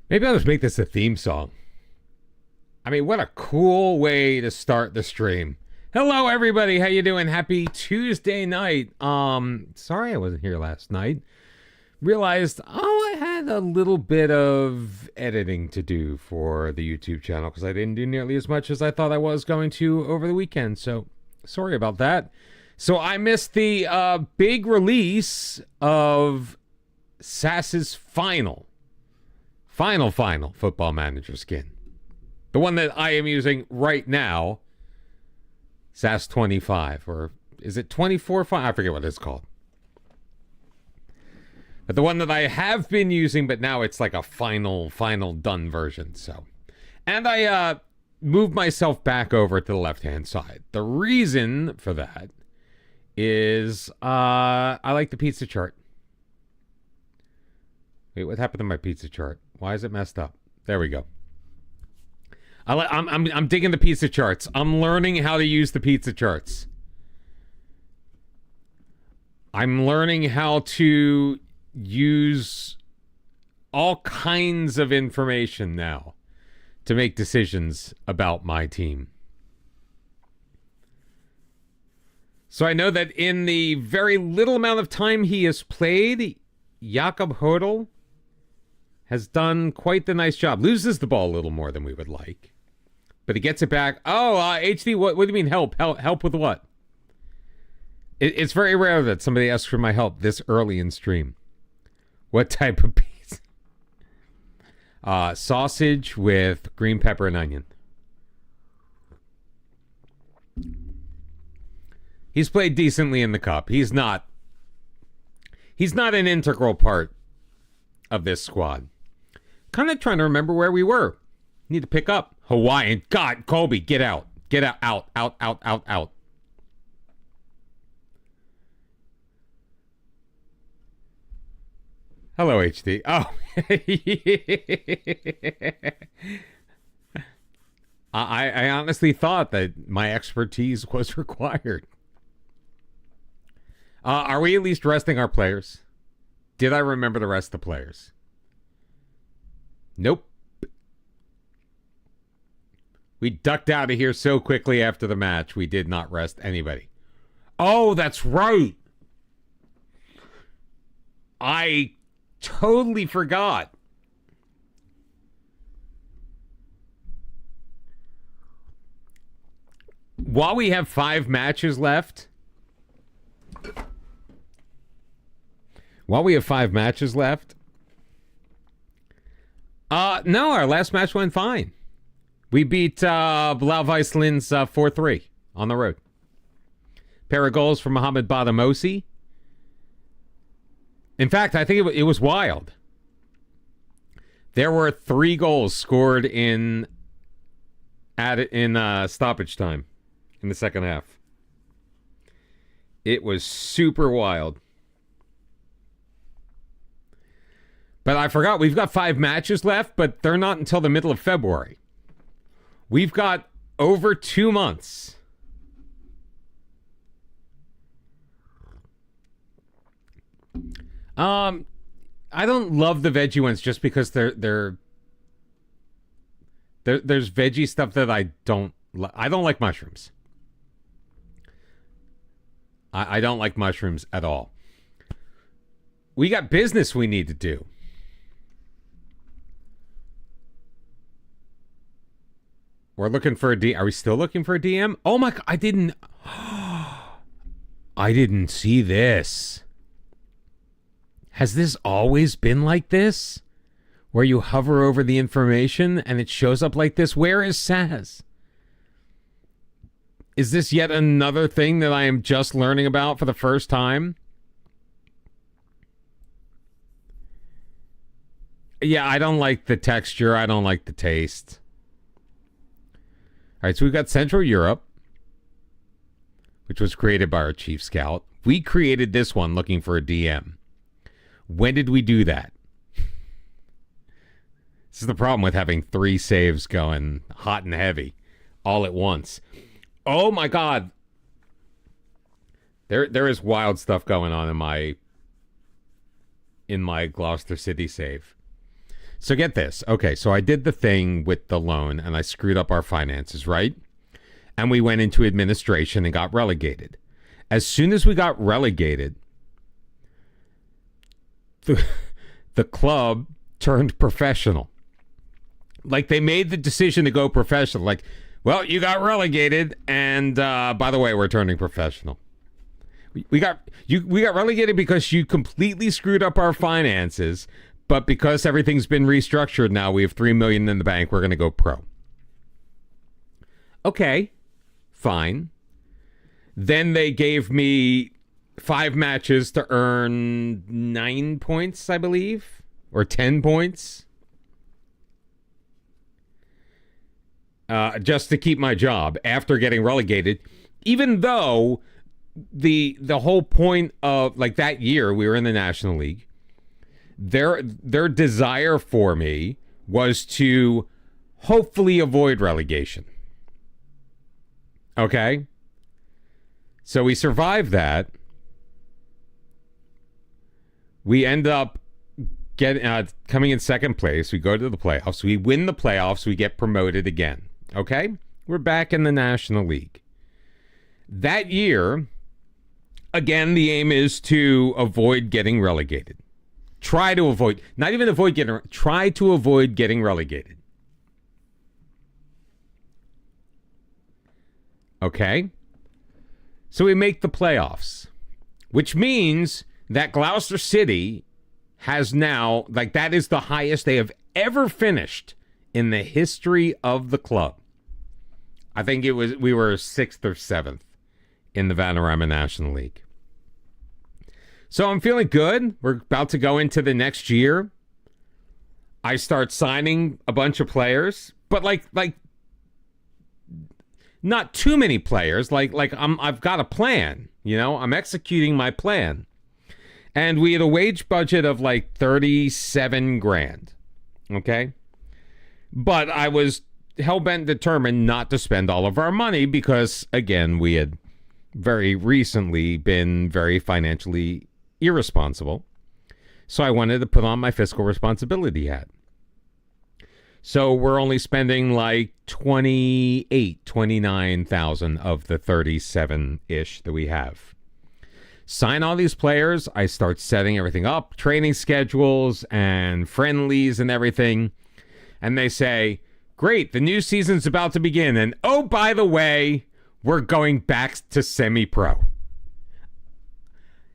Maybe I'll just make this a theme song. I mean, what a cool way to start the stream. Hello, everybody. How you doing? Happy Tuesday night. Sorry I wasn't here last night. Realized, I had a little bit of editing to do for the YouTube channel because I didn't do nearly as much as I thought I was going to over the weekend. So, sorry about that. So, I missed the big release of SAS's final football manager skin. The one that I am using right now, SAS 25, or is it 24? I forget what it's called. But the one that I have been using, but now it's like a final done version. So, and I moved myself back over to the left-hand side. The reason for that is I like the pizza chart. Wait, what happened to my pizza chart? Why is it messed up? There we go. I'm digging the pizza charts. I'm learning how to use the pizza charts. I'm learning how to use all kinds of information now to make decisions about my team. So I know that in the very little amount of time he has played, Jakob Hodel has done quite the nice job. Loses the ball a little more than we would like, but he gets it back. HD, what do you mean help? Help with what? It's very rare that somebody asks for my help this early in stream. What type of pizza? Sausage with green pepper and onion. He's played decently in the cup. He's not an integral part of this squad. Kind of trying to remember where we were. Need to pick up. Hawaiian. God, Kobe, get out. Get out, out. Hello, HD. Oh. I honestly thought that my expertise was required. Are we at least resting our players? Did I remember to rest the players? Nope. We ducked out of here so quickly after the match, we did not rest anybody. Oh, that's right. I totally forgot. While we have 5 matches left... No, our last match went fine. We beat Blau-Weiß-Linz 4-3 on the road. Pair of goals from Mohamed Badamosi. In fact, I think it was wild. There were 3 goals scored in stoppage time in the second half. It was super wild. But I forgot, we've got 5 matches left, but they're not until the middle of February. We've got over 2 months. I don't love the veggie ones just because there's veggie stuff that I don't like mushrooms. I don't like mushrooms at all. We got business we need to do. We're looking for a D. Are we still looking for a DM? Oh my God, I didn't see this. Has this always been like this? Where you hover over the information and it shows up like this? Where is SAS? Is this yet another thing that I am just learning about for the first time? Yeah, I don't like the texture. I don't like the taste. All right, so we've got Central Europe, which was created by our chief scout. We created this one looking for a DM. When did we do that? This is the problem with having 3 saves going hot and heavy all at once. Oh my God. There is wild stuff going on in my Gloucester City save. So get this. Okay, so I did the thing with the loan and I screwed up our finances, right? And we went into administration and got relegated. As soon as we got relegated, the club turned professional. Like, they made the decision to go professional. Like, well, you got relegated, and by the way, we're turning professional. We got relegated because you completely screwed up our finances, but because everything's been restructured now, we have $3 million in the bank. We're going to go pro. Okay, fine. Then they gave me 5 matches to earn 9 points, I believe, or 10 points. Just to keep my job after getting relegated, even though the whole point of, like, that year we were in the National League, their desire for me was to hopefully avoid relegation. Okay? So we survived that. We end up coming in second place. We go to the playoffs. We win the playoffs. We get promoted again. Okay? We're back in the National League. That year, again, the aim is to avoid getting relegated. Try to avoid getting relegated. Okay? So we make the playoffs, which means that Gloucester City has now, like, that is the highest they have ever finished in the history of the club. I think we were 6th or 7th in the Vanarama National League. So I'm feeling good. We're about to go into the next year. I start signing a bunch of players, but like not too many players. I've got a plan, you know. I'm executing my plan. And we had a wage budget of like 37 grand. Okay? But I was hell-bent determined not to spend all of our money because, again, we had very recently been very financially irresponsible. So I wanted to put on my fiscal responsibility hat. So we're only spending like 29,000 of the 37-ish that we have. Sign all these players. I start setting everything up, training schedules and friendlies and everything. And they say, great, the new season's about to begin. And oh, by the way, we're going back to semi-pro.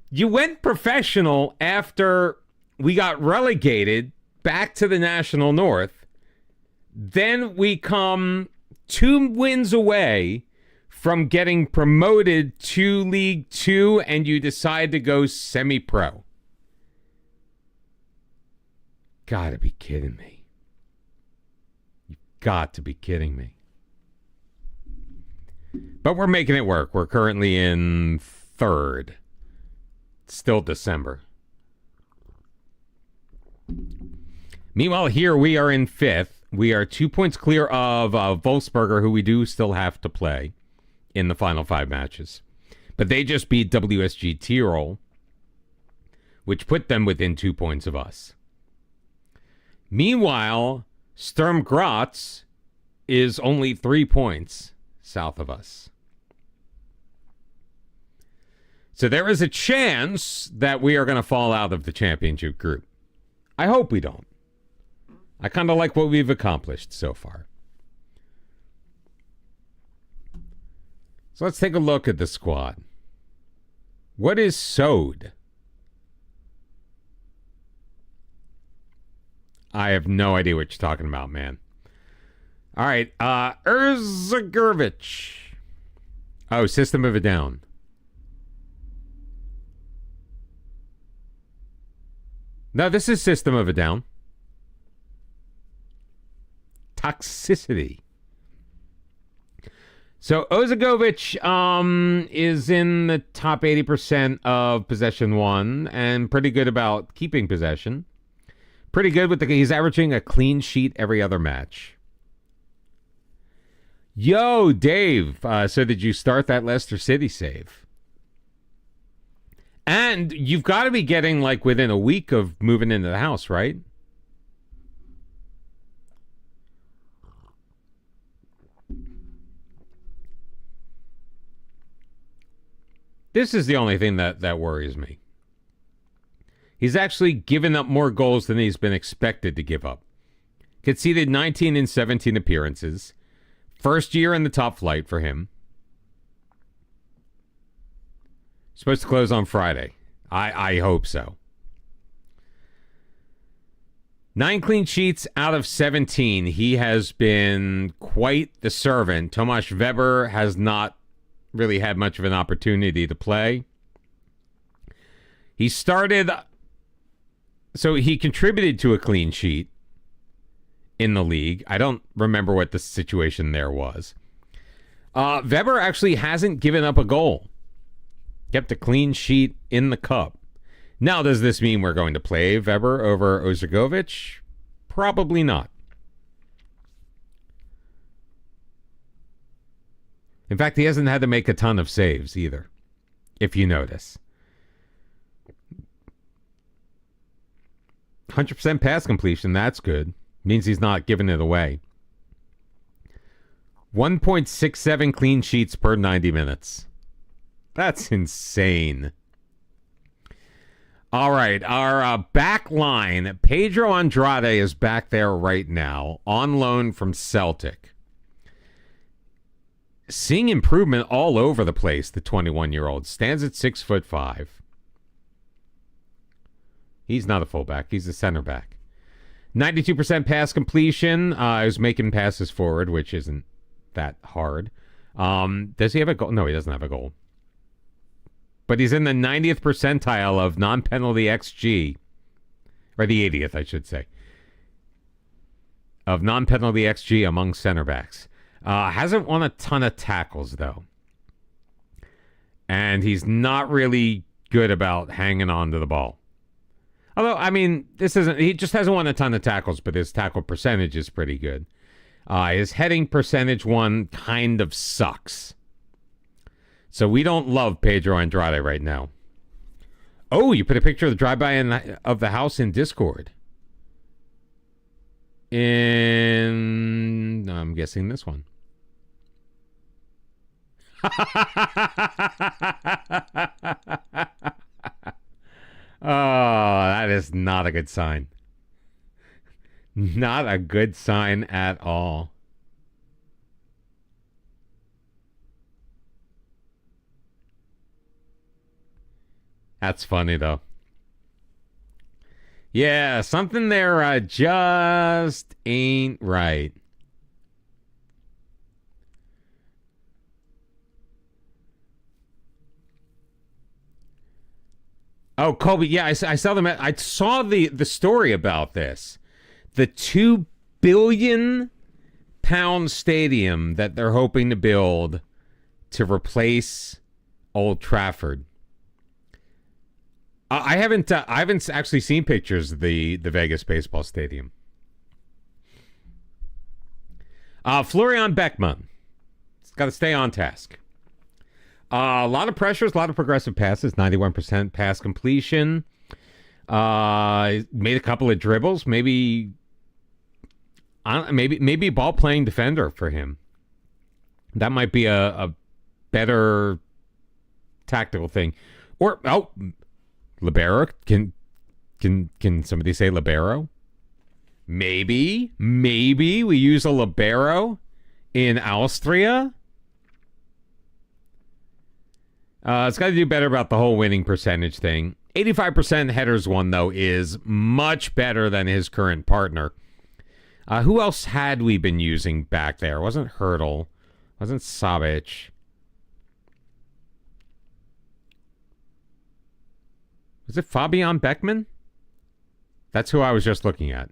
You went professional after we got relegated back to the National North. Then we come 2 wins away from getting promoted to League 2, and you decide to go semi-pro. Gotta be kidding me. You've got to be kidding me. But we're making it work. We're currently in 3rd. It's still December. Meanwhile, here we are in 5th. We are 2 points clear of Wolfsberger, who we do still have to play in the final 5 matches. But they just beat WSG Tirol, which put them within 2 points of us. Meanwhile, Sturm Graz is only 3 points south of us. So there is a chance that we are going to fall out of the championship group. I hope we don't. I kind of like what we've accomplished so far. So let's take a look at the squad. What is SOD? I have no idea what you're talking about, man. All right. Erzagervich. Oh, System of a Down. No, this is System of a Down. Toxicity. So Ozagovich is in the top 80% of possession won and pretty good about keeping possession. Pretty good with he's averaging a clean sheet every other match. Yo, Dave. So did you start that Leicester City save? And you've got to be getting like within a week of moving into the house, right? This is the only thing that worries me. He's actually given up more goals than he's been expected to give up. Conceded 19 in 17 appearances. First year in the top flight for him. Supposed to close on Friday. I hope so. 9 clean sheets out of 17. He has been quite the servant. Tomáš Weber has not really had much of an opportunity to play. He started... So he contributed to a clean sheet in the league. I don't remember what the situation there was. Weber actually hasn't given up a goal. Kept a clean sheet in the cup. Now, does this mean we're going to play Weber over Ozegovic? Probably not. In fact, he hasn't had to make a ton of saves either, if you notice. 100% pass completion, that's good. Means he's not giving it away. 1.67 clean sheets per 90 minutes. That's insane. All right, our back line. Pedro Andrade is back there right now, on loan from Celtic. Seeing improvement all over the place, the 21-year-old. Stands at 6'5". He's not a fullback. He's a center back. 92% pass completion. He was making passes forward, which isn't that hard. Does he have a goal? No, he doesn't have a goal. But he's in the 90th percentile of non-penalty XG. Or the 80th, I should say. Of non-penalty XG among center backs. Hasn't won a ton of tackles, though. And he's not really good about hanging on to the ball. Although, I mean, he just hasn't won a ton of tackles, but his tackle percentage is pretty good. His heading percentage one kind of sucks. So we don't love Pedro Andrade right now. Oh, you put a picture of the drive-by of the house in Discord. I'm guessing this one. Oh, that is not a good sign. Not a good sign at all. That's funny, though. Yeah, something there just ain't right. Oh, Kobe, yeah, I saw them. I saw the story about this. The £2 billion stadium that they're hoping to build to replace Old Trafford. I haven't actually seen pictures of the Vegas baseball stadium. Florian Beckman. It's got to stay on task. A lot of pressures, a lot of progressive passes, 91% pass completion. Made a couple of dribbles, maybe ball playing defender for him. That might be a better tactical thing. Or libero. Can somebody say libero? Maybe we use a libero in Austria. It's got to do better about the whole winning percentage thing. 85% headers won, though, is much better than his current partner. Who else had we been using back there? It wasn't Hurdle. Wasn't Savic. Was it Fabian Beckman? That's who I was just looking at.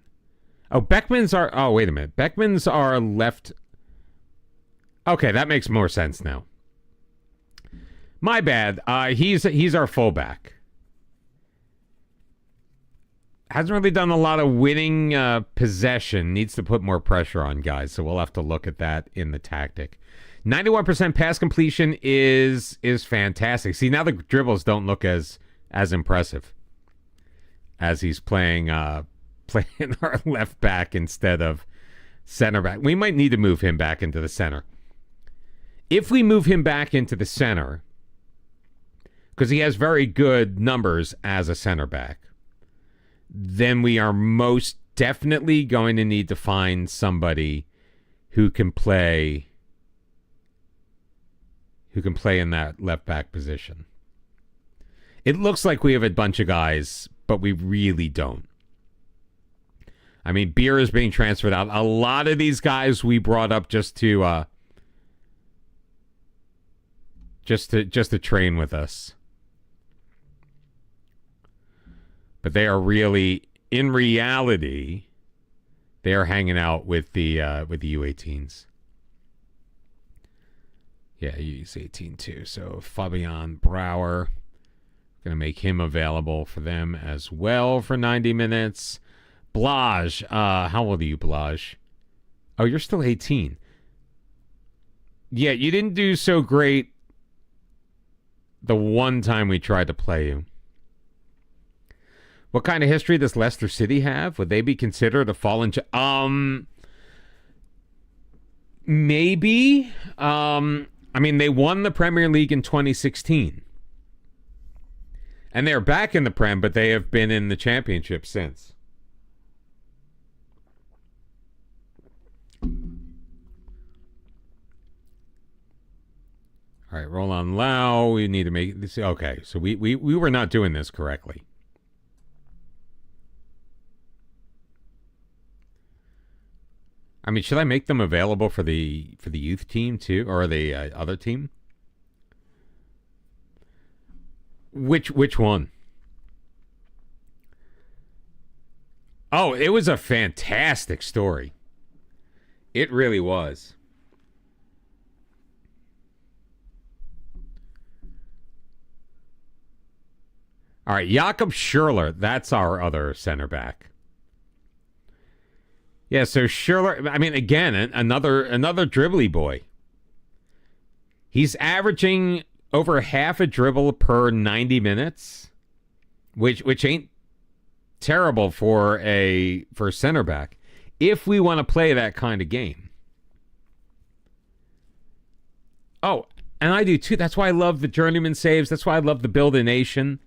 Oh, Beckman's are... Oh, wait a minute. Beckman's are left... Okay, that makes more sense now. My bad. He's our fullback. Hasn't really done a lot of winning possession. Needs to put more pressure on guys, so we'll have to look at that in the tactic. 91% pass completion is fantastic. See, now the dribbles don't look as impressive as he's playing our left back instead of center back. We might need to move him back into the center. If we move him back into the center, because he has very good numbers as a center back, then we are most definitely going to need to find somebody who can play in that left back position. It looks like we have a bunch of guys, but we really don't. I mean, Beer is being transferred out. A lot of these guys we brought up just to train with us. But they are really, in reality, they are hanging out with the U18s. Yeah, he's 18 too. So Fabian Brouwer, going to make him available for them as well for 90 minutes. Blage, how old are you, Blage? Oh, you're still 18. Yeah, you didn't do so great the one time we tried to play you. What kind of history does Leicester City have? Would they be considered a fallen... maybe. I mean, they won the Premier League in 2016. And they're back in the Prem, but they have been in the Championship since. All right, Roland Lau. We need to make this. Okay, so we were not doing this correctly. I mean, should I make them available for the youth team too, or the other team? Which one? Oh, it was a fantastic story. It really was. All right, Jakob Schürrle, that's our other center back. Yeah, so Schürrle, I mean, again, another dribbly boy. He's averaging over half a dribble per 90 minutes, which ain't terrible for a center back if we want to play that kind of game. Oh, and I do too. That's why I love the Journeyman saves. That's why I love the Build a Nation.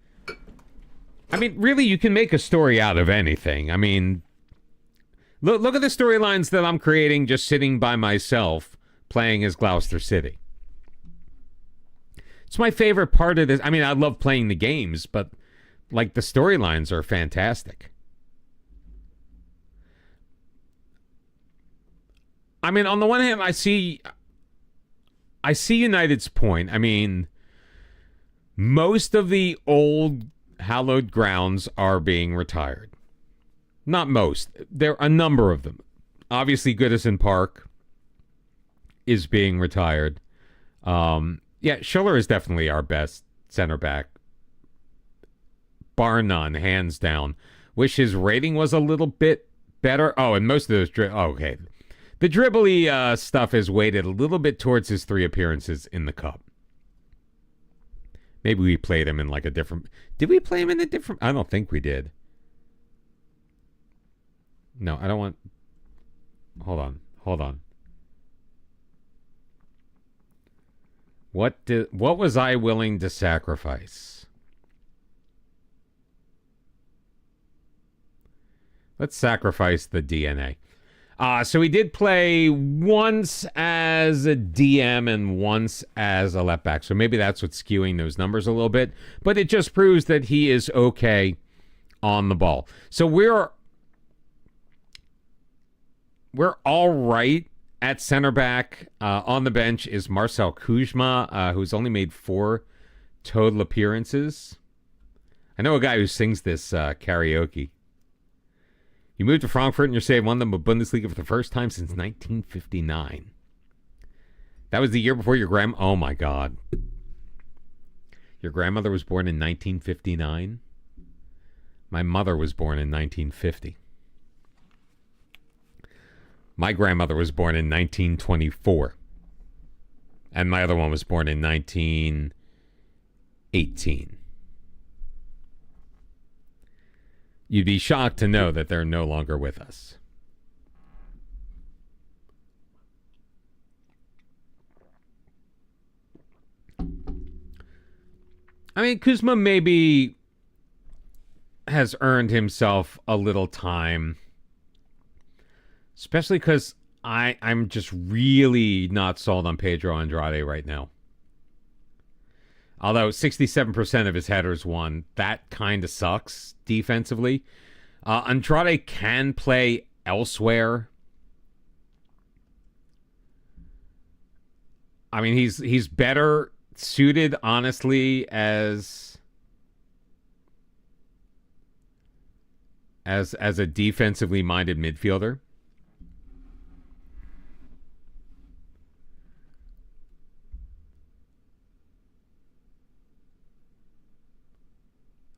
I mean, really, you can make a story out of anything. I mean, look at the storylines that I'm creating just sitting by myself playing as Gloucester City. It's my favorite part of this. I mean, I love playing the games, but like the storylines are fantastic. I mean, on the one hand, I see United's point. I mean, most of the old hallowed grounds are being retired. Not most. There are a number of them. Obviously, Goodison Park is being retired. Yeah, Schiller is definitely our best center back. Bar none, hands down. Wish his rating was a little bit better. Oh, and most of those... okay. The dribbly stuff is weighted a little bit towards his 3 appearances in the Cup. Maybe we played him in like a different... Did we play him in a different... I don't think we did. No, I don't want... Hold on. What was I willing to sacrifice? Let's sacrifice the DNA. So he did play once as a DM and once as a left back. So maybe that's what's skewing those numbers a little bit. But it just proves that he is okay on the ball. So we're all right at center back. On the bench is Marcel Kuzma, who's only made 4 total appearances. I know a guy who sings this karaoke. You moved to Frankfurt and you won the Bundesliga for the first time since 1959. That was the year before your oh my God. Your grandmother was born in 1959? My mother was born in 1950. My grandmother was born in 1924. And my other one was born in 1918. You'd be shocked to know that they're no longer with us. I mean, Kuzma maybe has earned himself a little time, especially because I'm just really not sold on Pedro Andrade right now. Although 67% of his headers won, that kind of sucks defensively. Andrade can play elsewhere. I mean, he's better suited, honestly, as a defensively minded midfielder.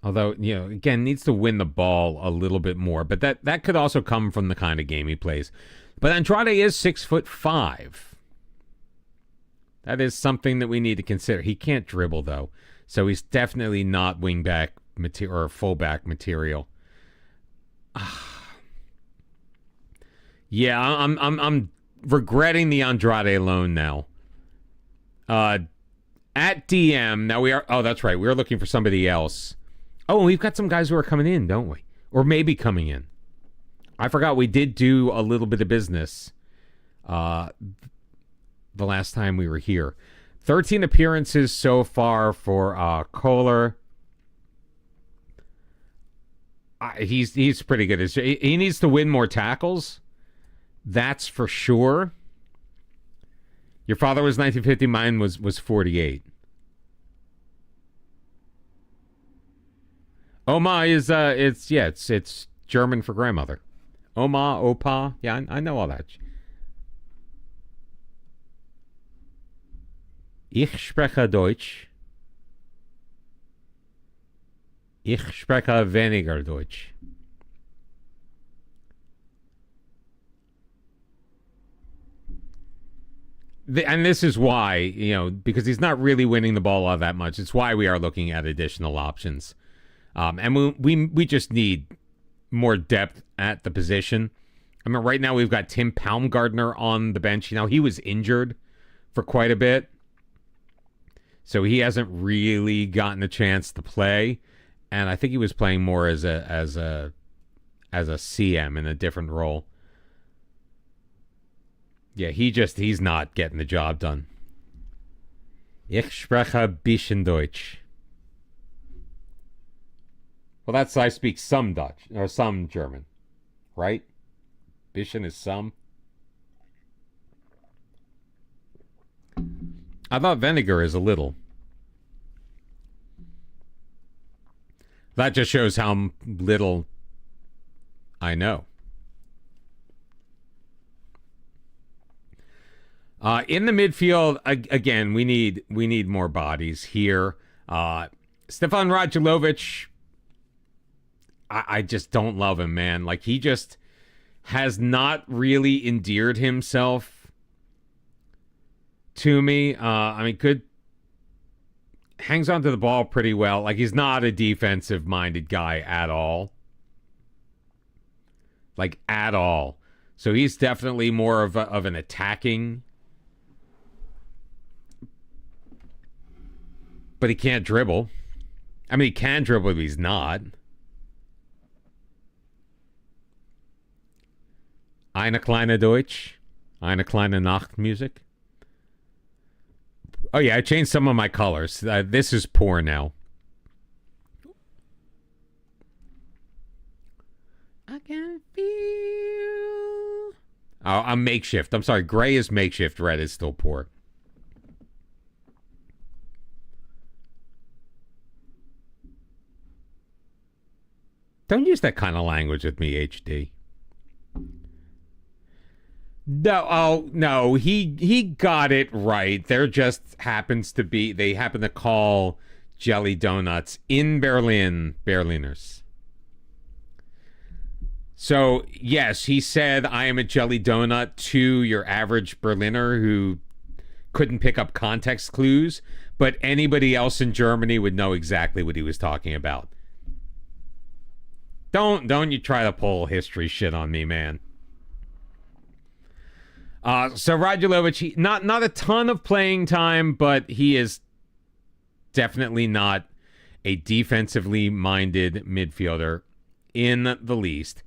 Although, again, needs to win the ball a little bit more. But that could also come from the kind of game he plays. But Andrade is 6'5". That is something that we need to consider. He can't dribble, though. So he's definitely not wingback material or fullback material. Yeah, I'm regretting the Andrade loan now. At DM, now we are... Oh, that's right. We are looking for somebody else. Oh, we've got some guys who are coming in, don't we? Or maybe coming in. I forgot we did do a little bit of business the last time we were here. 13 appearances so far for Kohler. He's pretty good. He needs to win more tackles. That's for sure. Your father was 1950. Mine was 48. Oma is it's German for grandmother. Oma, Opa, yeah, I know all that. Ich spreche Deutsch. Ich spreche weniger Deutsch. And this is why, because he's not really winning the ball all that much. It's why we are looking at additional options. And we just need more depth at the position. I mean, right now we've got Tim Palmgardner on the bench. He was injured for quite a bit, so he hasn't really gotten a chance to play. And I think he was playing more as a CM in a different role. Yeah, he's not getting the job done. Ich spreche bisschen Deutsch. Well, I speak some Dutch, or some German, right? Bisschen is some. I thought vinegar is a little. That just shows how little I know. In the midfield, again, we need more bodies here. Stefan Radulovic, I just don't love him, man. Like, he just has not really endeared himself to me. I mean, hangs onto the ball pretty well. Like, he's not a defensive-minded guy at all. Like, at all. So he's definitely more of an attacking. But he can't dribble. I mean, he can dribble, but he's not. Eine kleine Deutsch. Eine kleine Nachtmusik. Oh, yeah, I changed some of my colors. This is poor now. I can feel... Oh, I'm makeshift. I'm sorry. Gray is makeshift. Red is still poor. Don't use that kind of language with me, HD. No, he got it right. There just happens to be, they happen to call jelly donuts in Berlin Berliners. So, yes, he said, I am a jelly donut to your average Berliner who couldn't pick up context clues, but anybody else in Germany would know exactly what he was talking about. Don't you try to pull history shit on me, man. So Radulovic, not a ton of playing time, but he is definitely not a defensively minded midfielder in the least.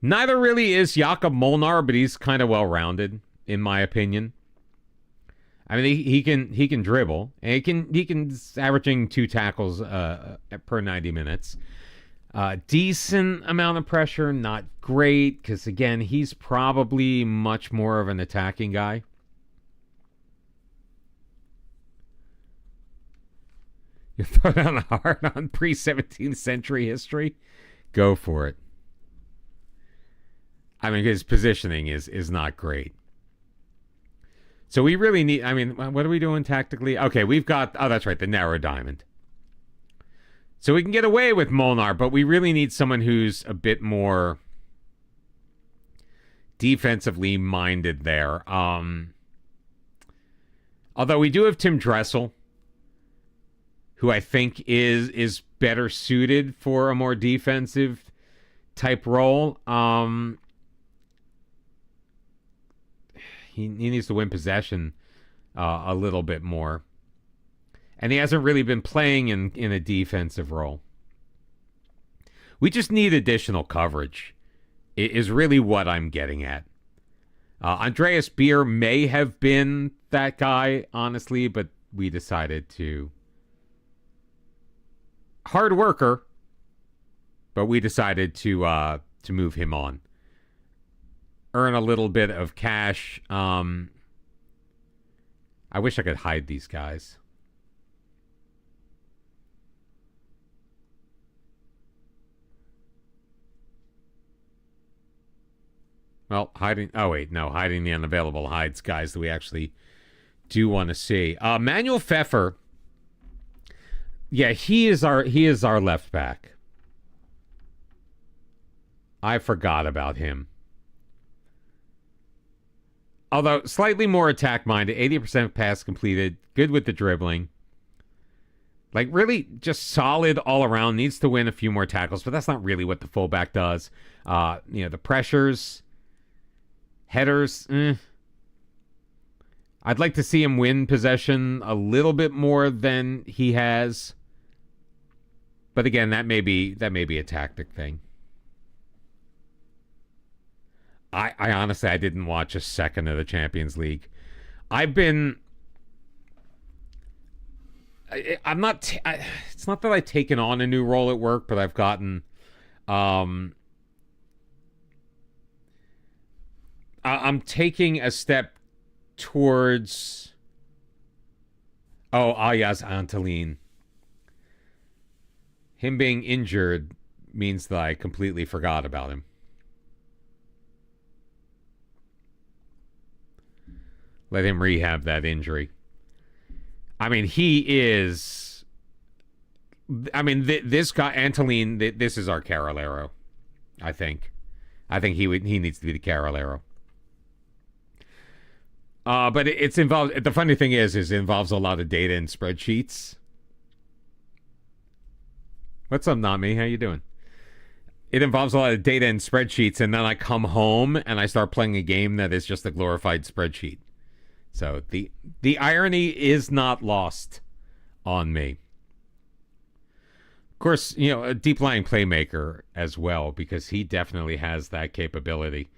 Neither really is Jakob Molnar, but he's kind of well-rounded, in my opinion. I mean, he can dribble, and he can averaging 2 tackles per 90 minutes. Decent amount of pressure, not great, because again, he's probably much more of an attacking guy. You throw down hard on pre-17th century history? Go for it. I mean, his positioning is not great. So we really need, I mean, what are we doing tactically? Okay, we've got, oh, that's right, the narrow diamond. So we can get away with Molnar, but we really need someone who's a bit more defensively minded there. Although we do have Tim Dressel, who I think is better suited for a more defensive type role. He needs to win possession a little bit more. And he hasn't really been playing in a defensive role. We just need additional coverage, is really what I'm getting at. Andreas Beer may have been that guy, honestly, but we decided to... Hard worker, but we decided to move him on. Earn a little bit of cash. I wish I could hide these guys. Well, hiding... Oh, wait. No, hiding the unavailable hides guys that we actually do want to see. Manuel Pfeffer. Yeah, he is our left back. I forgot about him. Although, slightly more attack-minded. 80% pass completed. Good with the dribbling. Like, really just solid all around. Needs to win a few more tackles, but that's not really what the fullback does. The pressures... Headers, I'd like to see him win possession a little bit more than he has. But again, that may be a tactic thing. I honestly, I didn't watch a second of the Champions League. I'm not... it's not that I've taken on a new role at work, but I've gotten... I'm taking a step towards... Oh, Ayaz Antolin. Him being injured means that I completely forgot about him. Let him rehab that injury. I mean, he is... I mean, this guy, Antolin, this is our Carolero, I think. I think he needs to be the Carolero. But it's involved. The funny thing is it involves a lot of data and spreadsheets. What's up, Nami? How you doing? It involves a lot of data and spreadsheets, and then I come home and I start playing a game that is just a glorified spreadsheet. So the irony is not lost on me. Of course, a deep lying playmaker as well, because he definitely has that capability.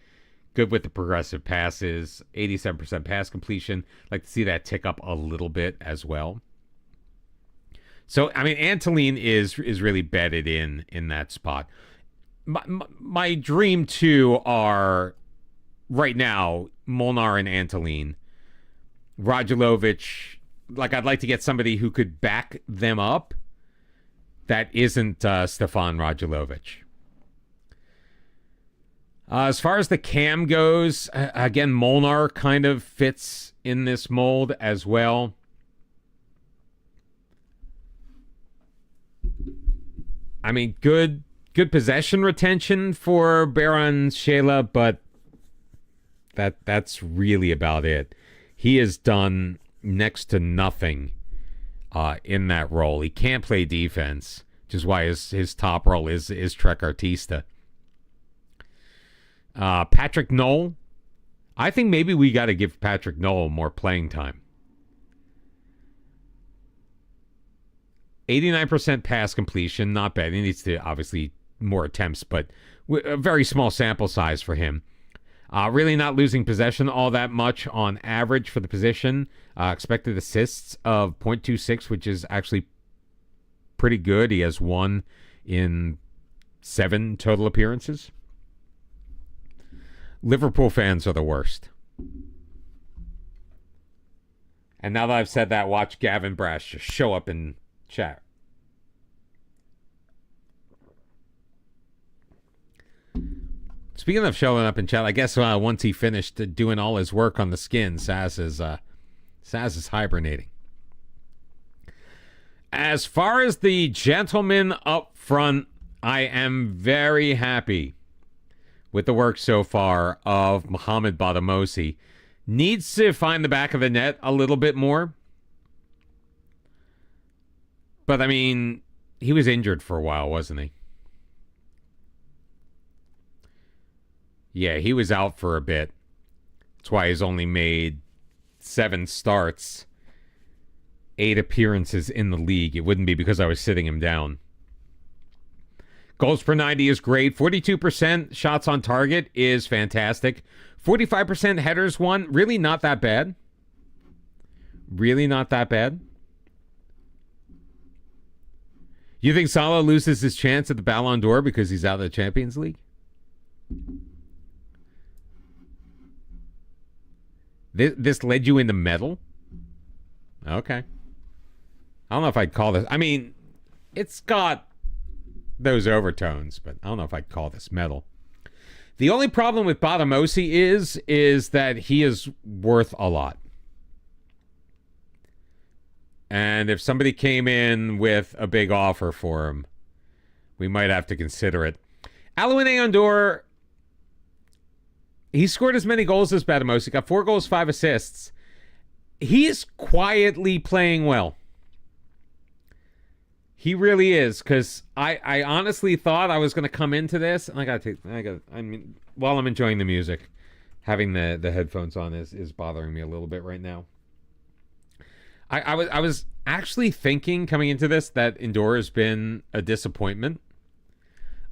Good with the progressive passes, 87% pass completion. Like to see that tick up a little bit as well. So, I mean, Antolin is really bedded in that spot. My dream two are, right now, Molnar and Antolin. Radulovic, like I'd like to get somebody who could back them up that isn't Stefan Radulovic. As far as the cam goes, again, Molnar kind of fits in this mold as well. I mean, good possession retention for Baron Shela, but that's really about it. He has done next to nothing in that role. He can't play defense, which is why his top role is trequartista. Patrick Knoll. I think maybe we got to give Patrick Knoll more playing time. 89% pass completion, not bad. He needs to, obviously, more attempts, but a very small sample size for him. Really not losing possession all that much on average for the position. Expected assists of 0.26, which is actually pretty good. He has 1 in 7 total appearances. Liverpool fans are the worst. And now that I've said that, watch Gavin Brash just show up in chat. Speaking of showing up in chat, I guess once he finished doing all his work on the skin, Saz is hibernating. As far as the gentleman up front, I am very happy with the work so far of Mohamed Badamosi. Needs to find the back of the net a little bit more. But, I mean, he was injured for a while, wasn't he? Yeah, he was out for a bit. That's why he's only made 7 starts, 8 appearances in the league. It wouldn't be because I was sitting him down. Goals per 90 is great. 42% shots on target is fantastic. 45% headers won. Really not that bad. Really not that bad. You think Salah loses his chance at the Ballon d'Or because he's out of the Champions League? This led you into metal? Okay. I don't know if I'd call this... I mean, it's got those overtones, but I don't know if I'd call this metal. The only problem with Badamosi is that he is worth a lot. And if somebody came in with a big offer for him, we might have to consider it. Alouane Andor, he scored as many goals as Badamosi. Got 4 goals, 5 assists. He's quietly playing well. He really is, because I honestly thought I was going to come into this, and I mean, while I'm enjoying the music, having the headphones on is bothering me a little bit right now. I was actually thinking coming into this that Andor has been a disappointment.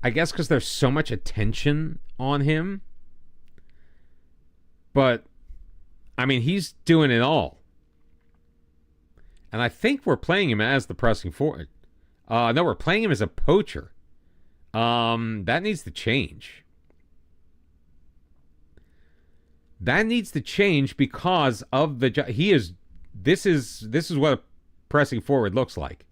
I guess because there's so much attention on him. But, I mean, he's doing it all. And I think we're playing him as the pressing forward. No, we're playing him as a poacher. That needs to change. That needs to change because of the... This is what a pressing forward looks like.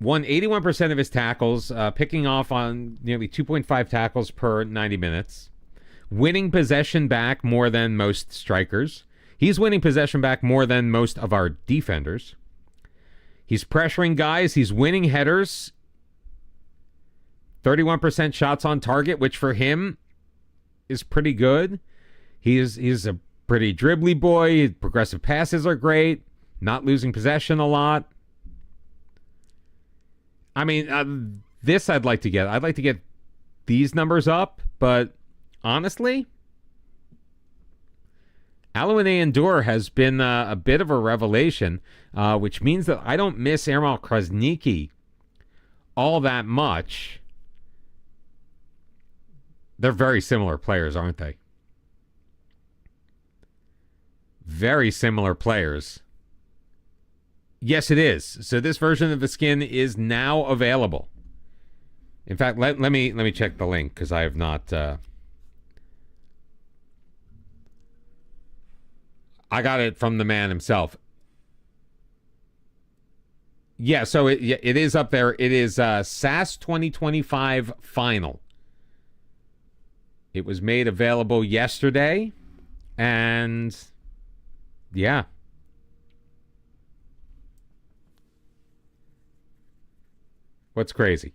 Won 81% of his tackles, picking off on nearly 2.5 tackles per 90 minutes. Winning possession back more than most strikers. He's winning possession back more than most of our defenders. He's pressuring guys. He's winning headers. 31% shots on target, which for him is pretty good. He's a pretty dribbly boy. Progressive passes are great. Not losing possession a lot. I mean, this I'd like to get. I'd like to get these numbers up, but honestly, Alouane Andor has been a bit of a revelation, which means that I don't miss Ermal Krasniqi all that much. They're very similar players, aren't they? Very similar players. Yes, it is. So this version of the skin is now available. In fact, let me check the link because I have not. I got it from the man himself. Yeah, so it is up there. It is SAS 2025 Final. It was made available yesterday, and yeah. What's crazy?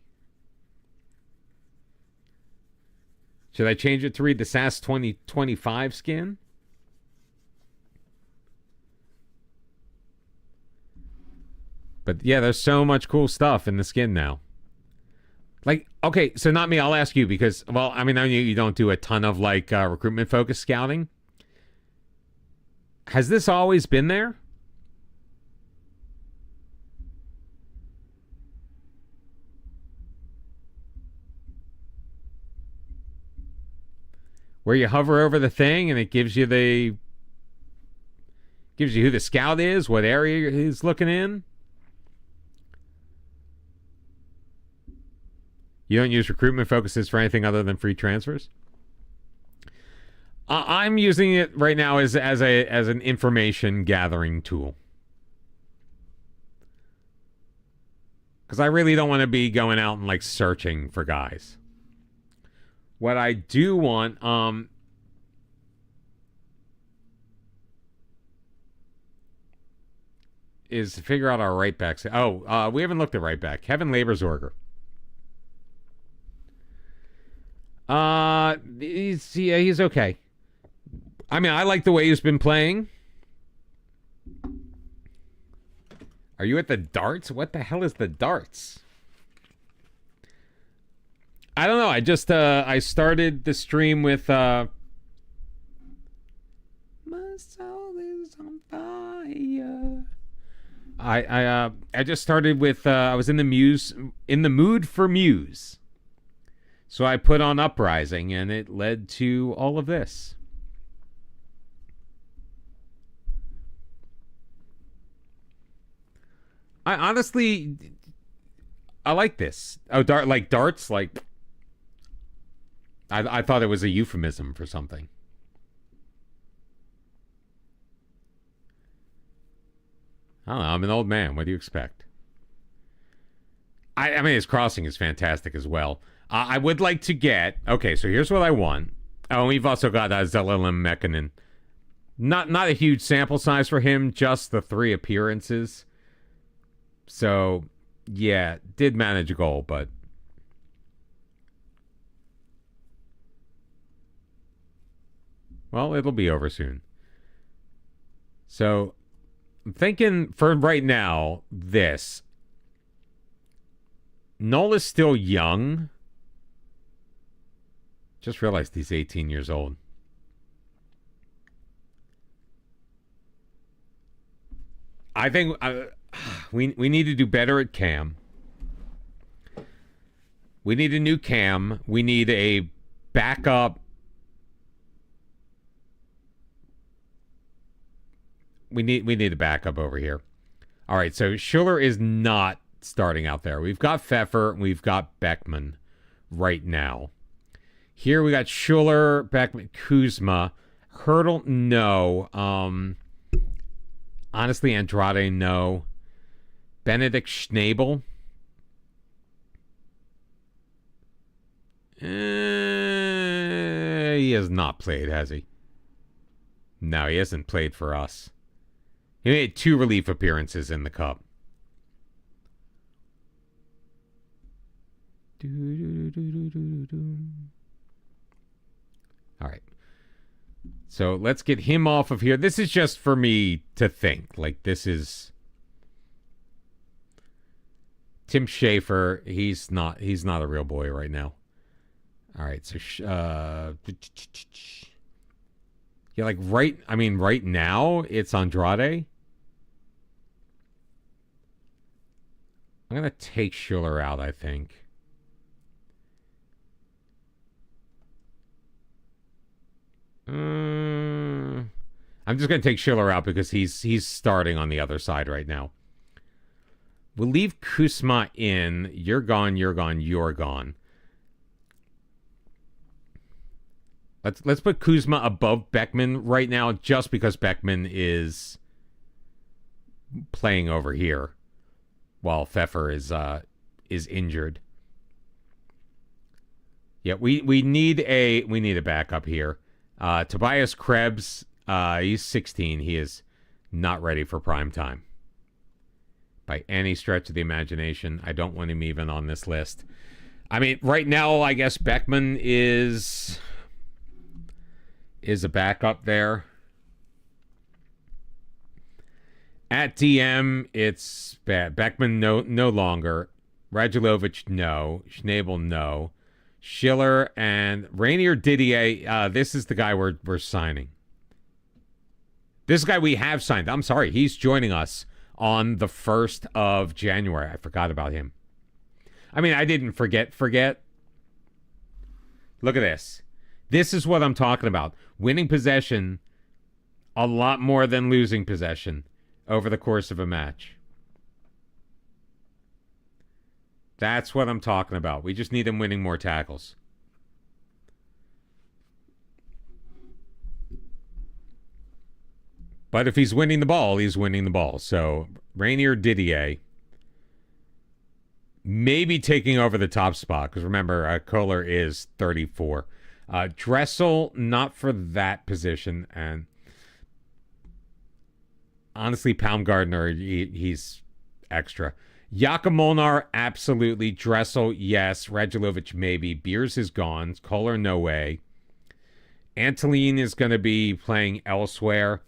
Should I change it to read the SAS 2025 skin? But yeah, there's so much cool stuff in the skin now. Like, okay, so not me, I'll ask you because, well, I mean, I know you don't do a ton of like recruitment-focused scouting. Has this always been there? where you hover over the thing and it gives you who the scout is, what area he's looking in. You don't use recruitment focuses for anything other than free transfers? I'm using it right now as an information gathering tool. Because I really don't want to be going out and like searching for guys. What I do want, is to figure out our right backs. We haven't looked at right back. Kevin Labersorger. He's okay. I mean, I like the way he's been playing. Are you at the darts? What the hell is the darts? I don't know. I just I started the stream with my soul is on fire. I just started with I was in the mood for Muse. So I put on Uprising and it led to all of this. I honestly, I like this. Oh, darts, like, I thought it was a euphemism for something. I don't know, I'm an old man. What do you expect? I mean, his crossing is fantastic as well. I would like to get, okay, so here's what I want. Oh, we've also got Zelelim Mekanin. Not a huge sample size for him, just the 3 appearances. So, yeah, did manage a goal, but... well, it'll be over soon. So, I'm thinking for right now, this. Nola's still young. Just realized he's 18 years old. I think... We need to do better at cam. We need a new cam. We need a backup. We need a backup over here. All right, so Schiller is not starting out there. We've got Pfeffer, and we've got Beckman right now. Here we got Schiller, Beckman, Kuzma, Hurdle, no. Honestly, Andrade, no. Benedict Schnabel. He has not played, has he? No, he hasn't played for us. He made 2 relief appearances in the Cup. All right. So let's get him off of here. This is just for me to think. Like, this is... Tim Schaefer, he's not a real boy right now. All right, so yeah, like right now it's Andrade. I'm gonna take Schiller out, I think. I'm just gonna take Schiller out because he's starting on the other side right now. We'll leave Kuzma in. You're gone, you're gone, you're gone. Let's put Kuzma above Beckman right now just because Beckman is playing over here while Pfeffer is injured. Yeah, we need a backup here. Tobias Krebs, he's 16. He is not ready for prime time. By any stretch of the imagination. I don't want him even on this list. I mean, right now, I guess Beckman is a backup there. At DM, it's bad. Beckman, no longer. Radulovic, no. Schnabel, no. Schiller and Rainier Didier. This is the guy we're signing. This guy we have signed. I'm sorry. He's joining us on the 1st of January. I forgot about him. I mean, I didn't forget. Look at this. This is what I'm talking about. Winning possession a lot more than losing possession over the course of a match. That's what I'm talking about. We just need him winning more tackles. But if he's winning the ball, he's winning the ball. So Rainier Didier maybe taking over the top spot, because remember, Kohler is 34. Dressel, not for that position. And honestly, Baumgartner, he's extra. Jakob Molnar, absolutely. Dressel, yes. Radulovic, maybe. Beers is gone. Kohler, no way. Antolin is going to be playing elsewhere.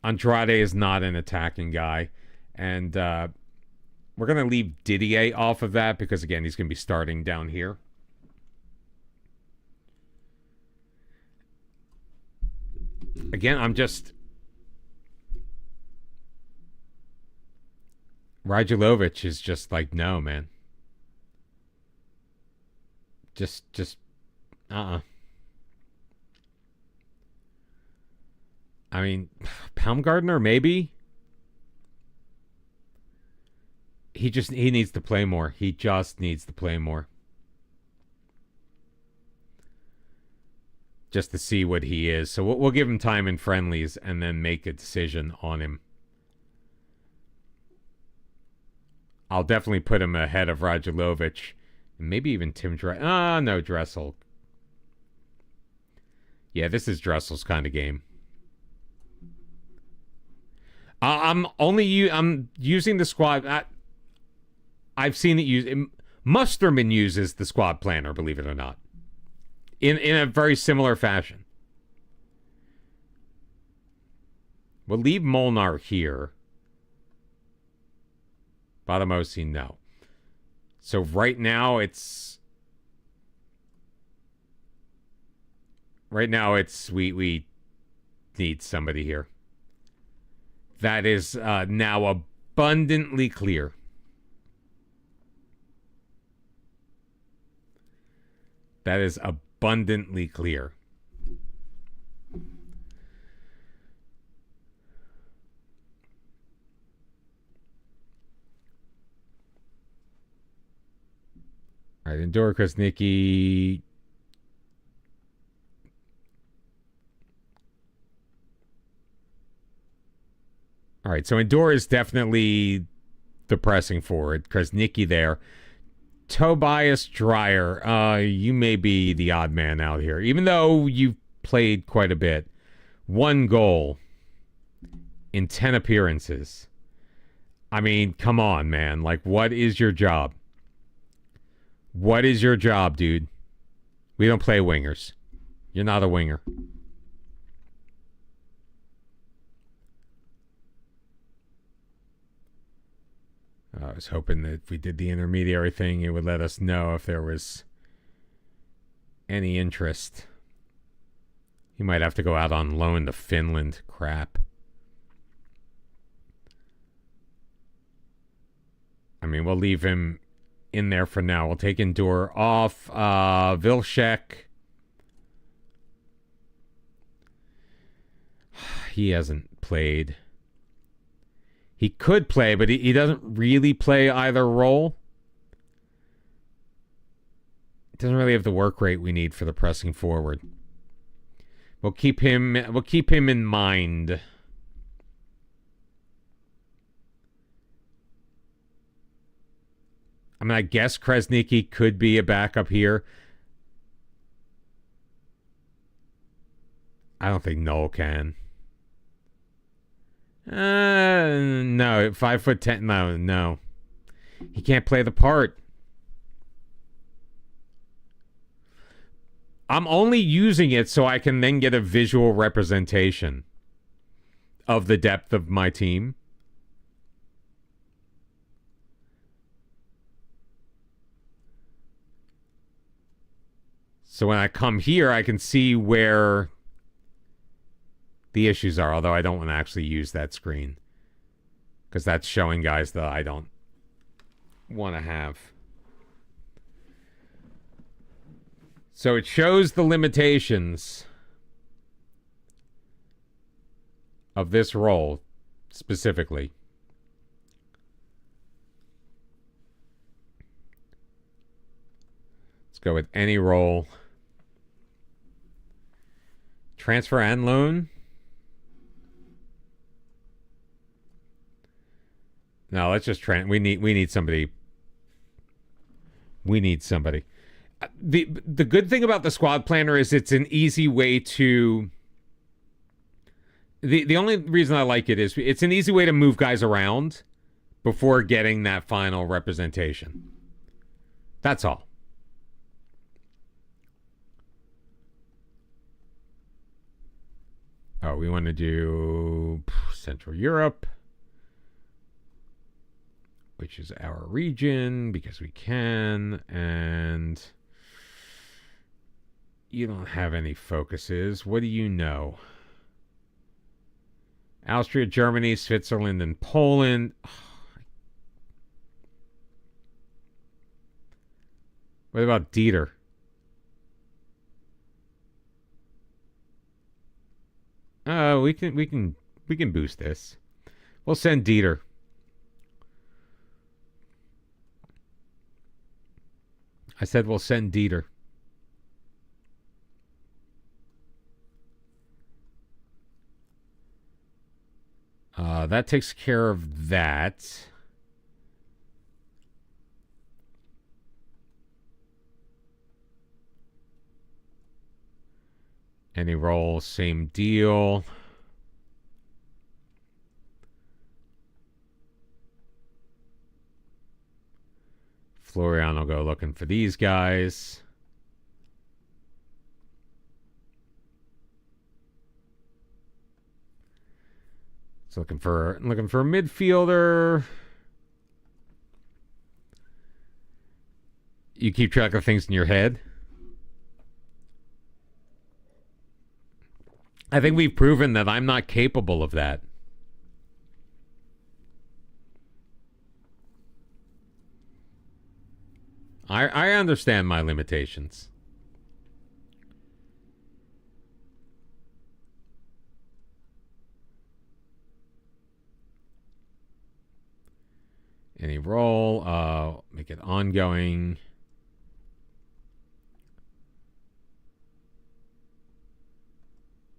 Andrade is not an attacking guy. And we're going to leave Didier off of that because, again, he's going to be starting down here. Again, I'm just... Radulovic is just like, no, man. Just, I mean, Baumgartner, maybe. He needs to play more. He just needs to play more. Just to see what he is. So we'll give him time in friendlies and then make a decision on him. I'll definitely put him ahead of Radulovic. Maybe even Tim Dressel. No, Dressel. Yeah, this is Dressel's kind of game. I'm using the squad. I've seen it used. Musterman uses the squad planner, believe it or not, in a very similar fashion. We'll leave Molnar here. Bottomosi, no. So right now it's we need somebody here. That is now abundantly clear. That is abundantly clear. All right, Endora Krasnicki. All right, so Endora is definitely the pressing forward. Krasnicki there. Tobias Dreyer, you may be the odd man out here. Even though you've played quite a bit. 1 goal in 10 appearances. I mean, come on, man. Like, what is your job? What is your job, dude? We don't play wingers. You're not a winger. I was hoping that if we did the intermediary thing, it would let us know if there was any interest. He might have to go out on loan to Finland. Crap. I mean, we'll leave him in there for now. We'll take Endor off. Vilcek. He hasn't played. He could play, but he doesn't really play either role. Doesn't really have the work rate we need for the pressing forward. We'll keep him in mind. I mean, I guess Krasnicki could be a backup here. I don't think Noel can. No, 5'10". No. He can't play the part. I'm only using it so I can then get a visual representation of the depth of my team. So when I come here, I can see where the issues are, although I don't want to actually use that screen because that's showing guys that I don't want to have. So it shows the limitations of this role specifically. Let's go with any role. Transfer and loan. No, let's just we need somebody. We need somebody. The good thing about the squad planner is it's an easy way to. The only reason I like it is it's an easy way to move guys around before getting that final representation. That's all. Oh, we want to do Central Europe, which is our region, because we can, and you don't have any focuses. What do you know? Austria, Germany, Switzerland, and Poland. What about Dieter? We can boost this. We'll send Dieter. I said we'll send Dieter. That takes care of that. Any role, same deal. Florian will go looking for these guys. It's looking for a midfielder. You keep track of things in your head. I think we've proven that I'm not capable of that. I understand my limitations. Any role, make it ongoing.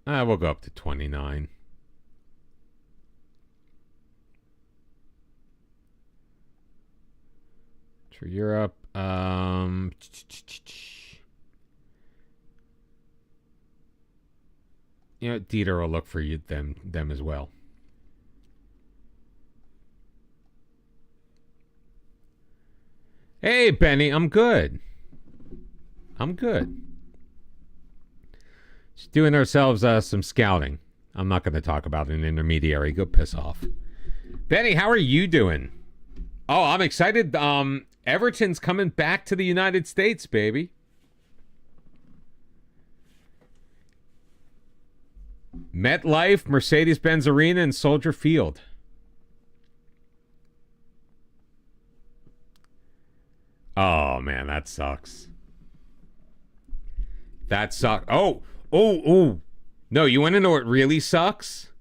We'll go up to 29. For Europe, you know, Dieter will look for them as well. Hey, Benny, I'm good. Just doing ourselves some scouting. I'm not going to talk about an intermediary. Go piss off. Benny, how are you doing? Oh, I'm excited. Everton's coming back to the United States, baby. MetLife, Mercedes-Benz Arena, and Soldier Field. Oh, man, that sucks. That sucks. Oh. No, you want to know what really sucks?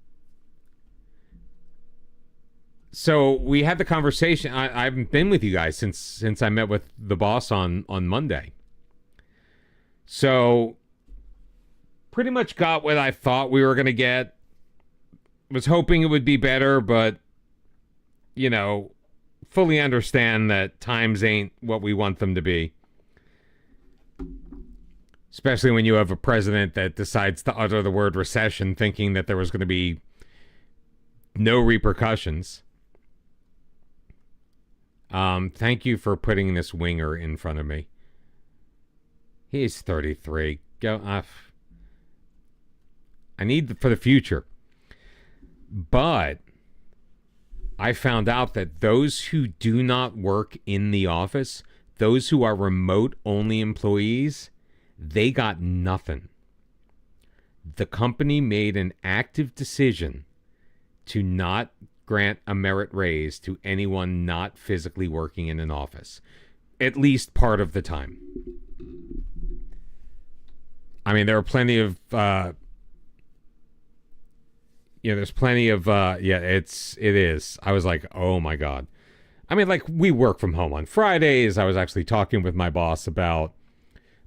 So we had the conversation. I haven't been with you guys since I met with the boss on Monday. So pretty much got what I thought we were going to get. Was hoping it would be better, but, you know, fully understand that times ain't what we want them to be. Especially when you have a president that decides to utter the word recession thinking that there was going to be no repercussions. Thank you for putting this winger in front of me. He's 33. Go. I need for the future. But I found out that those who do not work in the office, those who are remote-only employees, they got nothing. The company made an active decision to not grant a merit raise to anyone not physically working in an office, at least part of the time. I mean, there are plenty of, there's plenty of, it is. I was like, oh my God. I mean, like, we work from home on Fridays. I was actually talking with my boss about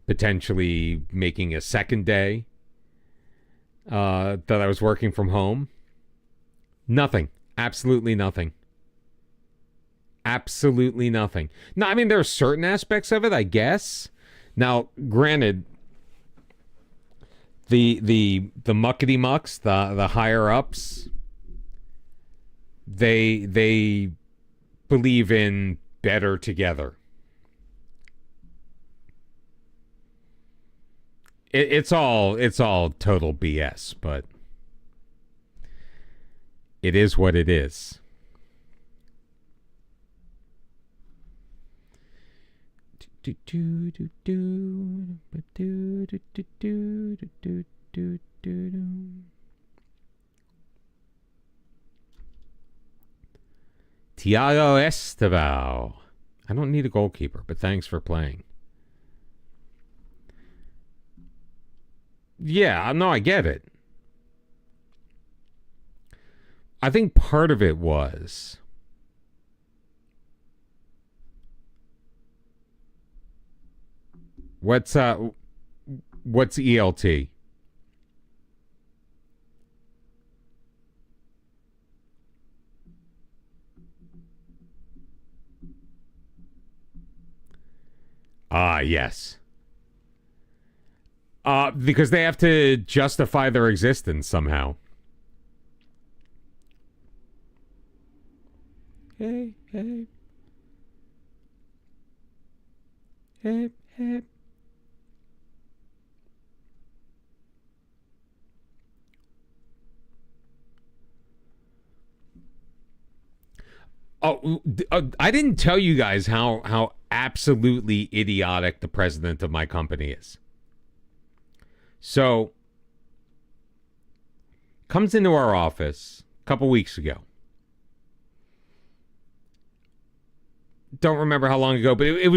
potentially making a second day that I was working from home. Nothing. Absolutely nothing. Absolutely nothing. No, I mean, there are certain aspects of it, I guess. Now, granted, the muckety mucks, the higher ups, they believe in better together. It's all total BS, but it is what it is. Tiago Estevao. I don't need a goalkeeper, but thanks for playing. Yeah, no, I get it. I think part of it was what's ELT? Yes. Because they have to justify their existence somehow. Hey, hey. Hey, hey. Oh, I didn't tell you guys how absolutely idiotic the president of my company is. So, comes into our office a couple weeks ago. Don't remember how long ago, but it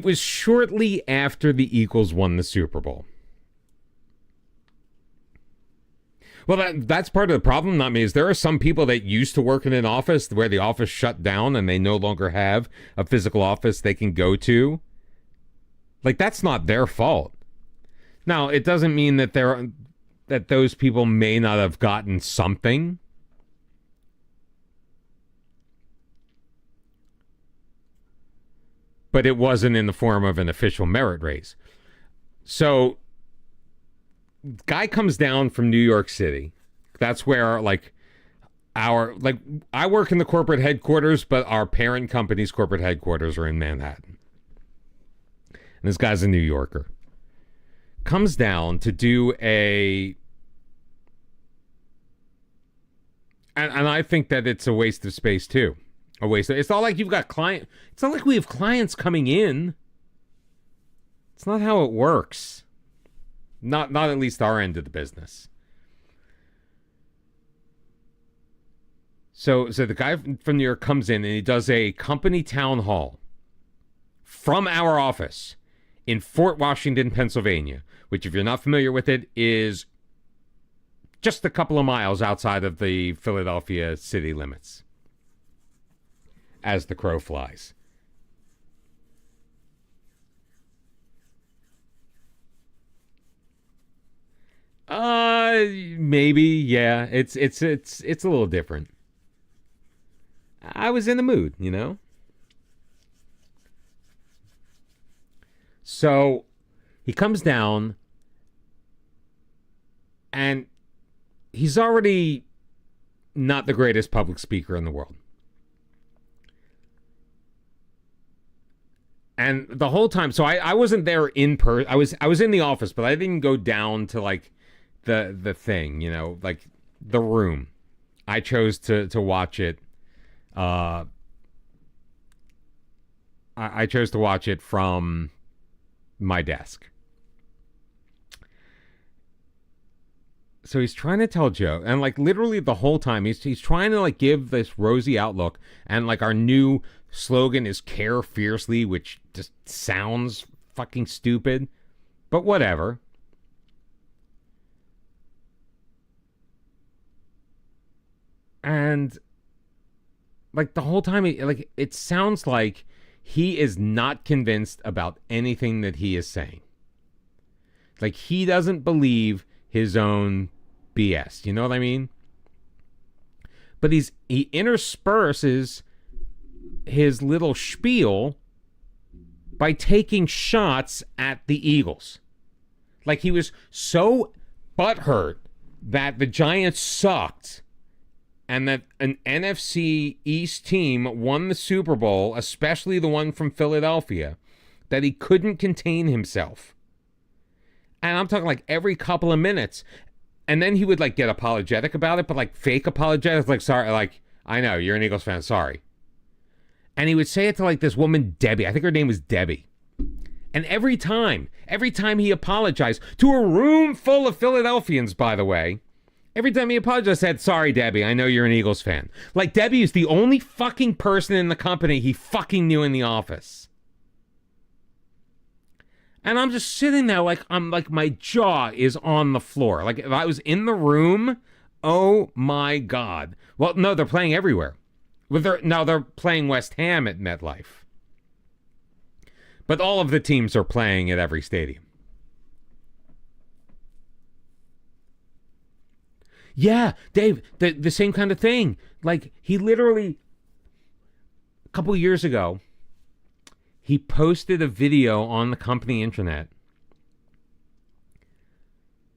was shortly after the Eagles won the Super Bowl. Well, that's part of the problem, not me, is there are some people that used to work in an office where the office shut down and they no longer have a physical office they can go to. Like, that's not their fault. Now, it doesn't mean that that those people may not have gotten something. But it wasn't in the form of an official merit raise. So, guy comes down from New York City. That's where, I work in the corporate headquarters, but our parent company's corporate headquarters are in Manhattan. And this guy's a New Yorker. Comes down to do and I think that it's a waste of space too. It's not like you've got it's not like we have clients coming in. It's not how it works. Not at least our end of the business. So the guy from New York comes in and he does a company town hall from our office in Fort Washington, Pennsylvania, which, if you're not familiar with it, is just a couple of miles outside of the Philadelphia city limits, as the crow flies. Maybe, yeah. It's a little different. I was in the mood, you know? So he comes down and he's already not the greatest public speaker in the world. And the whole time, so I wasn't there in person. I was in the office, but I didn't go down to the thing, you know, like the room. I chose to watch it. I chose to watch it from my desk. So he's trying to tell Joe, and literally the whole time he's trying to give this rosy outlook, and our new slogan is "Care Fiercely," which just sounds fucking stupid. But whatever. And like the whole time, it sounds like he is not convinced about anything that he is saying. Like he doesn't believe his own BS. You know what I mean? But he intersperses his little spiel by taking shots at the Eagles. Like he was so butthurt that the Giants sucked and that an NFC East team won the Super Bowl, especially the one from Philadelphia, that he couldn't contain himself. And I'm talking like every couple of minutes. And then he would like get apologetic about it, but like fake apologetic, like, sorry, like, I know, you're an Eagles fan, sorry. And he would say it to like this woman, Debbie. I think her name was Debbie. And every time he apologized to a room full of Philadelphians, by the way, every time he apologized, said, sorry, Debbie, I know you're an Eagles fan. Like Debbie is the only fucking person in the company he fucking knew in the office. And I'm just sitting there like, my jaw is on the floor. Like if I was in the room, oh my God. Well, no, they're playing everywhere. Now they're playing West Ham at MetLife. But all of the teams are playing at every stadium. Yeah, Dave, the same kind of thing. Like he literally, a couple years ago, he posted a video on the company intranet,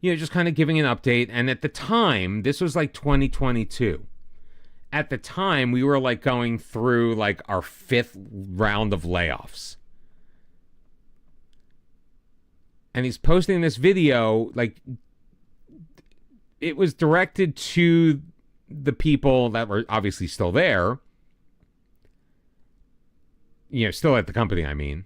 just kind of giving an update. And at the time, this was like 2022. At the time, we were like going through like our 5th round of layoffs. And he's posting this video, like it was directed to the people that were obviously still there. Still at the company, I mean.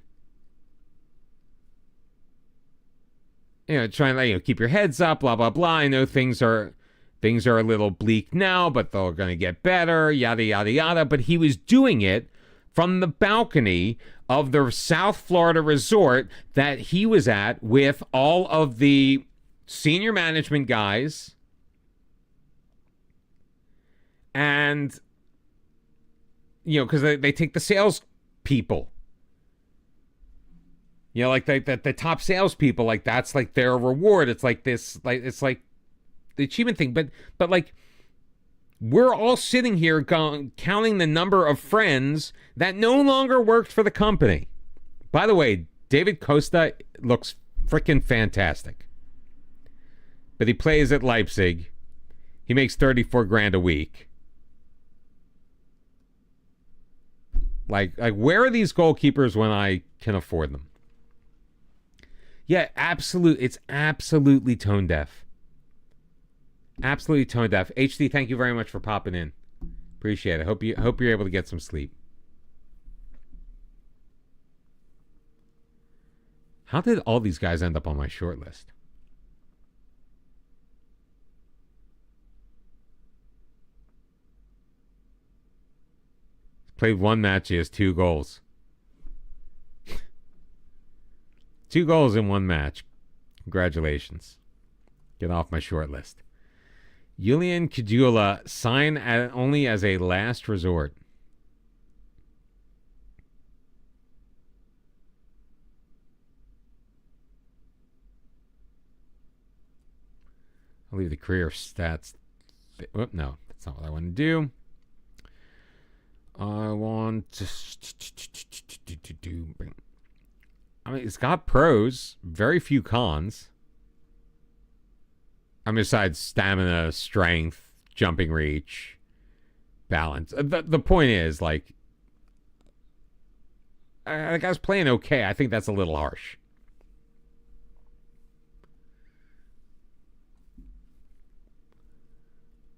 Trying to keep your heads up, blah, blah, blah. I know things are a little bleak now, but they're going to get better, yada, yada, yada. But he was doing it from the balcony of the South Florida resort that he was at with all of the senior management guys. And, because they take the sales people, like the top salespeople, like that's like their reward. It's like this, like it's like the achievement thing. But like we're all sitting here counting the number of friends that no longer worked for the company. By the way, David Costa looks freaking fantastic, but he plays at Leipzig. He makes $34,000 a week. Like where are these goalkeepers when I can afford them? Yeah, it's absolutely tone deaf. Absolutely tone deaf. HD, thank you very much for popping in. Appreciate it. Hope you're able to get some sleep. How did all these guys end up on my short list? Played one match, he has 2 goals. 2 goals in one match. Congratulations. Get off my short list. Julian Kajula, sign only as a last resort. I'll leave the career stats. No, that's not what I want to do. I want to do. I mean, it's got pros, very few cons. I mean, besides stamina, strength, jumping reach, balance. The point is, like, the guy's playing okay. I think that's a little harsh.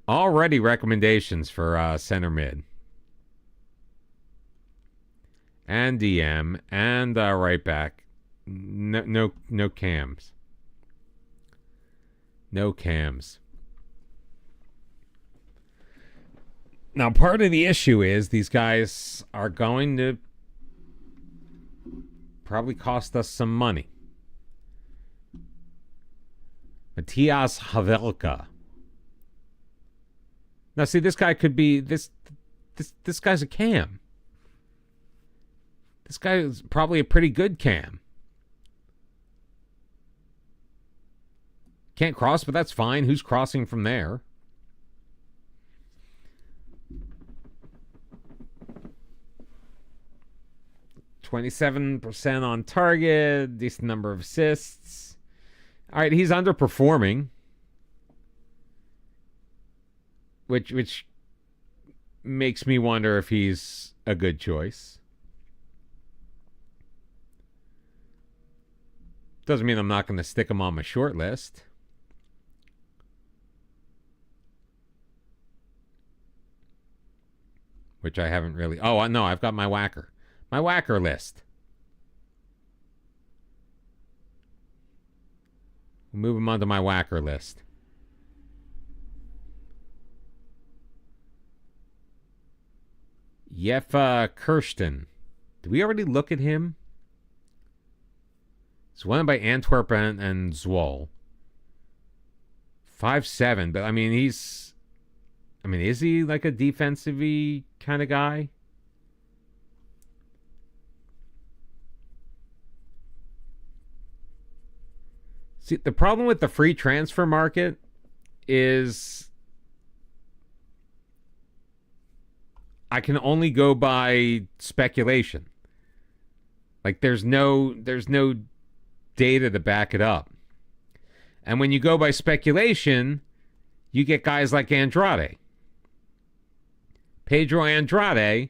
Already recommendations for center mid. And DM and right back. No cams. No cams. Now, part of the issue is these guys are going to probably cost us some money. Matthias Havelka. Now, see, this guy could be this guy's a cam. This guy is probably a pretty good cam. Can't cross, but that's fine. Who's crossing from there? %27 on target, decent number of assists. All right, he's underperforming, which makes me wonder if he's a good choice. Doesn't mean I'm not going to stick him on my short list. Which I haven't really... Oh, no, I've got my WACKER. My WACKER list. Move him onto my WACKER list. Jeff Kirsten. Did we already look at him? It's won by Antwerp and Zwolle. 5'7", but I mean, is he like a defensive-y kind of guy? See, the problem with the free transfer market is I can only go by speculation. Like there's no data to back it up. And when you go by speculation, you get guys like Andrade. Pedro Andrade,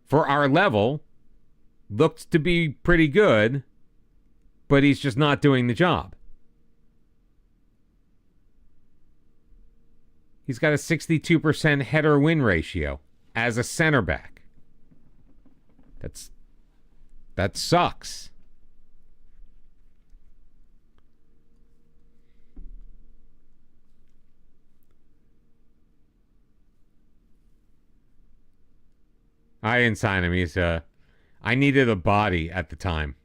for our level, looked to be pretty good, but he's just not doing the job. He's got a 62% header win ratio as a center back. That sucks. I didn't sign him. I needed a body at the time.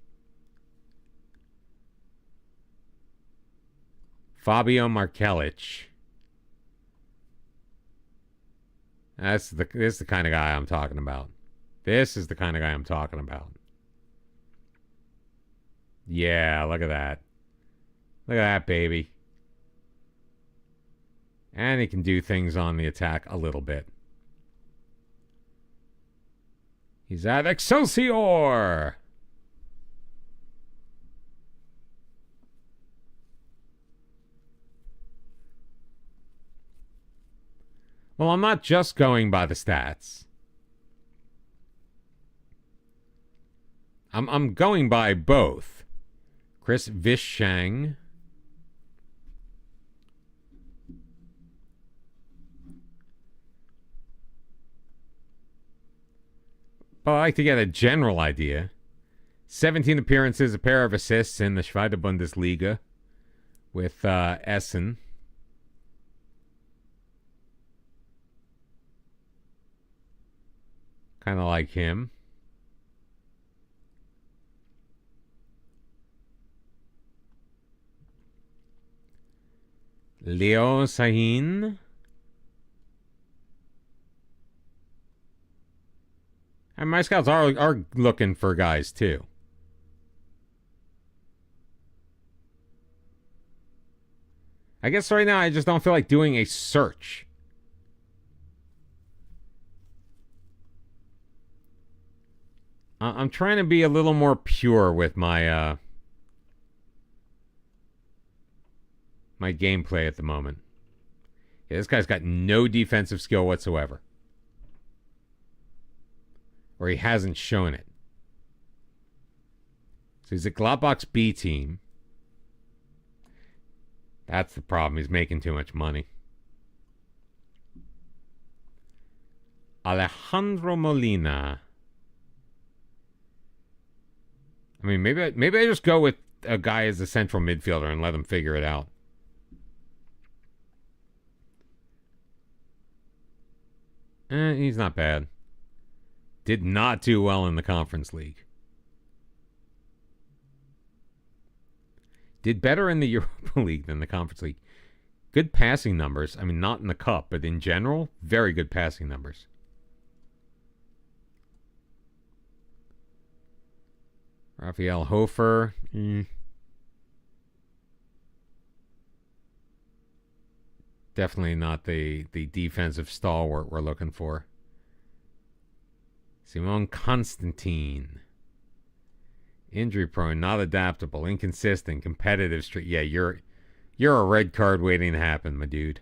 Fabio Markelic. This is the kind of guy I'm talking about. This is the kind of guy I'm talking about. Yeah, look at that. Look at that, baby. And he can do things on the attack a little bit. He's at Excelsior! Well, I'm not just going by the stats. I'm going by both. Chris Vishang. But I like to get a general idea. 17 appearances, a pair of assists in the Zweite Bundesliga with Essen. Kind of like him. Leo Sahin. And my scouts are looking for guys too. I guess right now I just don't feel like doing a search. I'm trying to be a little more pure with my my gameplay at the moment. Yeah, this guy's got no defensive skill whatsoever. Or he hasn't shown it. So he's a Gladbach's B team. That's the problem. He's making too much money. Alejandro Molina. I mean, maybe I just go with a guy as a central midfielder and let him figure it out. He's not bad. Did not do well in the Conference League. Did better in the Europa League than the Conference League. Good passing numbers. I mean, not in the Cup, but in general, very good passing numbers. Raphael Hofer. Definitely not the defensive stalwart we're looking for. Simon Constantine. Injury prone, not adaptable, inconsistent, competitive streak. Yeah, you're a red card waiting to happen, my dude.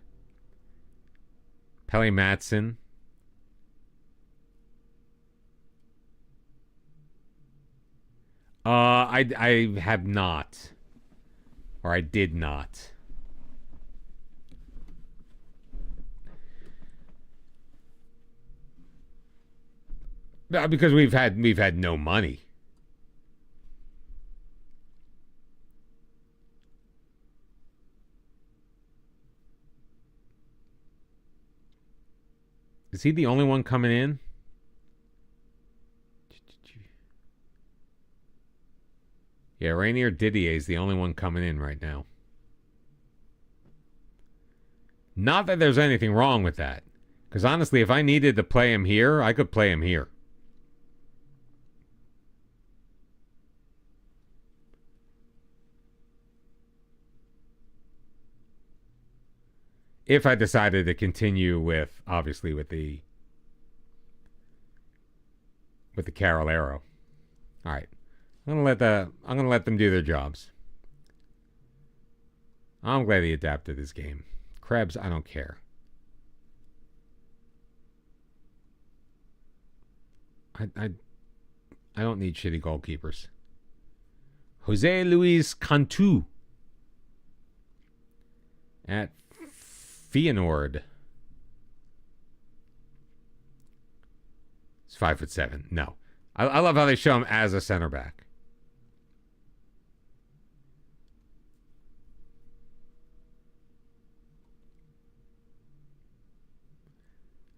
Pelle Matson. I have not. Or I did not. Because we've had no money. Is he the only one coming in? Yeah, Rainier Didier is the only one coming in right now. Not that there's anything wrong with that. Because honestly, if I needed to play him here, I could play him here. If I decided to continue with, obviously, with the Carol Arrow. All right. I'm gonna let them do their jobs. I'm glad he adapted his game. Krebs, I don't care. I don't need shitty goalkeepers. Jose Luis Cantu at Feyenoord. He's 5'7". No. I love how they show him as a center back.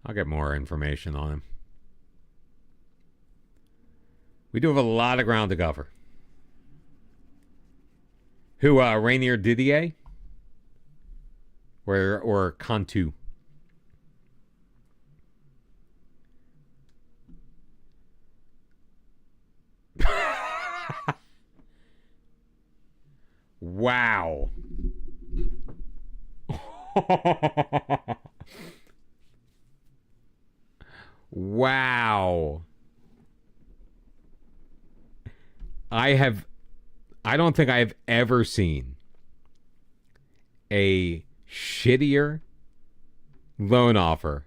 I'll get more information on him. We do have a lot of ground to cover. Who, Rainier Didier? Or Cantu? Wow. Wow. I don't think I have ever seen a shittier loan offer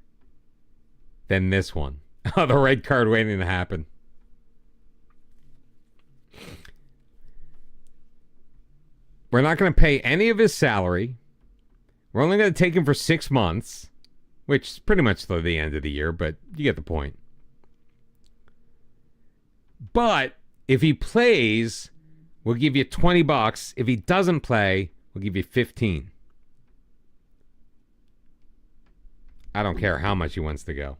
than this one. The red card waiting to happen. We're not going to pay any of his salary. We're only going to take him for 6 months, which is pretty much till the end of the year, but you get the point. But if he plays, we'll give you $20. If he doesn't play, we'll give you 15. I don't care how much he wants to go.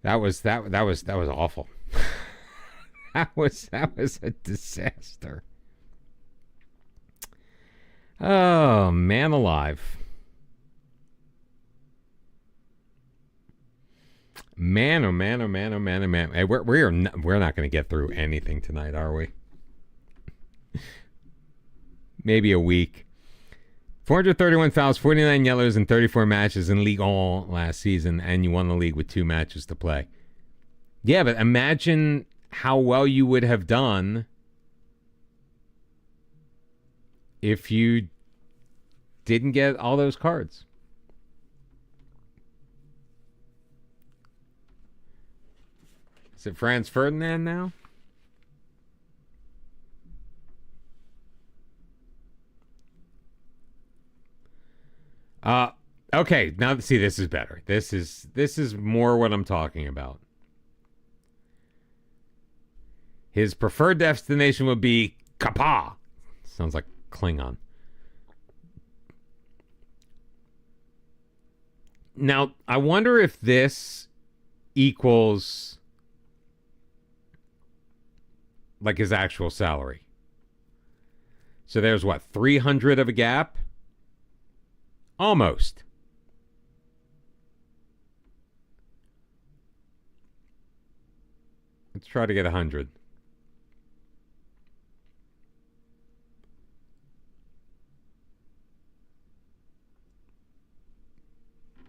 That was awful. that was a disaster. Oh, man alive. Man, oh man, oh man, oh man, oh man. Hey, we're not going to get through anything tonight, are we? Maybe a week. 431 fouls, 49 yellows, and 34 matches in Ligue 1 last season, and you won the league with 2 matches to play. Yeah, but imagine how well you would have done if you didn't get all those cards. Is it Franz Ferdinand now? Okay, now see, this is better. This is more what I'm talking about. His preferred destination would be Kapa. Sounds like Klingon. Now, I wonder if this equals like his actual salary. So there's what, 300 of a gap? Almost. Let's try to get 100.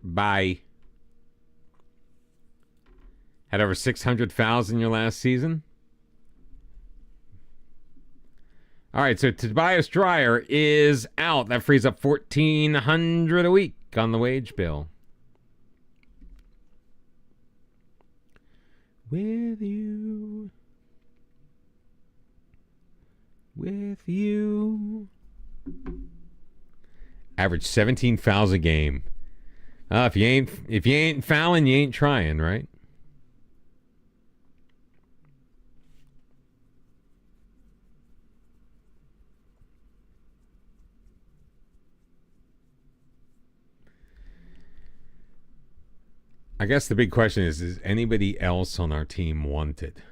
Bye. Had over 600 fouls in your last season? All right, so Tobias Dreyer is out. That frees up $1,400 a week on the wage bill. With you. With you. Average 17 fouls a game. If you ain't fouling, you ain't trying, right? I guess the big question is anybody else on our team wanted?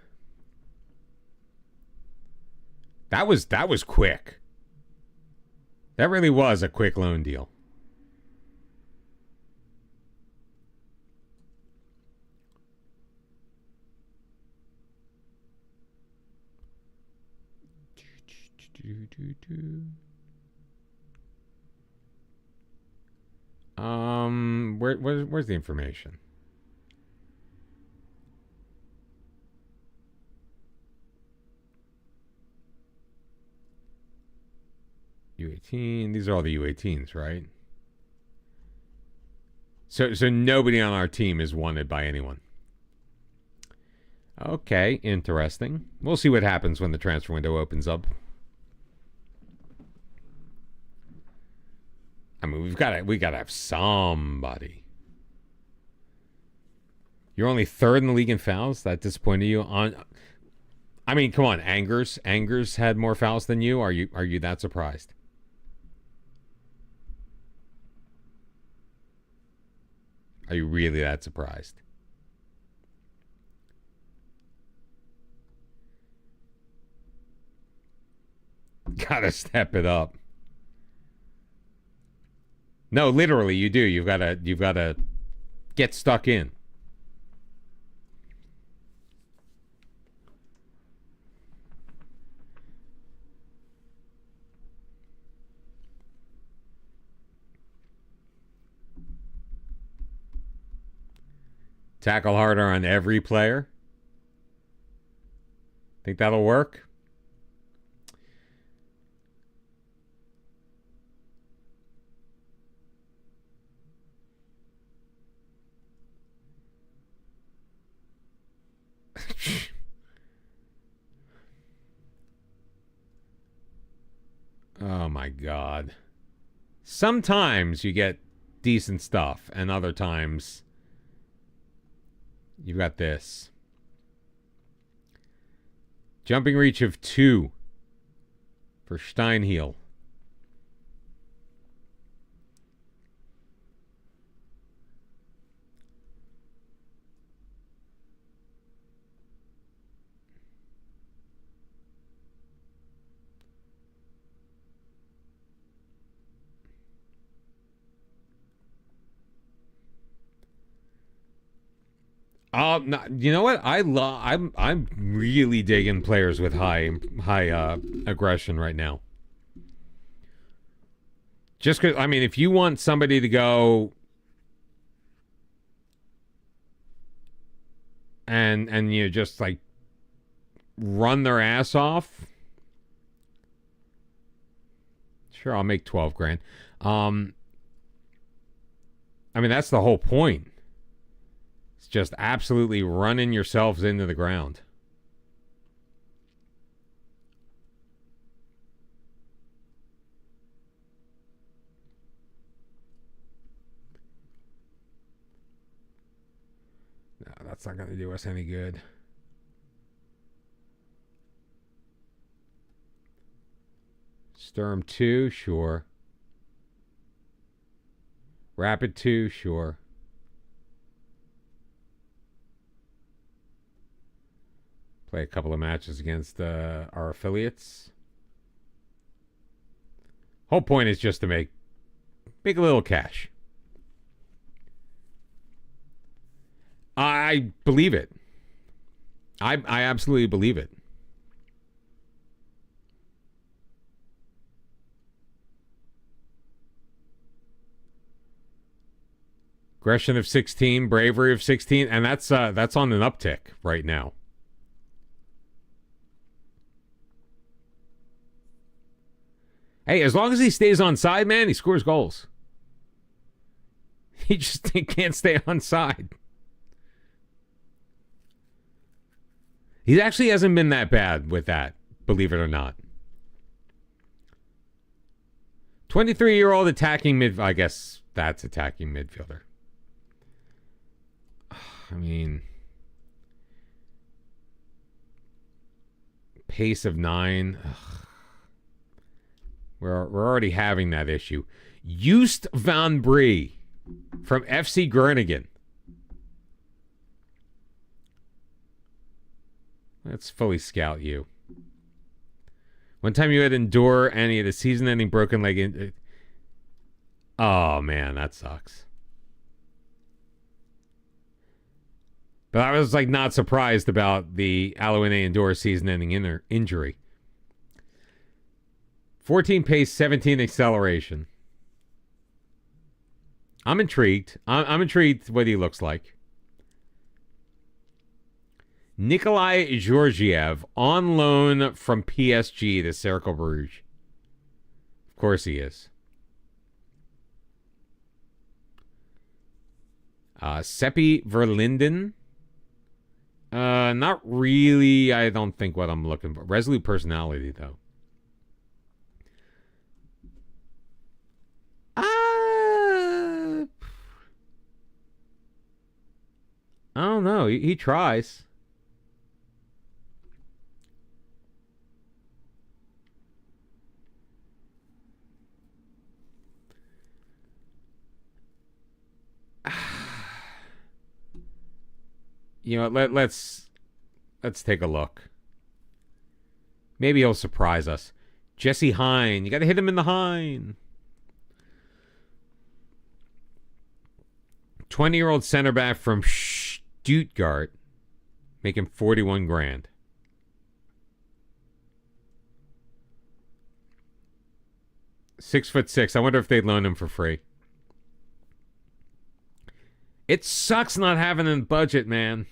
That was quick. That really was a quick loan deal. Where's the information? U18. These are all the U18s, right? So nobody on our team is wanted by anyone. Okay, interesting. We'll see what happens when the transfer window opens up. I mean, we gotta have somebody. You're only third in the league in fouls. That disappointed you? I mean, come on, Angers had more fouls than you. Are you that surprised? Are you really that surprised? Gotta step it up. No, literally, you do. You've gotta get stuck in. Tackle harder on every player. Think that'll work? Oh my God. Sometimes you get decent stuff, and other times you've got this. Jumping reach of 2 for Steinheel. No, you know what? I'm really digging players with high aggression right now. Just because, I mean, if you want somebody to go and you just like run their ass off, sure, I'll make 12 grand. I mean, that's the whole point. It's just absolutely running yourselves into the ground. That's not going to do us any good. Sturm 2, sure. Rapid 2, sure. Play a couple of matches against our affiliates. Whole point is just to make a little cash. I believe it. I absolutely believe it. Aggression of 16, bravery of 16, and that's on an uptick right now. Hey, as long as he stays on side, man, he scores goals. He just can't stay on side. He actually hasn't been that bad with that, believe it or not. 23-year-old attacking mid... I guess that's attacking midfielder. I mean... Pace of 9... Ugh. We're already having that issue. Joost van Brie from FC Groningen. Let's fully scout you. One time you had to endure any of the season-ending broken leg. Oh, man, that sucks. But I was like not surprised about the Alouine endure season-ending injury. 14 pace, 17 acceleration. I'm intrigued. I'm intrigued what he looks like. Nikolai Georgiev on loan from PSG to Cercle Bruges. Of course he is. Seppi Verlinden. Not really, I don't think what I'm looking for. Resolute personality, though. I don't know. He tries. You know, let's take a look. Maybe he'll surprise us. Jesse Hine. You got to hit him in the Hine. 20-year-old center back from Stuttgart, making 41 grand. .6'6". I wonder if they'd loan him for free. It sucks not having a budget, man.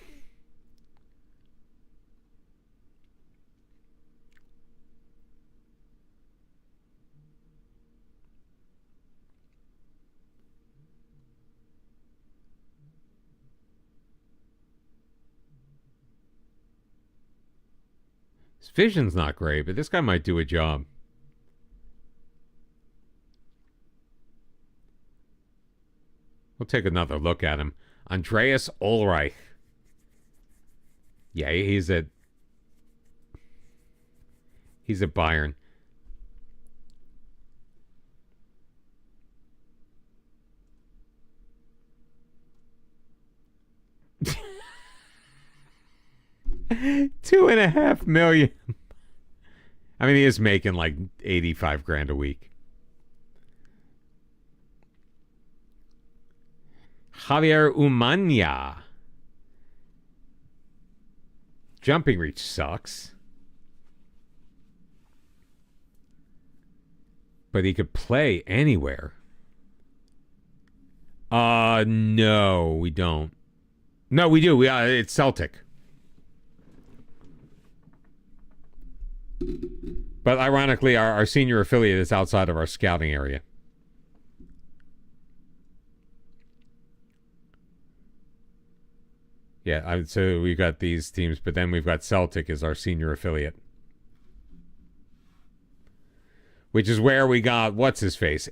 His vision's not great, but this guy might do a job. We'll take another look at him. Andreas Ulreich. Yeah, he's at Bayern. $2.5 million. I mean, he is making like 85 grand a week. Javier Umania. Jumping reach sucks. But he could play anywhere. No, we don't. No, we do. It's Celtic. But ironically, our senior affiliate is outside of our scouting area. Yeah, so we've got these teams, but then we've got Celtic as our senior affiliate. Which is where we got, what's his face?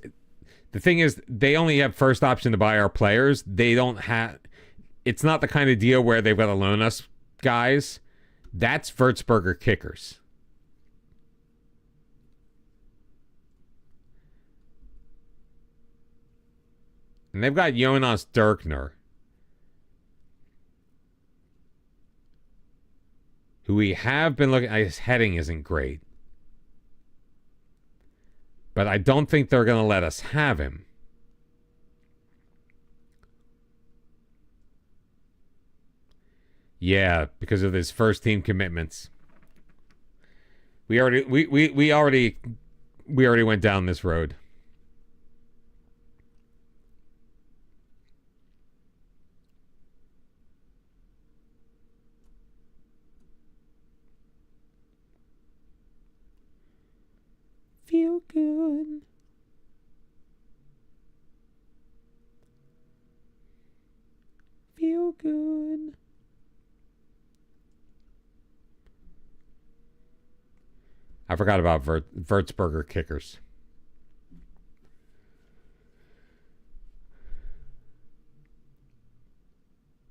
The thing is, they only have first option to buy our players. They don't have, it's not the kind of deal where they've got to loan us guys. That's Würzburger Kickers. And they've got Jonas Dirkner, who we have been looking at. His heading isn't great. But I don't think they're going to let us have him. Yeah, because of his first team commitments. We already went down this road. Feel good. Feel good. I forgot about Würzburger Kickers.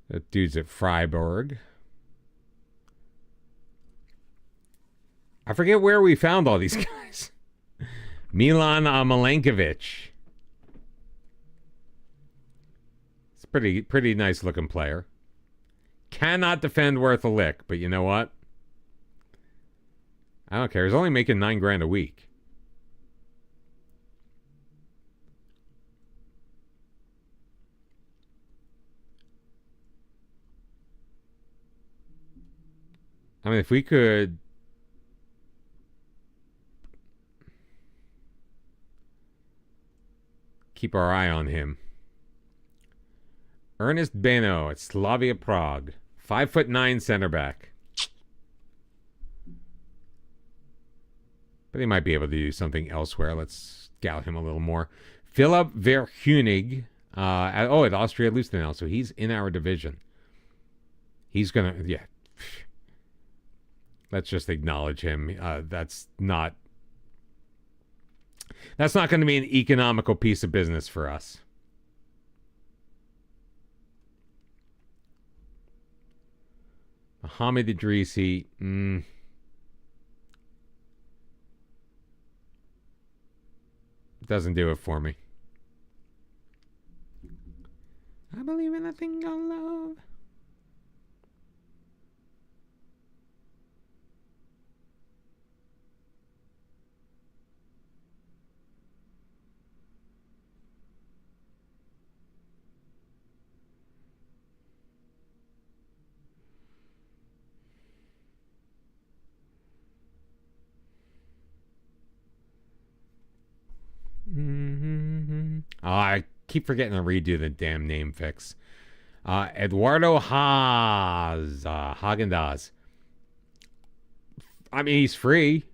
That dude's at Freiburg. I forget where we found all these guys. Milan Milenkovic. It's a pretty nice looking player. Cannot defend worth a lick, but you know what? I don't care. He's only making $9,000 a week. I mean, if we could keep our eye on him. Ernest Beno at Slavia Prague. 5'9" center back. But he might be able to do something elsewhere. Let's scout him a little more. Philipp Verhunig at Austria Lustenau. So he's in our division. He's going to, yeah. Let's just acknowledge him. That's not going to be an economical piece of business for us. Mohamed Idrisi. Doesn't do it for me. I believe in a thing called love. Oh, I keep forgetting to redo the damn name fix. Eduardo Hagendaz. I mean, he's free.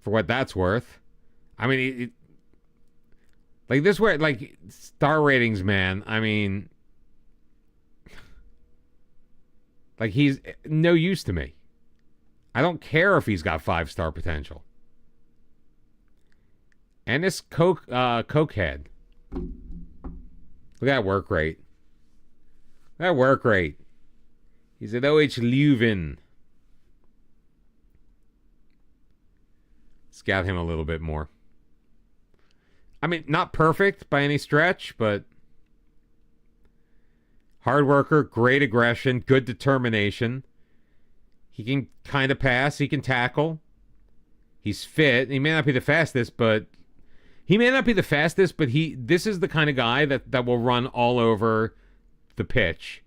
For what that's worth. I mean, like this where, like, star ratings, man. I mean, like, he's no use to me. I don't care if he's got 5-star potential. And this cokehead. Look at that work rate. That work rate. He's at OH Leuven. Scout him a little bit more. I mean, not perfect by any stretch, but hard worker, great aggression, good determination. He can kind of pass. He can tackle. He's fit. He may not be the fastest, but this is the kind of guy that will run all over the pitch.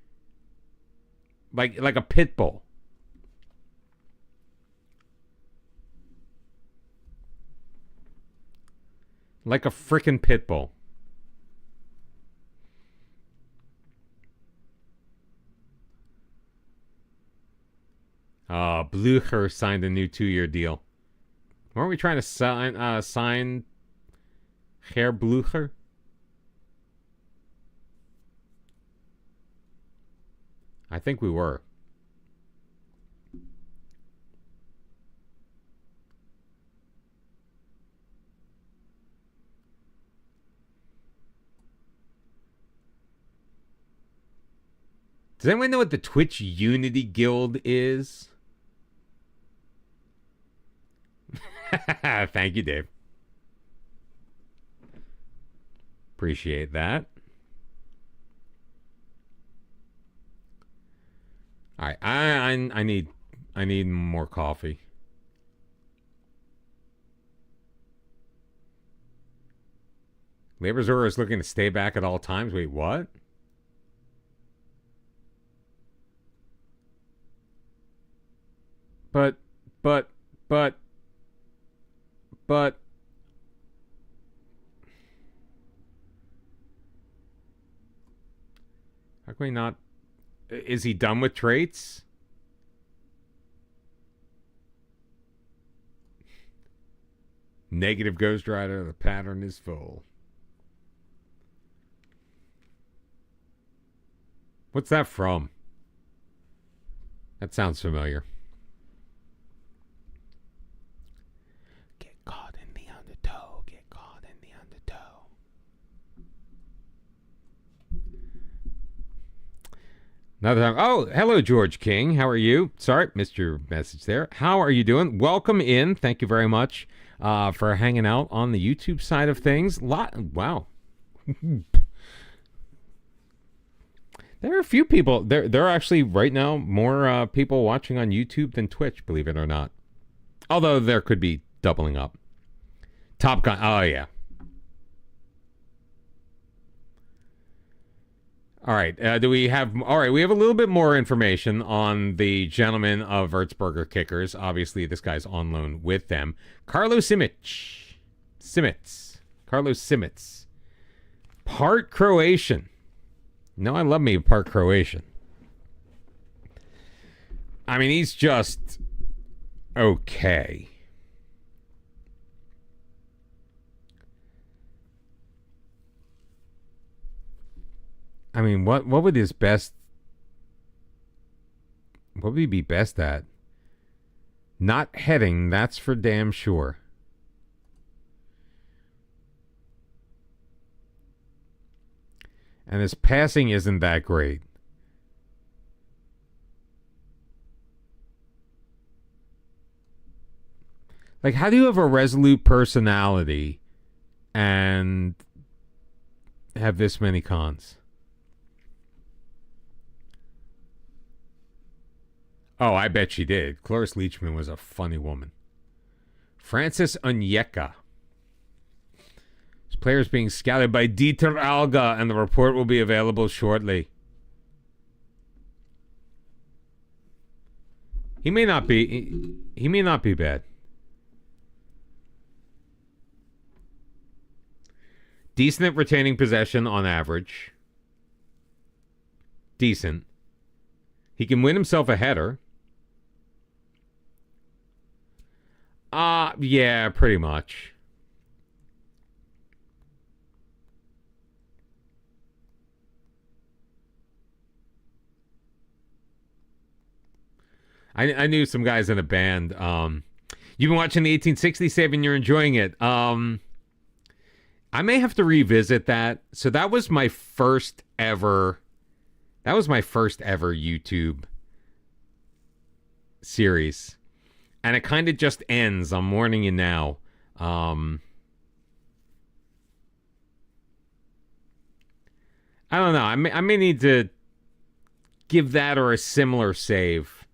Like a pit bull. Like a frickin' pit bull. Blücher signed a new 2-year deal. Weren't we trying to sign Herr Blücher? I think we were. Does anyone know what the Twitch Unity Guild is? Thank you, Dave. Appreciate that. All right, I need more coffee. Laborzora is looking to stay back at all times. Wait, what? But how can we not? Is he done with traits? Negative Ghost Rider. The pattern is full. What's that from? That sounds familiar. Get caught in the undertow. Get caught in the undertow. Another time. Oh, hello, George King. How are you? Sorry, missed your message there. How are you doing? Welcome in. Thank you very much for hanging out on the YouTube side of things. Wow. There are a few people. There are actually right now more people watching on YouTube than Twitch, believe it or not. Although there could be doubling up. Top Gun. Oh, yeah. All right. Do we have... All right. We have a little bit more information on the gentleman of Erzberger Kickers. Obviously, this guy's on loan with them. Carlos Simic. Carlos Simic. Part Croatian. No, I love me part Croatian. I mean, he's just okay. I mean, what would his best... What would he be best at? Not heading, that's for damn sure. And his passing isn't that great. Like, how do you have a resolute personality and have this many cons? Oh, I bet she did. Cloris Leachman was a funny woman. Francis Onyeka. His player is being scouted by Dieter Alga, and the report will be available shortly. He may not be. He may not be bad. Decent at retaining possession on average. Decent. He can win himself a header. Yeah, pretty much. I knew some guys in a band. You've been watching the 1860s, saving you're enjoying it. I may have to revisit that. So that was my first ever YouTube series. And it kind of just ends. I'm warning you now. I don't know. I may need to give that or a similar save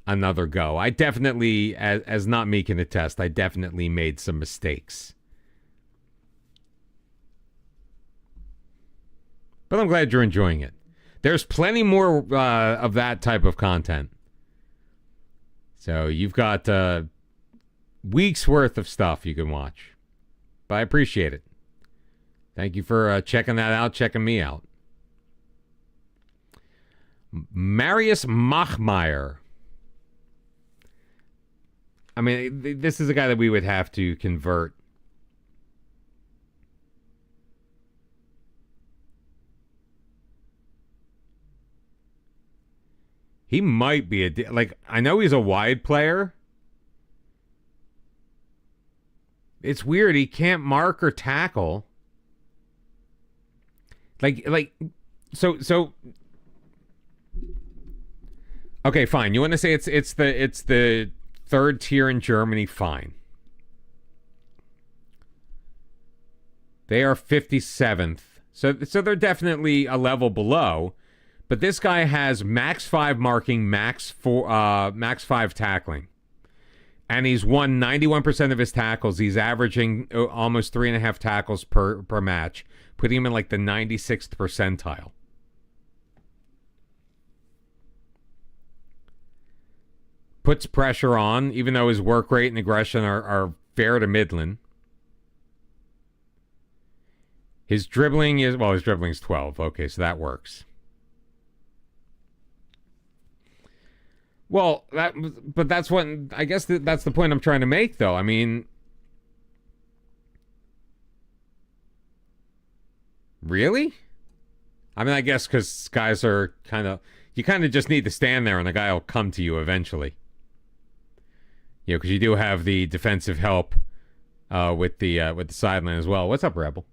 another go. I definitely, as not me can attest, I definitely made some mistakes. But I'm glad you're enjoying it. There's plenty more of that type of content. So you've got weeks worth of stuff you can watch. But I appreciate it. Thank you for checking that out, checking me out. Marius Machmeyer. I mean, this is a guy that we would have to convert. He might be like, I know he's a wide player. It's weird. He can't mark or tackle. So Okay, fine. You want to say it's the third tier in Germany? Fine. They are 57th. So they're definitely a level below. But this guy has max 5 marking, max 5 tackling. And he's won 91% of his tackles. He's averaging almost 3.5 tackles per match, putting him in like the 96th percentile. Puts pressure on, even though his work rate and aggression are fair to middling. His dribbling is 12. Okay, so that works. Well, but that's what I guess that's the point I'm trying to make, though. I mean, really? I mean, I guess because guys are you kind of just need to stand there, and the guy will come to you eventually. You know, because you do have the defensive help with the sideline as well. What's up, Rebel?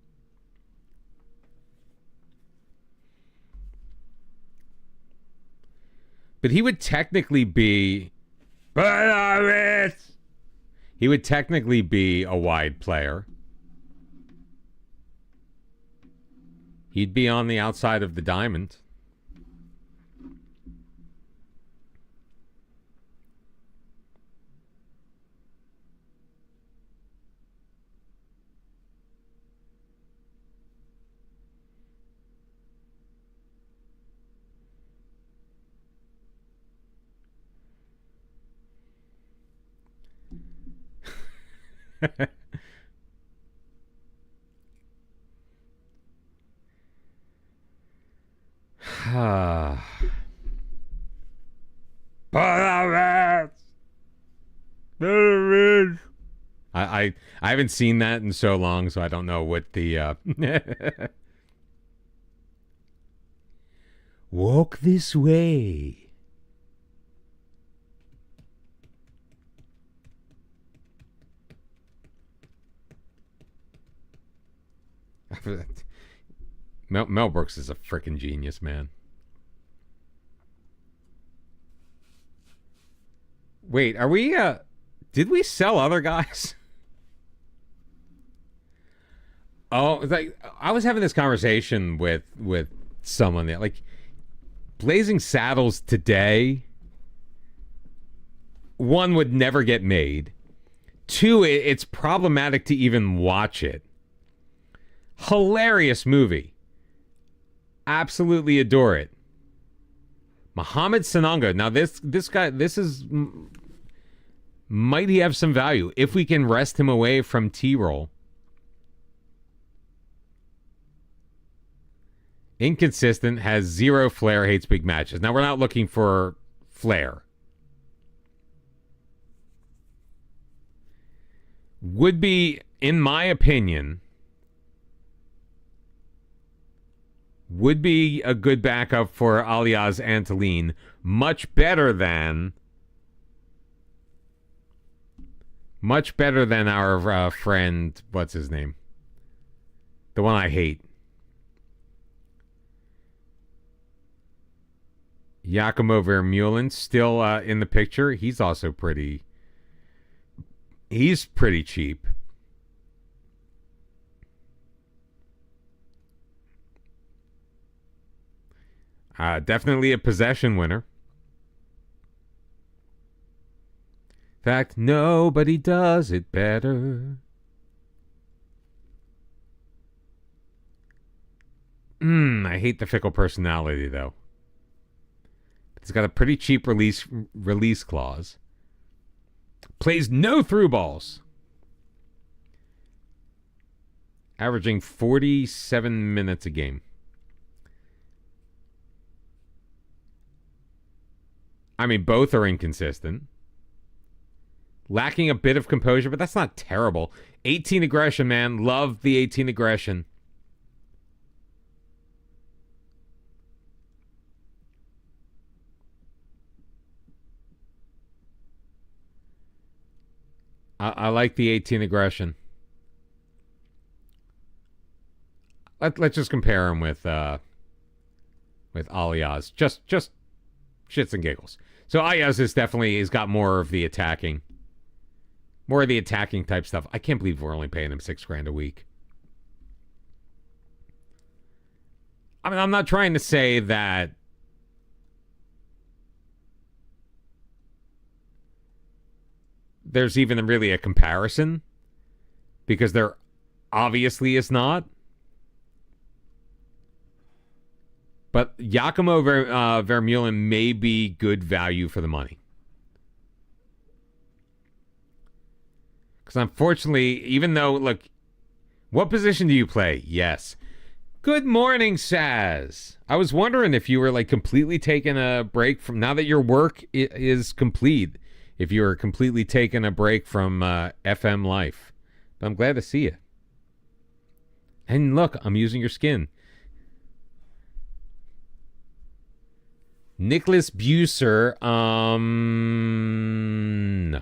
But he would technically be... He would technically be a wide player. He'd be on the outside of the diamond. I haven't seen that in so long, so I don't know what the walk this way. Mel Brooks is a freaking genius, man. Wait, are we did we sell other guys? Oh, like I was having this conversation with someone that like Blazing Saddles today, one, would never get made. Two, it's problematic to even watch it. Hilarious movie. Absolutely adore it. Mohamed Sananga. Now this guy, might he have some value if we can wrest him away from T-roll. Inconsistent, has zero flair, hates big matches. Now we're not looking for flair. Would be, in my opinion, would be a good backup for Alias Antolin. Much better than our friend, what's his name? The one I hate. Giacomo Vermeulen still in the picture. He's also pretty... He's pretty cheap. Definitely a possession winner. In fact, nobody does it better. I hate the fickle personality, though. He's got a pretty cheap release clause. Plays no through balls. Averaging 47 minutes a game. I mean, both are inconsistent. Lacking a bit of composure, but that's not terrible. 18 aggression, man. Love the 18 aggression. I like the 18 aggression. Let's just compare him with Alias. Just shits and giggles. So Ayaz definitely has got more of the attacking type stuff. I can't believe we're only paying him $6,000 a week. I mean, I'm not trying to say that there's even really a comparison, because there obviously is not. But Giacomo Vermeulen may be good value for the money. Because unfortunately, even though, look, what position do you play? Yes. Good morning, Saz. I was wondering if you were like completely taking a break from, now that your work is complete, if you were completely taking a break from FM life. But I'm glad to see you. And look, I'm using your skin. Nicholas Buser, no.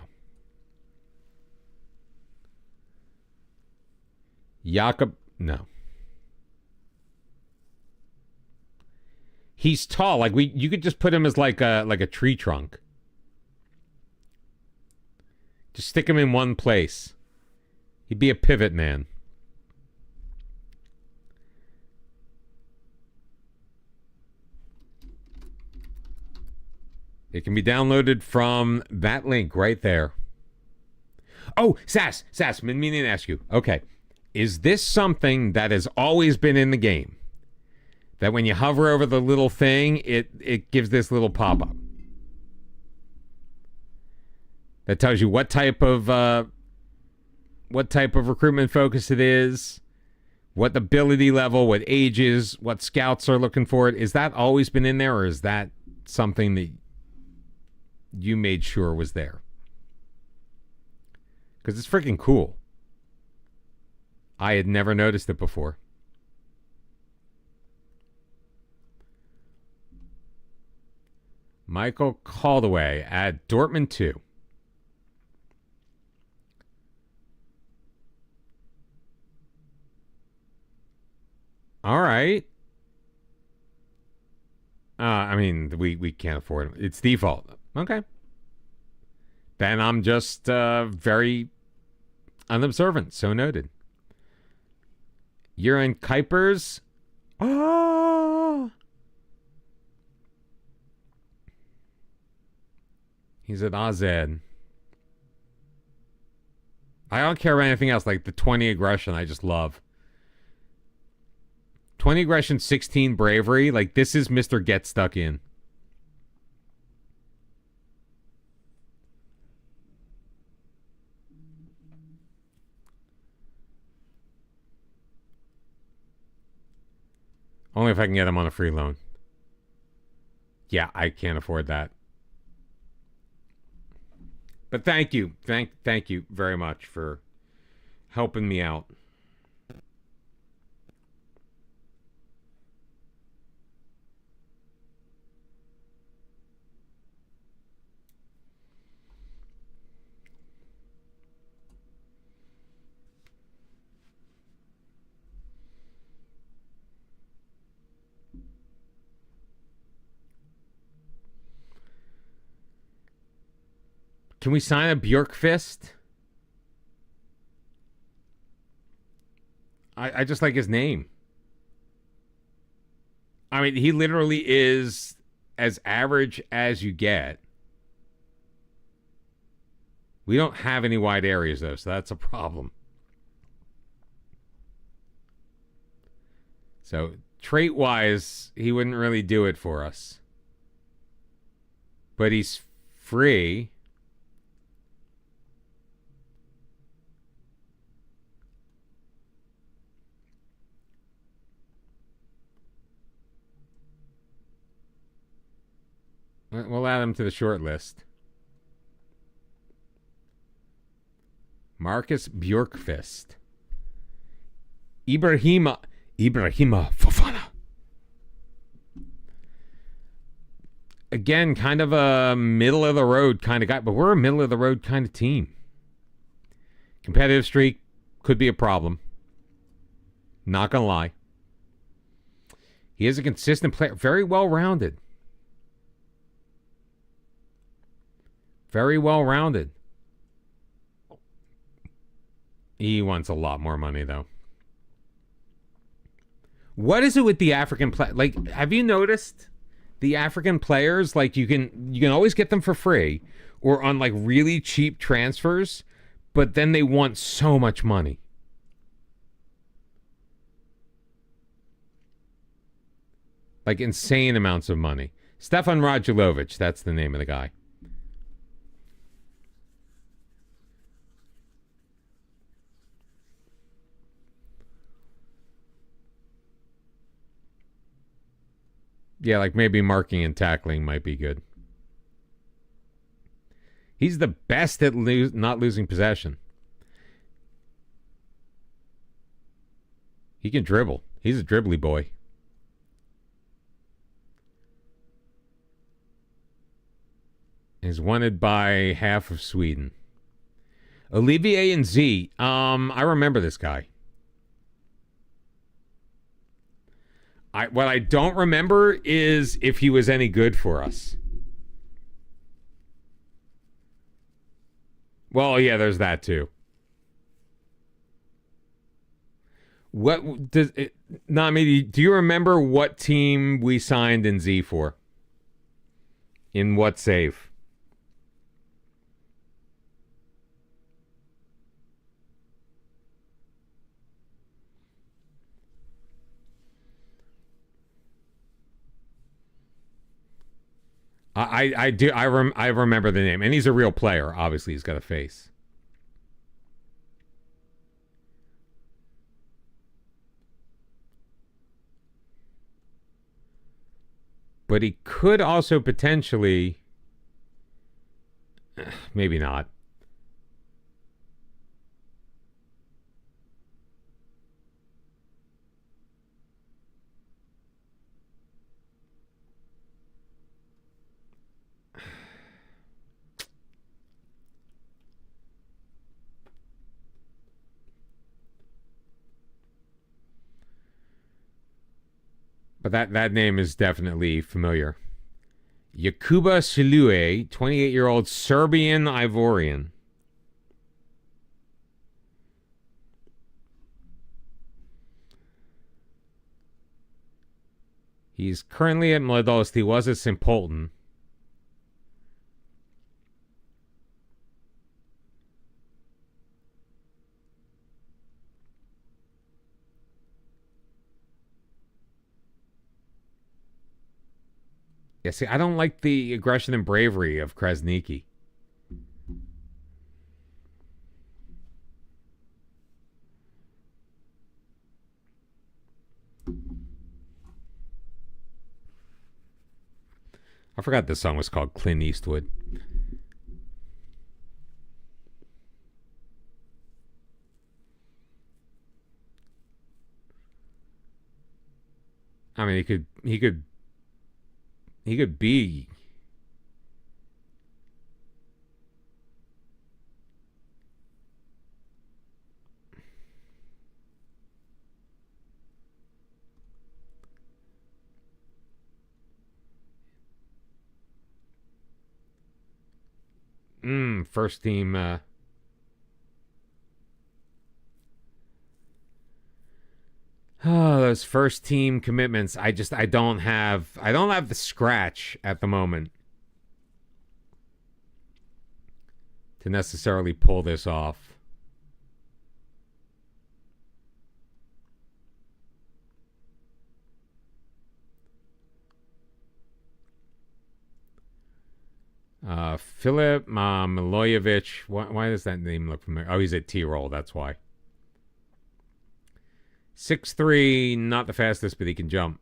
Jakob, no. He's tall. Like you could just put him as like a tree trunk. Just stick him in one place. He'd be a pivot man. It can be downloaded from that link right there. Oh, Sass, been meaning to ask you. Okay, is this something that has always been in the game? That when you hover over the little thing, it gives this little pop-up that tells you what type of recruitment focus it is, what ability level, what ages, what scouts are looking for it. Is that always been in there, or is that something that you made sure was there? Because it's freaking cool. I had never noticed it before. Michael Caldaway at Dortmund 2. All right. I mean, we can't afford it. It's default. Okay. Then I'm just very unobservant. So noted. You're in Kuipers. Oh. He's at AZ. I don't care about anything else. Like the 20 aggression, I just love. 20 aggression, 16 bravery. Like, this is Mr. Get Stuck In. Only if I can get him on a free loan. Yeah, I can't afford that. But thank you. Thank you very much for helping me out. Can we sign a Bjorkfist? I just like his name. I mean, he literally is as average as you get. We don't have any wide areas, though, so that's a problem. So, trait-wise, he wouldn't really do it for us. But he's free. We'll add him to the short list. Marcus Bjorkfist. Ibrahima Fofana. Again, kind of a middle-of-the-road kind of guy, but we're a middle-of-the-road kind of team. Competitive streak could be a problem. Not gonna lie. He is a consistent player, very well-rounded. Very well-rounded. He wants a lot more money, though. What is it with the African play? Like, have you noticed the African players? Like, you can always get them for free or on like really cheap transfers, but then they want so much money. Like insane amounts of money. Stefan Radulovic, that's the name of the guy. Yeah, like maybe marking and tackling might be good. He's the best at not losing possession. He can dribble. He's a dribbly boy. He's wanted by half of Sweden. Olivier and Z. I remember this guy. What I don't remember is if he was any good for us. Well, yeah, there's that too. What does it? Nami, do you remember what team we signed in Z for? In what save? I do. I remember the name, and he's a real player. Obviously, he's got a face. But he could also potentially, maybe not. But that name is definitely familiar. Jakuba Silue, 28-year-old Serbian Ivorian. He's currently at Mladost. He was at St. Polten. Yeah, see, I don't like the aggression and bravery of Krasniki. I forgot this song was called Clint Eastwood. I mean, he could be first team those first team commitments. I don't have the scratch at the moment to necessarily pull this off. Filip Milojevic. Why does that name look familiar? Oh, he's at T-Roll, that's why. 6'3", not the fastest, but he can jump.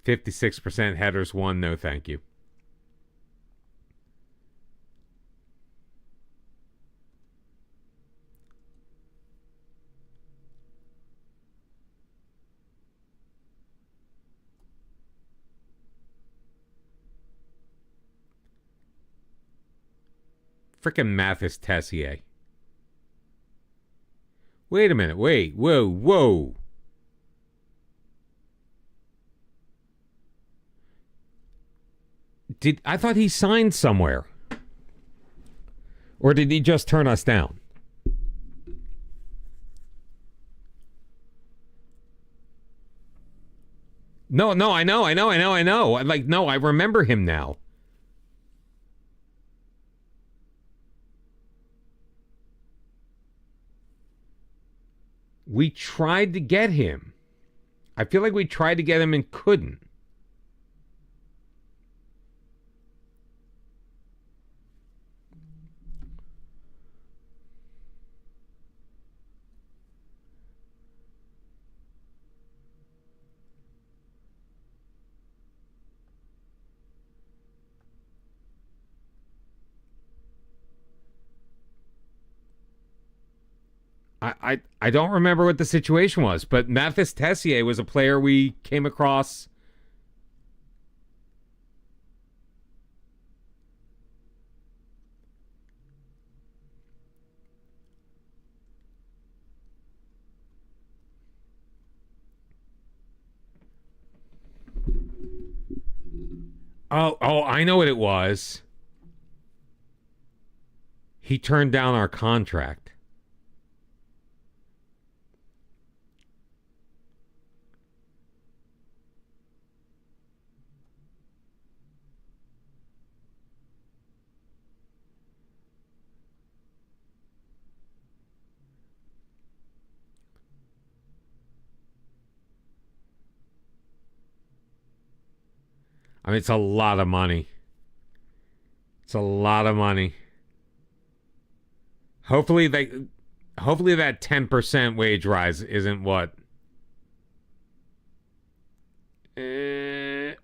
%56 headers won, no thank you. Frickin' Mathis Tessier. Wait a minute. Wait. Whoa. I thought he signed somewhere. Or did he just turn us down? No, I know. Like, no, I remember him now. We tried to get him. I feel like we tried to get him and couldn't. I don't remember what the situation was, but Mathis Tessier was a player we came across. Oh, I know what it was. He turned down our contract. I mean, it's a lot of money. It's a lot of money. Hopefully that 10% wage rise isn't what.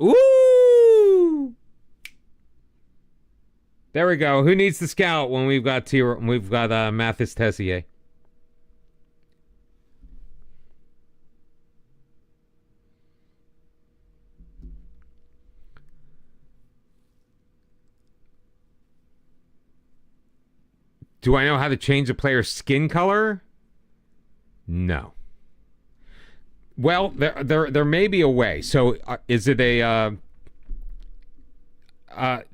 Ooh! There we go. Who needs the scout when we've got Mathis Tessier? Do I know how to change a player's skin color? No. Well, there may be a way. So, is it a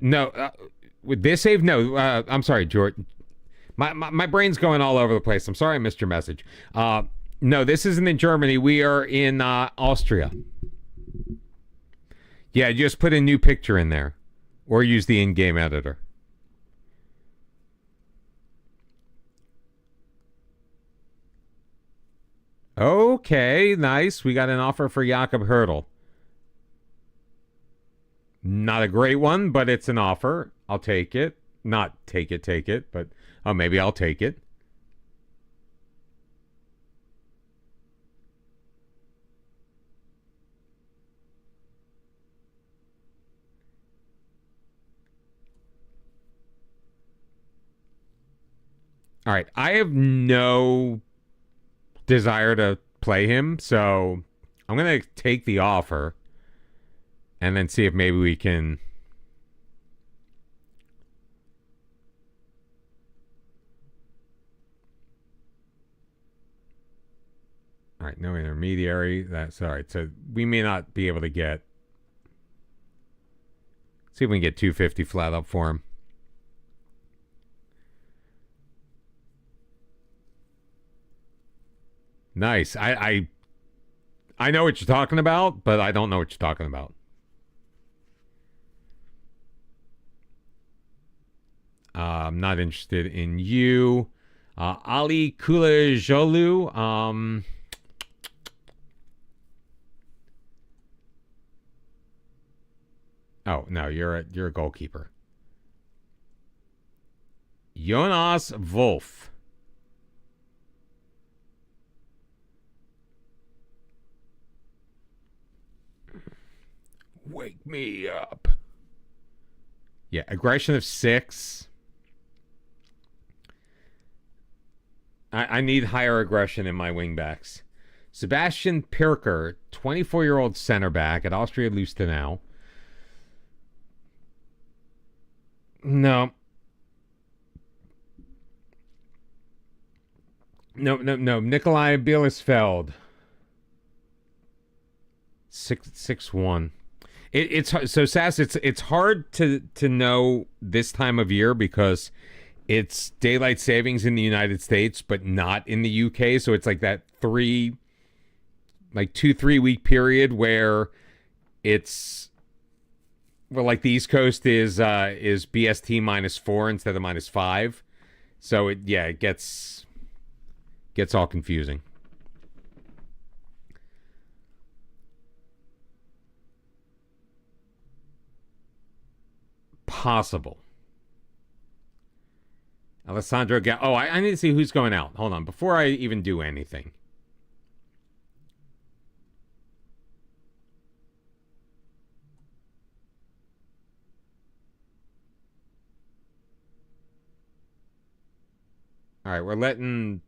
no? With this save? No. I'm sorry, George. My brain's going all over the place. I'm sorry I missed your message. No, this isn't in Germany. We are in Austria. Yeah, just put a new picture in there, or use the in-game editor. Okay, nice. We got an offer for Jakob Hurtel. Not a great one, but it's an offer. I'll take it. Not take it, but maybe I'll take it. All right, I have no desire to play him, so I'm gonna take the offer and then see if maybe we can. All right, no intermediary. That's all right. So we may not be able to get. See if we can get 250 flat up for him. Nice. I know what you're talking about, but I don't know what you're talking about. I'm not interested in you. Ali Kulajolu. Oh, no, you're a goalkeeper. Jonas Wolf. Wake me up. Yeah, aggression of 6. I need higher aggression in my wingbacks. Sebastian Pirker, 24-year-old center back at Austria Lustenau. No. Nikolai Bielefeld. 6'1". It's so Sass. It's hard to know this time of year because it's daylight savings in the United States, but not in the UK. So it's like that 2-3 week period where it's like the East Coast is BST -4 instead of -5. So it gets all confusing. Possible. Alessandro, I need to see who's going out. Hold on, before I even do anything. All right, we're letting...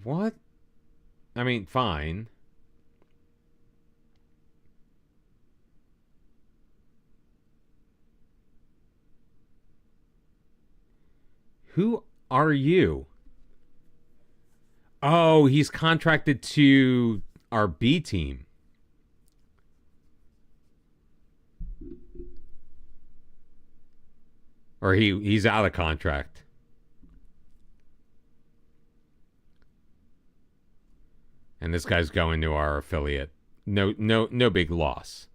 What? I mean, fine. Who are you? Oh, he's contracted to our B team. Or he's out of contract. And this guy's going to our affiliate. No big loss.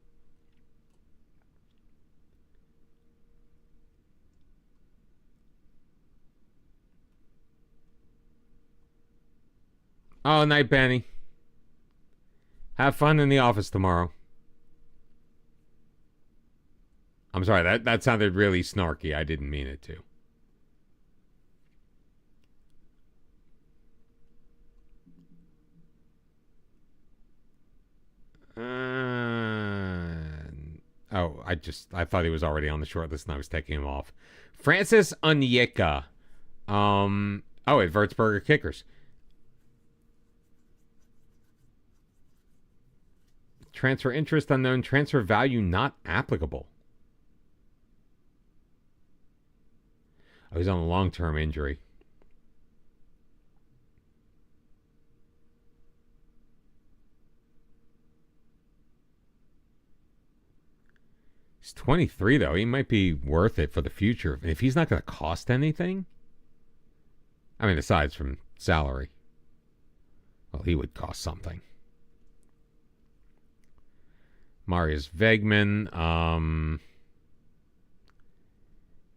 Oh, night, Benny. Have fun in the office tomorrow. I'm sorry, that sounded really snarky. I didn't mean it to. I thought he was already on the short list and I was taking him off. Francis Onyeka. At Würzburger Kickers. Transfer interest unknown. Transfer value not applicable. Oh, he's on a long-term injury. He's 23, though. He might be worth it for the future. If he's not going to cost anything. I mean, aside from salary. Well, he would cost something. Marius Wegman.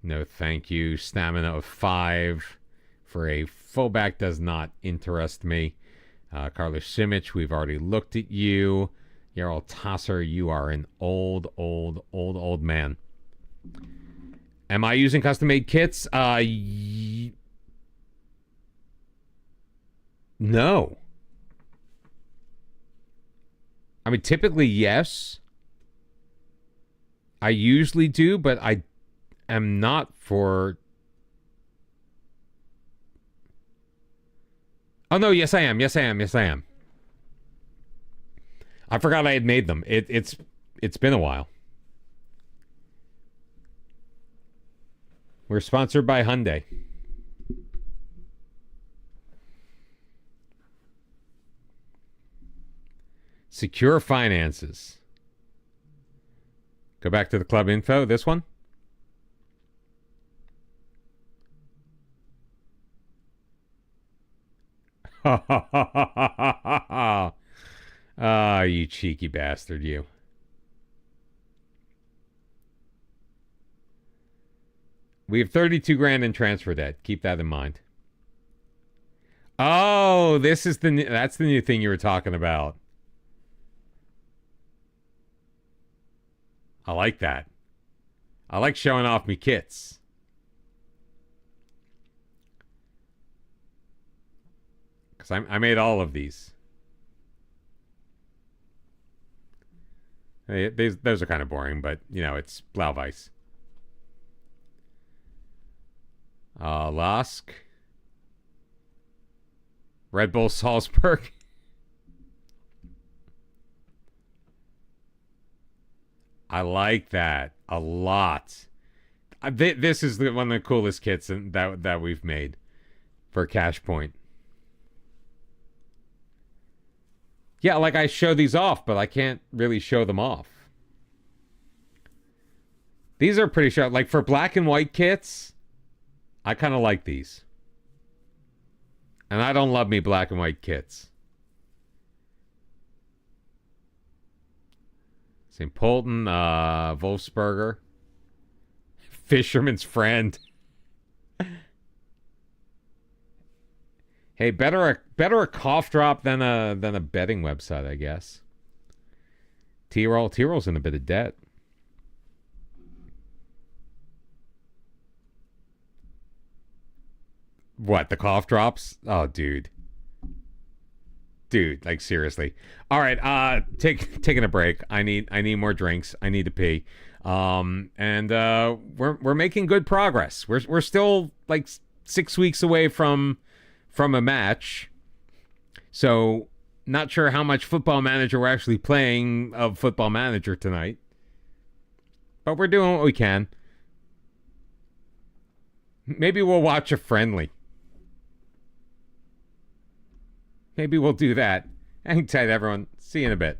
No, thank you. Stamina of 5 for a fullback does not interest me. Carlos Simic, we've already looked at you. Yarl Tasser, you are an old man. Am I using custom-made kits? No. I mean, typically, yes. I usually do, but I am not for... Oh, no, yes, I am. I forgot I had made them. It's been a while. We're sponsored by Hyundai. Secure finances. Go back to the club info. This one. Ah, you cheeky bastard, you. We have 32 grand in transfer debt. Keep that in mind. Oh, that's the new thing you were talking about. I like that. I like showing off me kits. Because I made all of these. Those are kind of boring, but, you know, it's Blau-Weiß. Lask. Red Bull Salzburg. I like that a lot. This is one of the coolest kits that we've made. for cash point. Yeah, like I show these off, but I can't really show them off. These are pretty sharp. Like for black and white kits, I kind of like these. And I don't love me black and white kits. St. Polton, Wolfsburger, Fisherman's Friend. Hey, better a cough drop than a betting website, I guess. T-Roll's in a bit of debt. What, the cough drops? Oh, dude. Dude, like seriously. All right, taking a break. I need more drinks. I need to pee. And we're making good progress. We're still like 6 weeks away from a match. So, not sure how much Football Manager we're actually playing of Football Manager tonight. But we're doing what we can. Maybe we'll watch a friendly. Maybe we'll do that. Hang tight, everyone. See you in a bit.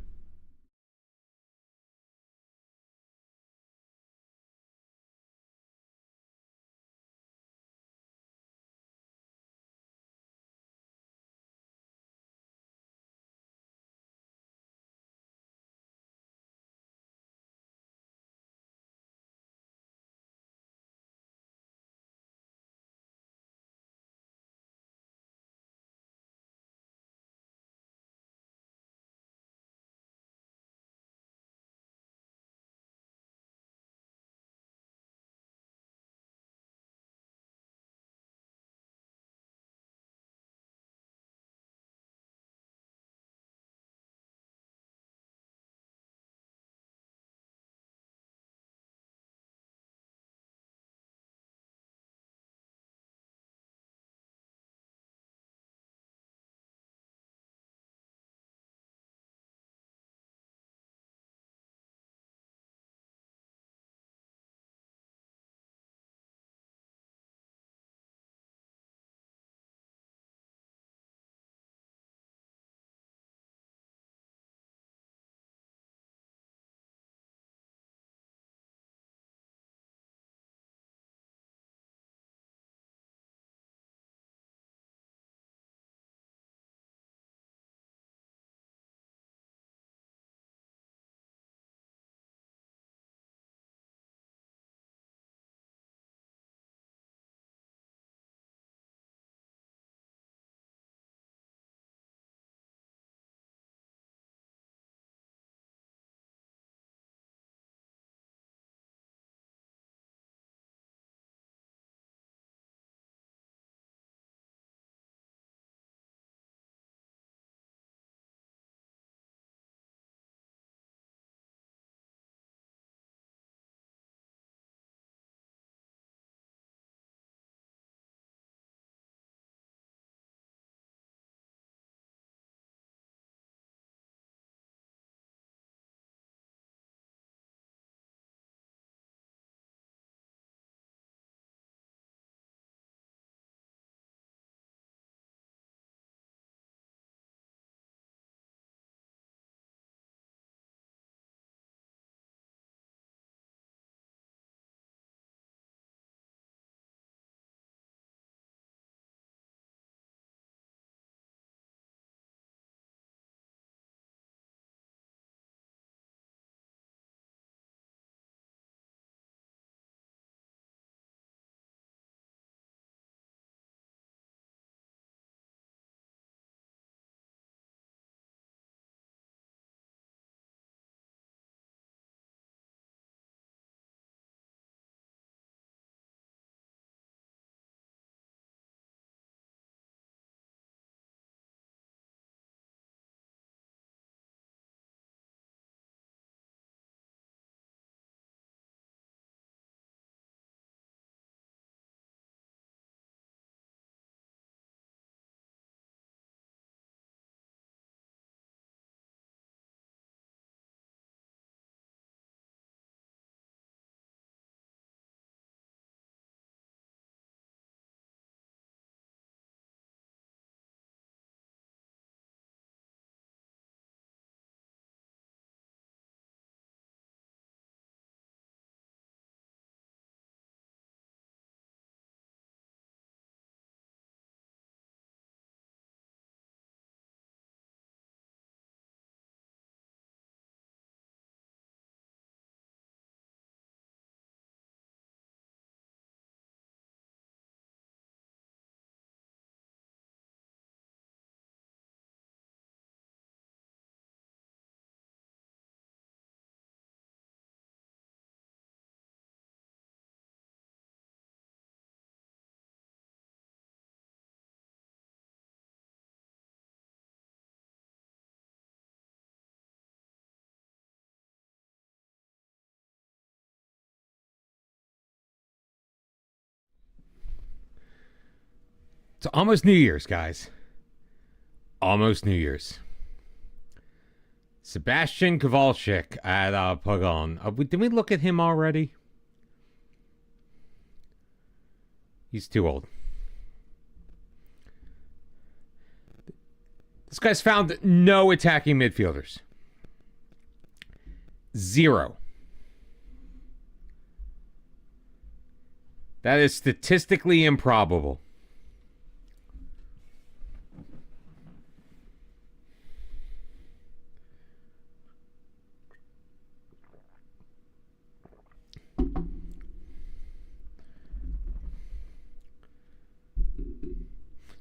It's almost New Year's, guys. Almost New Year's. Sebastian Kowalczyk at Pagon. Did we look at him already? He's too old. This guy's found no attacking midfielders. 0. That is statistically improbable.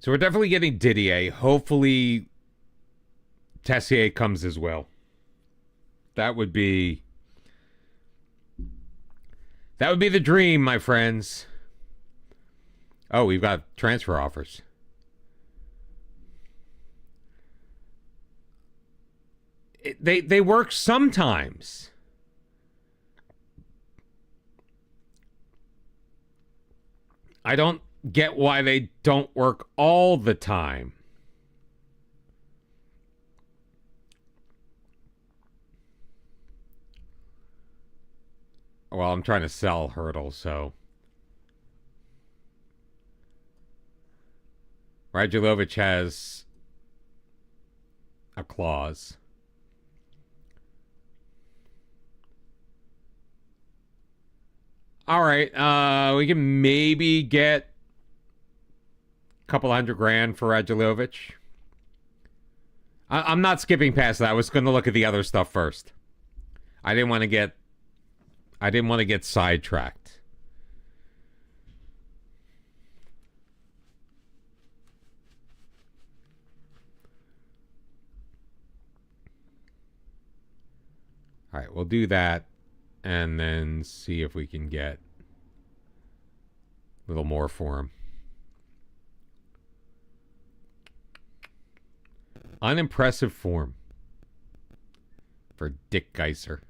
So we're definitely getting Didier. Hopefully Tessier comes as well. That would be the dream, my friends. Oh, we've got transfer offers. They work sometimes. I don't get why they don't work all the time. Well, I'm trying to sell Hurdle, so. Radulovic has a clause. All right, we can maybe get a couple $100,000 for Radulovic. I'm not skipping past that. I was going to look at the other stuff first. I didn't want to get sidetracked. All right, we'll do that and then see if we can get a little more for him. Unimpressive form for Dick Geiser.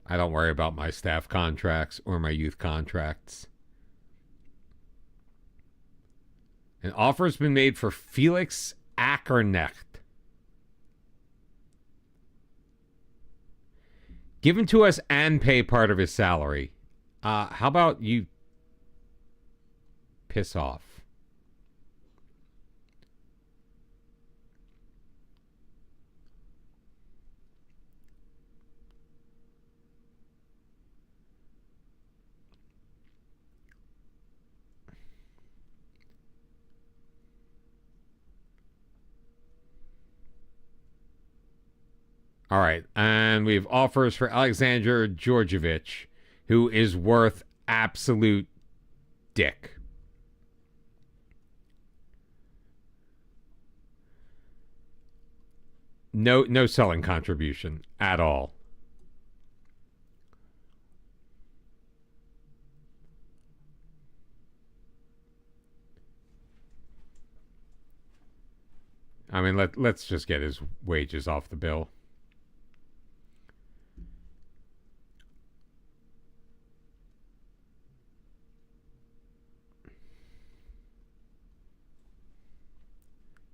I don't worry about my staff contracts or my youth contracts. An offer's been made for Felix Ackernecht. Give him to us and pay part of his salary. How about you piss off? All right, and we have offers for Alexander Djordjevic, who is worth absolute dick. No selling contribution at all. I mean, let's just get his wages off the bill.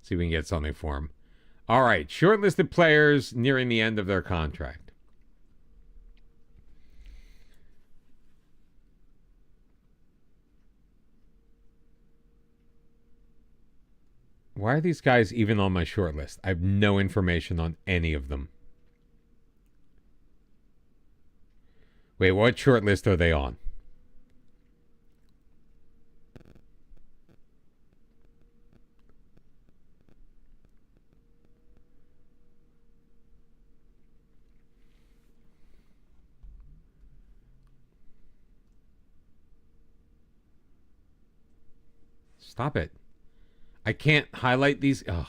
See if we can get something for him. All right, shortlisted players nearing the end of their contract. Why are these guys even on my short list? I have no information on any of them. Wait, what short list are they on? Stop it. I can't highlight these. Ugh.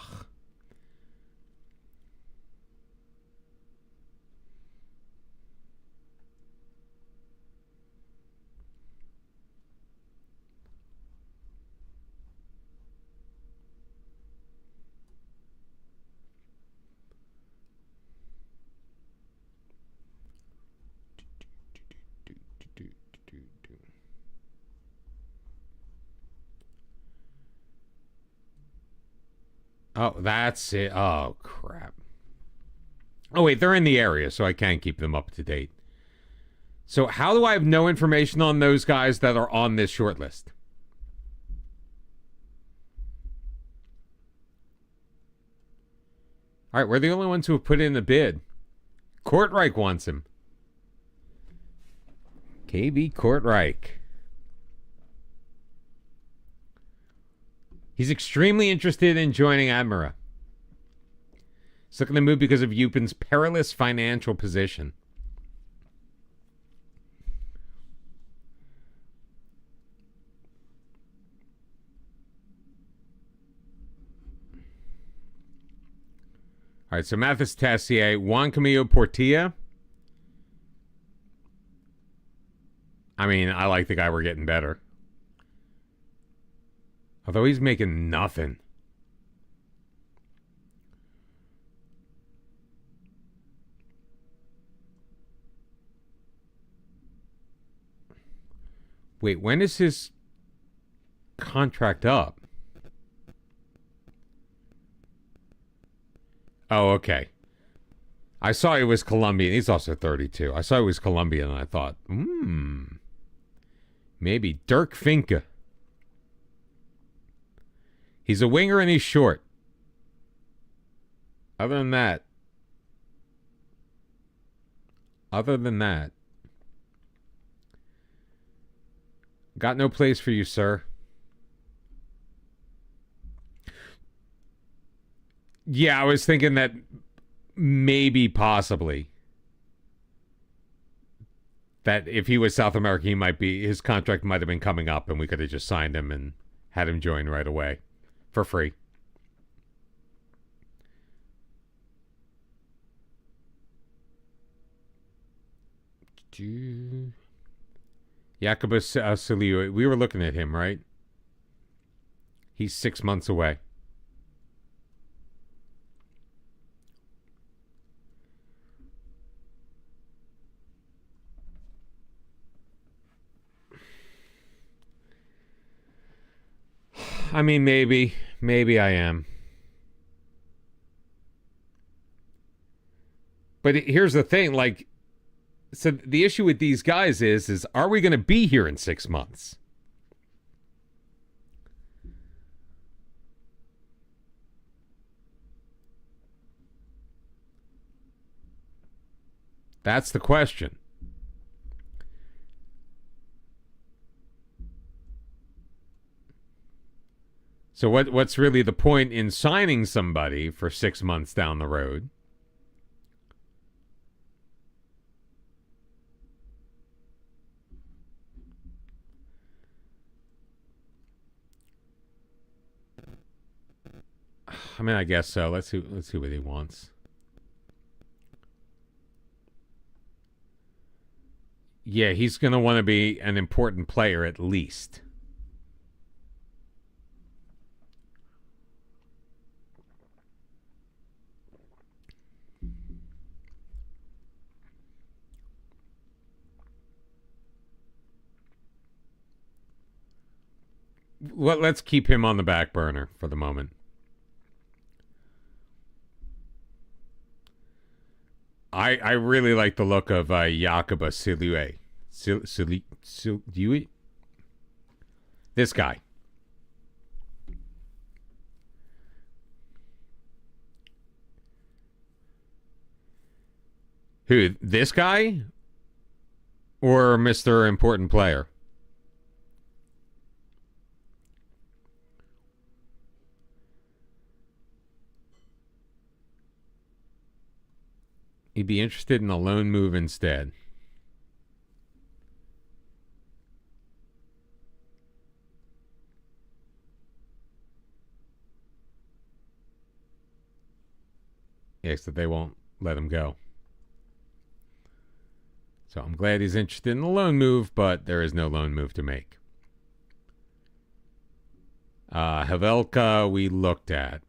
Oh, that's it. Oh, crap. Oh, wait, they're in the area, so I can keep them up to date. So how do I have no information on those guys that are on this short list? All right, we're the only ones who have put in the bid. Kortrijk wants him. KB Kortrijk. He's extremely interested in joining ADMIRA. He's looking to move because of Eupen's perilous financial position. All right, so Mathis Tessier, Juan Camillo Portilla. I mean, I like the guy we're getting better. Although he's making nothing. Wait, when is his contract up? Oh, okay. I saw he was Colombian. He's also 32. I saw he was Colombian, and I thought, maybe Dirk Finke. He's a winger and he's short. Other than that, got no place for you, sir. Yeah, I was thinking that maybe, possibly, that if he was South American, his contract might have been coming up and we could have just signed him and had him join right away for free. Jacobus Saliu, we were looking at him, right? He's 6 months away. I mean, maybe I am. But here's the thing, like, so the issue with these guys is are we going to be here in 6 months? That's the question. So what's really the point in signing somebody for 6 months down the road? I mean, I guess so. Let's see what he wants. Yeah, he's going to want to be an important player at least. Let's keep him on the back burner for the moment. I really like the look of Jakob Silue. Silue? This guy. Who? This guy? Or Mr. Important Player? He'd be interested in a loan move instead. Yeah, except they won't let him go. So I'm glad he's interested in the loan move, but there is no loan move to make. Havelka we looked at.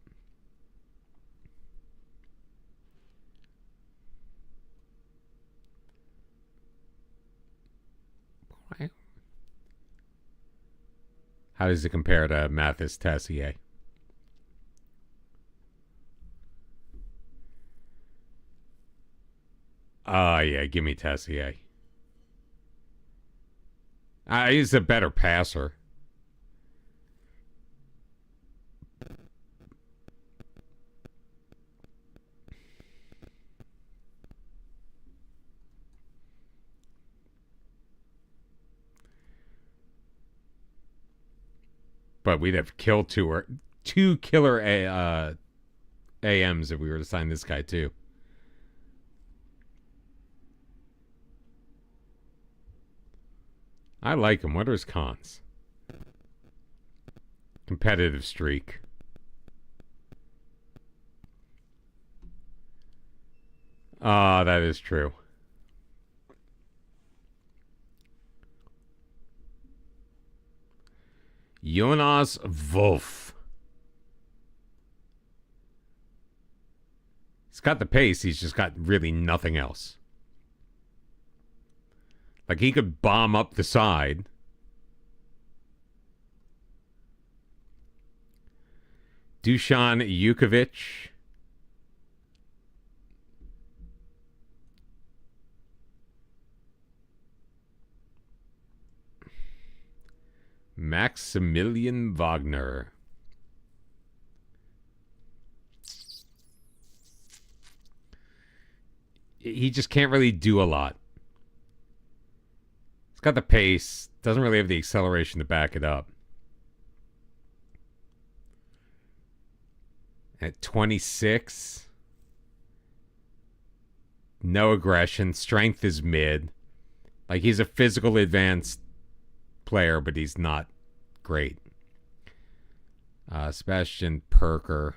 How does it compare to Mathis Tessier? Yeah, give me Tessier. He's a better passer. But we'd have killed two killer AMs if we were to sign this guy too. I like him. What are his cons? Competitive streak. Ah, that is true. Jonas Wolf. He's got the pace. He's just got really nothing else. Like, he could bomb up the side. Dusan Jukovic. Maximilian Wagner. He just can't really do a lot. He's got the pace. Doesn't really have the acceleration to back it up. At 26. No aggression. Strength is mid. Like, he's a physical advanced player, but he's not great. Sebastian Perker.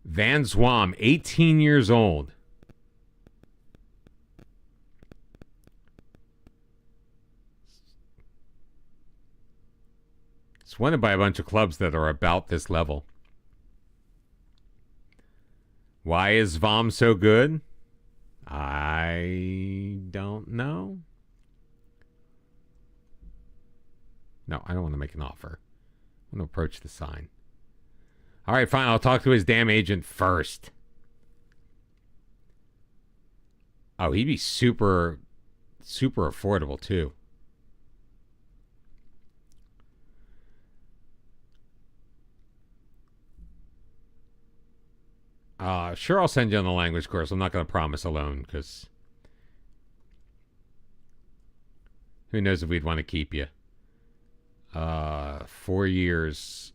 Van Zwam, 18 years old. It's wanted by a bunch of clubs that are about this level. Why is Vom so good? I don't know. No, I don't want to make an offer. I want to approach the sign. All right, fine. I'll talk to his damn agent first. Oh, he'd be super, super affordable, too. Sure, I'll send you on the language course. I'm not going to promise a loan, because who knows if we'd want to keep you. 4 years.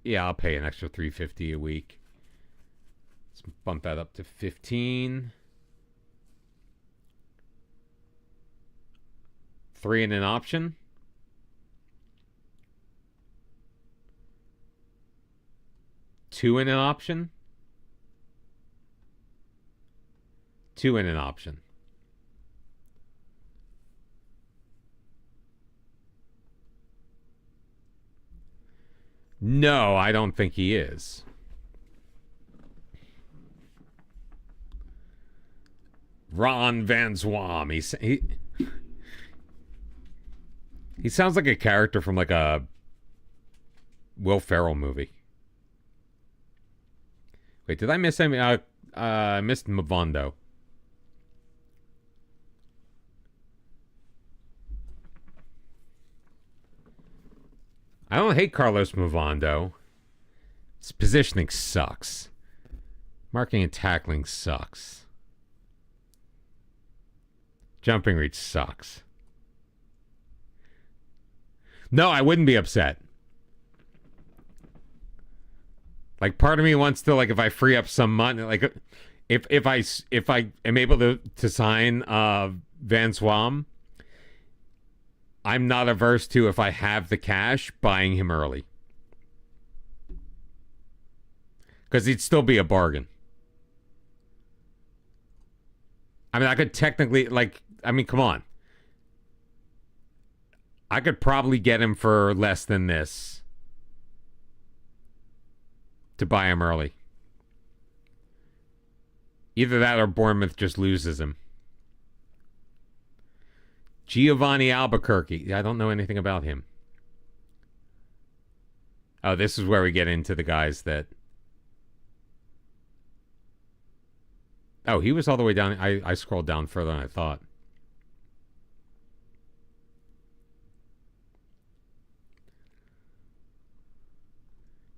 Yeah, I'll pay an extra $350 a week. Let's bump that up to 15. 3 and an option. Two in an option. 2 in an option. No, I don't think he is. Ron Van Zwam. He sounds like a character from like a Will Ferrell movie. Wait, did I miss him? I missed Mavondo. I don't hate Carlos Mavondo. His positioning sucks. Marking and tackling sucks. Jumping reach sucks. No, I wouldn't be upset. Like, part of me wants to, like, if I free up some money, like, if I am able to sign Van Zwam, I'm not averse to, if I have the cash, buying him early. Because he'd still be a bargain. I mean, I could technically, like, I mean, come on. I could probably get him for less than this to buy him early. Either that or Bournemouth just loses him. Giovanni Albuquerque. I don't know anything about him. Oh, this is where we get into the guys that... Oh, he was all the way down. I scrolled down further than I thought.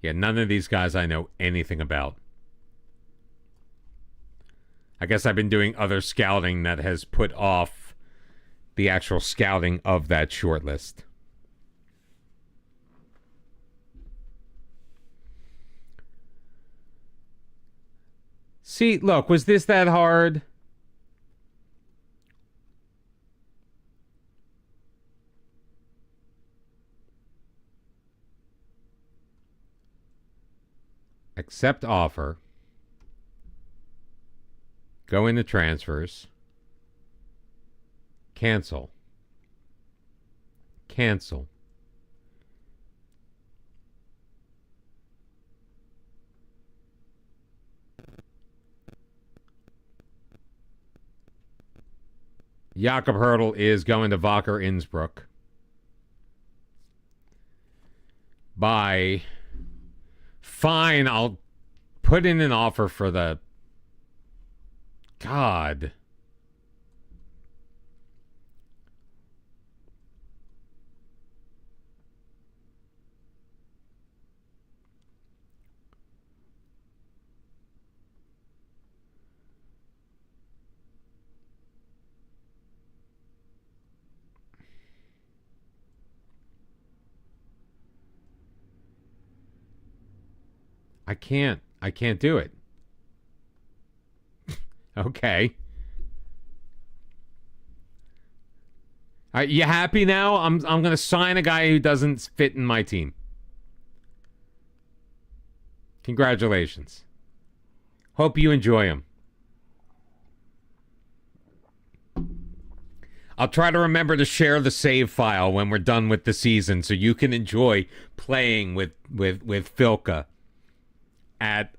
Yeah, none of these guys I know anything about. I guess I've been doing other scouting that has put off the actual scouting of that short list. See, look, was this that hard? Accept offer. Go into transfers. Cancel. Cancel. Jakob Hurdle is going to WACKER Innsbruck. Bye. Fine, I'll put in an offer for the... God. I can't do it. Okay. Are you happy now? I'm going to sign a guy who doesn't fit in my team. Congratulations. Hope you enjoy him. I'll try to remember to share the save file when we're done with the season so you can enjoy playing with Filka at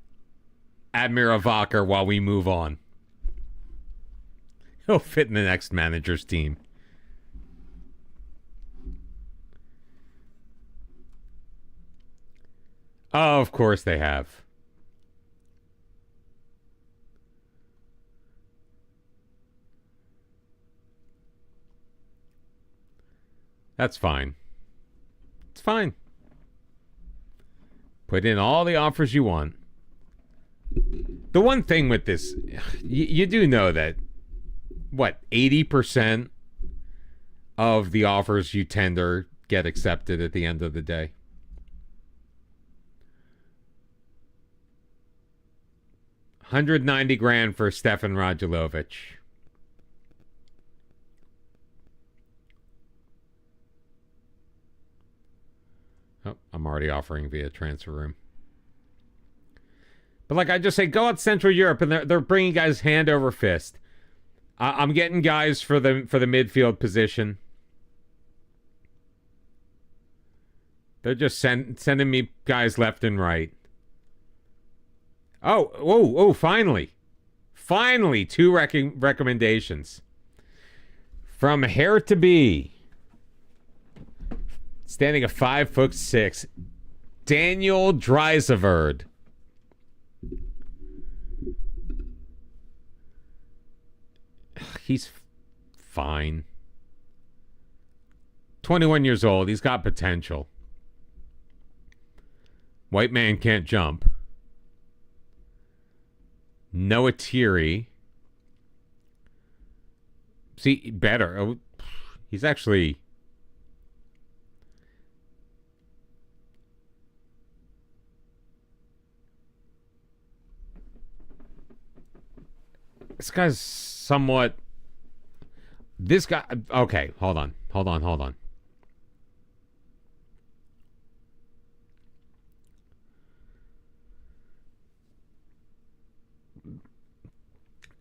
ADMIRA WACKER while we move on. He'll fit in the next manager's team. Oh, of course they have. That's fine. It's fine. Put in all the offers you want. The one thing with this, you do know that, what, 80% of the offers you tender get accepted at the end of the day? $190,000 for Stefan Radulovic. Oh, I'm already offering via transfer room. But like I just say, go out Central Europe, and they're bringing guys hand over fist. I'm getting guys for the midfield position. They're just sending me guys left and right. Oh, finally. Finally, 2 recommendations. From Hair to Be. Standing at 5'6", Daniel Dreiseverd. He's fine. 21 years old. He's got potential. White man can't jump. Noah Thierry. See, better. Oh, he's actually... This guy's somewhat... This guy... Okay, hold on.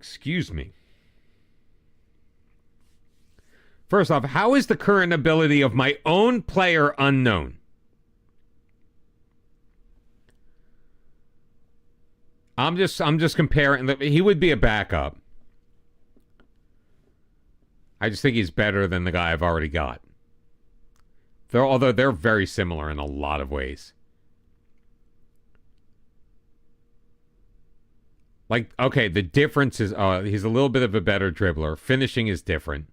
Excuse me. First off, how is the current ability of my own player unknown? I'm just comparing. He would be a backup. I just think he's better than the guy I've already got. Although they're very similar in a lot of ways. Like, okay, the difference is he's a little bit of a better dribbler. Finishing is different.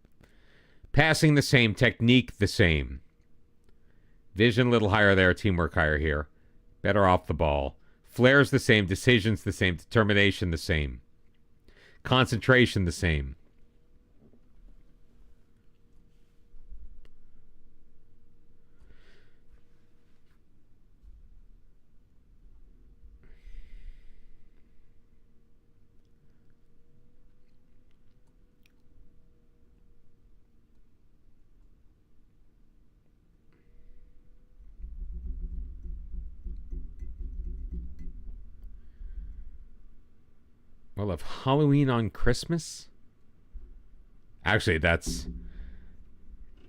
Passing the same. Technique the same. Vision a little higher there. Teamwork higher here. Better off the ball. Flair's the same. Decision's the same. Determination the same. Concentration the same. Well, of Halloween on Christmas? Actually, that's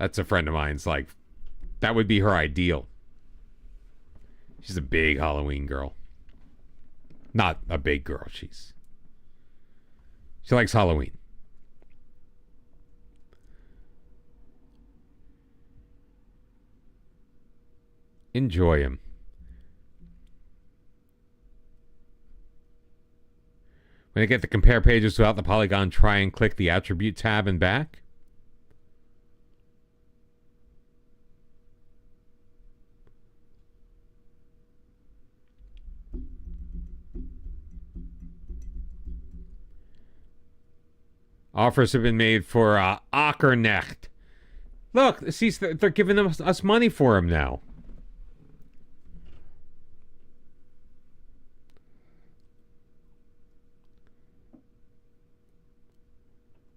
a friend of mine's. Like, that would be her ideal. She's a big Halloween girl. Not a big girl. She likes Halloween. Enjoy him. When I get the compare pages without the polygon, try and click the attribute tab and back. Offers have been made for Ackernecht. Look, see, they're giving us money for him now.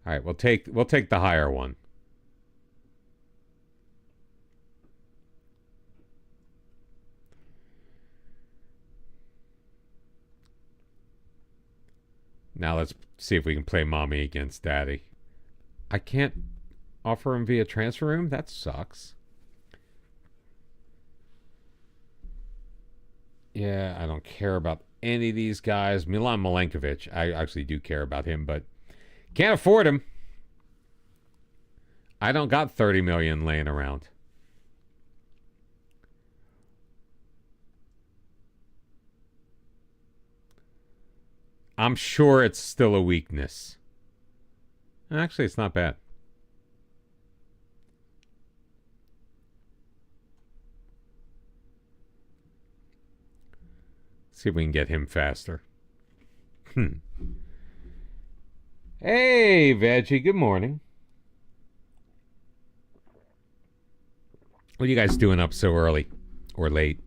All right, we'll take the higher one. Now let's see if we can play mommy against daddy. I can't offer him via transfer room? That sucks. Yeah, I don't care about any of these guys. Milan Milenkovic, I actually do care about him, but can't afford him. I don't got 30 million laying around. I'm sure it's still a weakness. Actually, it's not bad. Let's see if we can get him faster. Hey, Veggie, good morning. What are you guys doing up so early or late?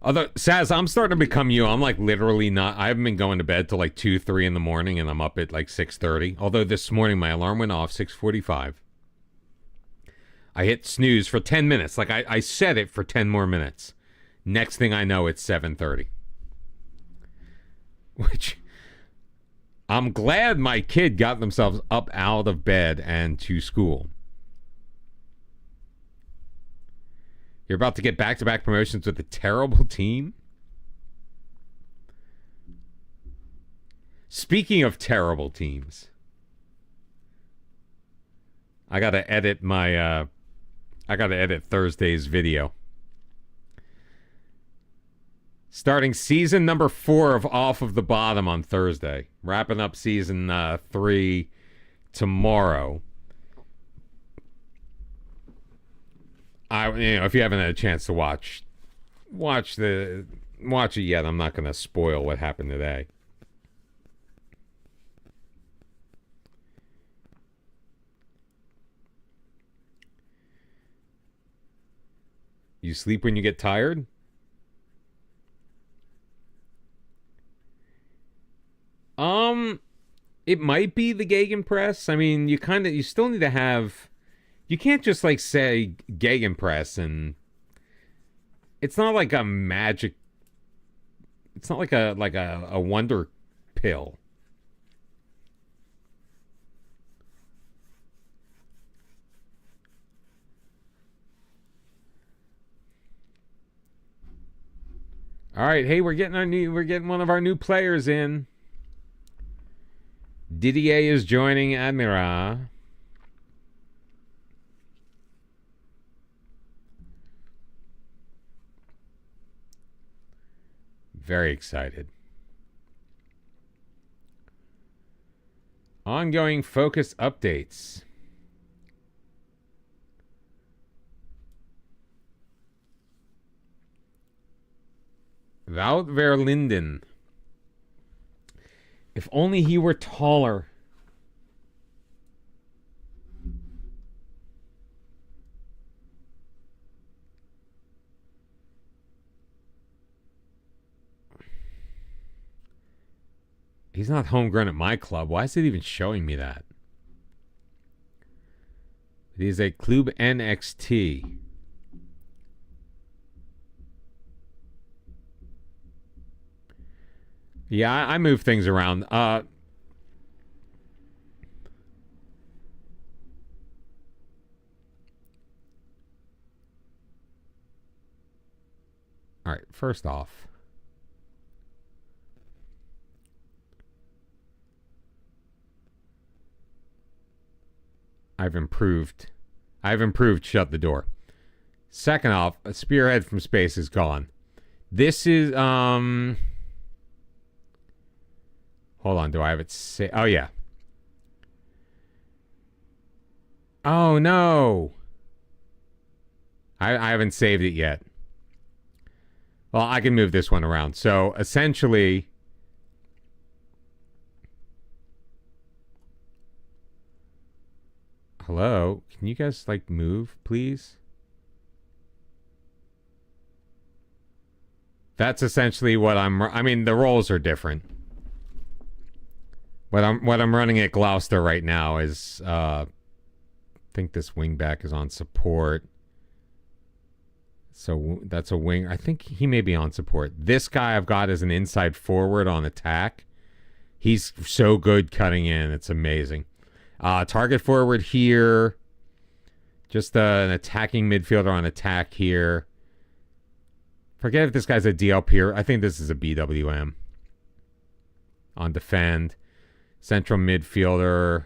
Although, Saz, I'm starting to become you. I'm like literally not. I haven't been going to bed till like 2, 3 in the morning, and I'm up at like 6:30. Although this morning my alarm went off 6:45. I hit snooze for 10 minutes. Like I set it for 10 more minutes. Next thing I know, it's 7:30. Which I'm glad my kid got themselves up out of bed and to school. You're about to get back-to-back promotions with a terrible team? Speaking of terrible teams, I gotta edit Thursday's video. Starting season number 4 of Off of the Bottom on Thursday. Wrapping up season 3 tomorrow. If you haven't had a chance to watch it yet, I'm not going to spoil what happened today. You sleep when you get tired? It might be the Gegenpress. I mean, you still need to have. You can't just like say Gegenpress and it's not like a magic. It's not like a wonder pill. All right, hey, we're getting one of our new players in. Didier is joining ADMIRA. Very excited. Ongoing focus updates. Wout Verlinden. If only he were taller. He's not homegrown at my club. Why is it even showing me that? He's a Club NXT. Yeah, I move things around. All right, first off, I've improved shut the door. Second off, a spearhead from space is gone. This is hold on, do I have it oh yeah. Oh no. I haven't saved it yet. Well, I can move this one around. So essentially, hello, can you guys like move, please? That's essentially what I mean, the roles are different. What I'm running at Gloucester right now is I think this wingback is on support. So that's a wing. I think he may be on support. This guy I've got is an inside forward on attack. He's so good cutting in. It's amazing. Target forward here. Just an attacking midfielder on attack here. Forget if this guy's a DLP here. I think this is a BWM. On defend. Central midfielder.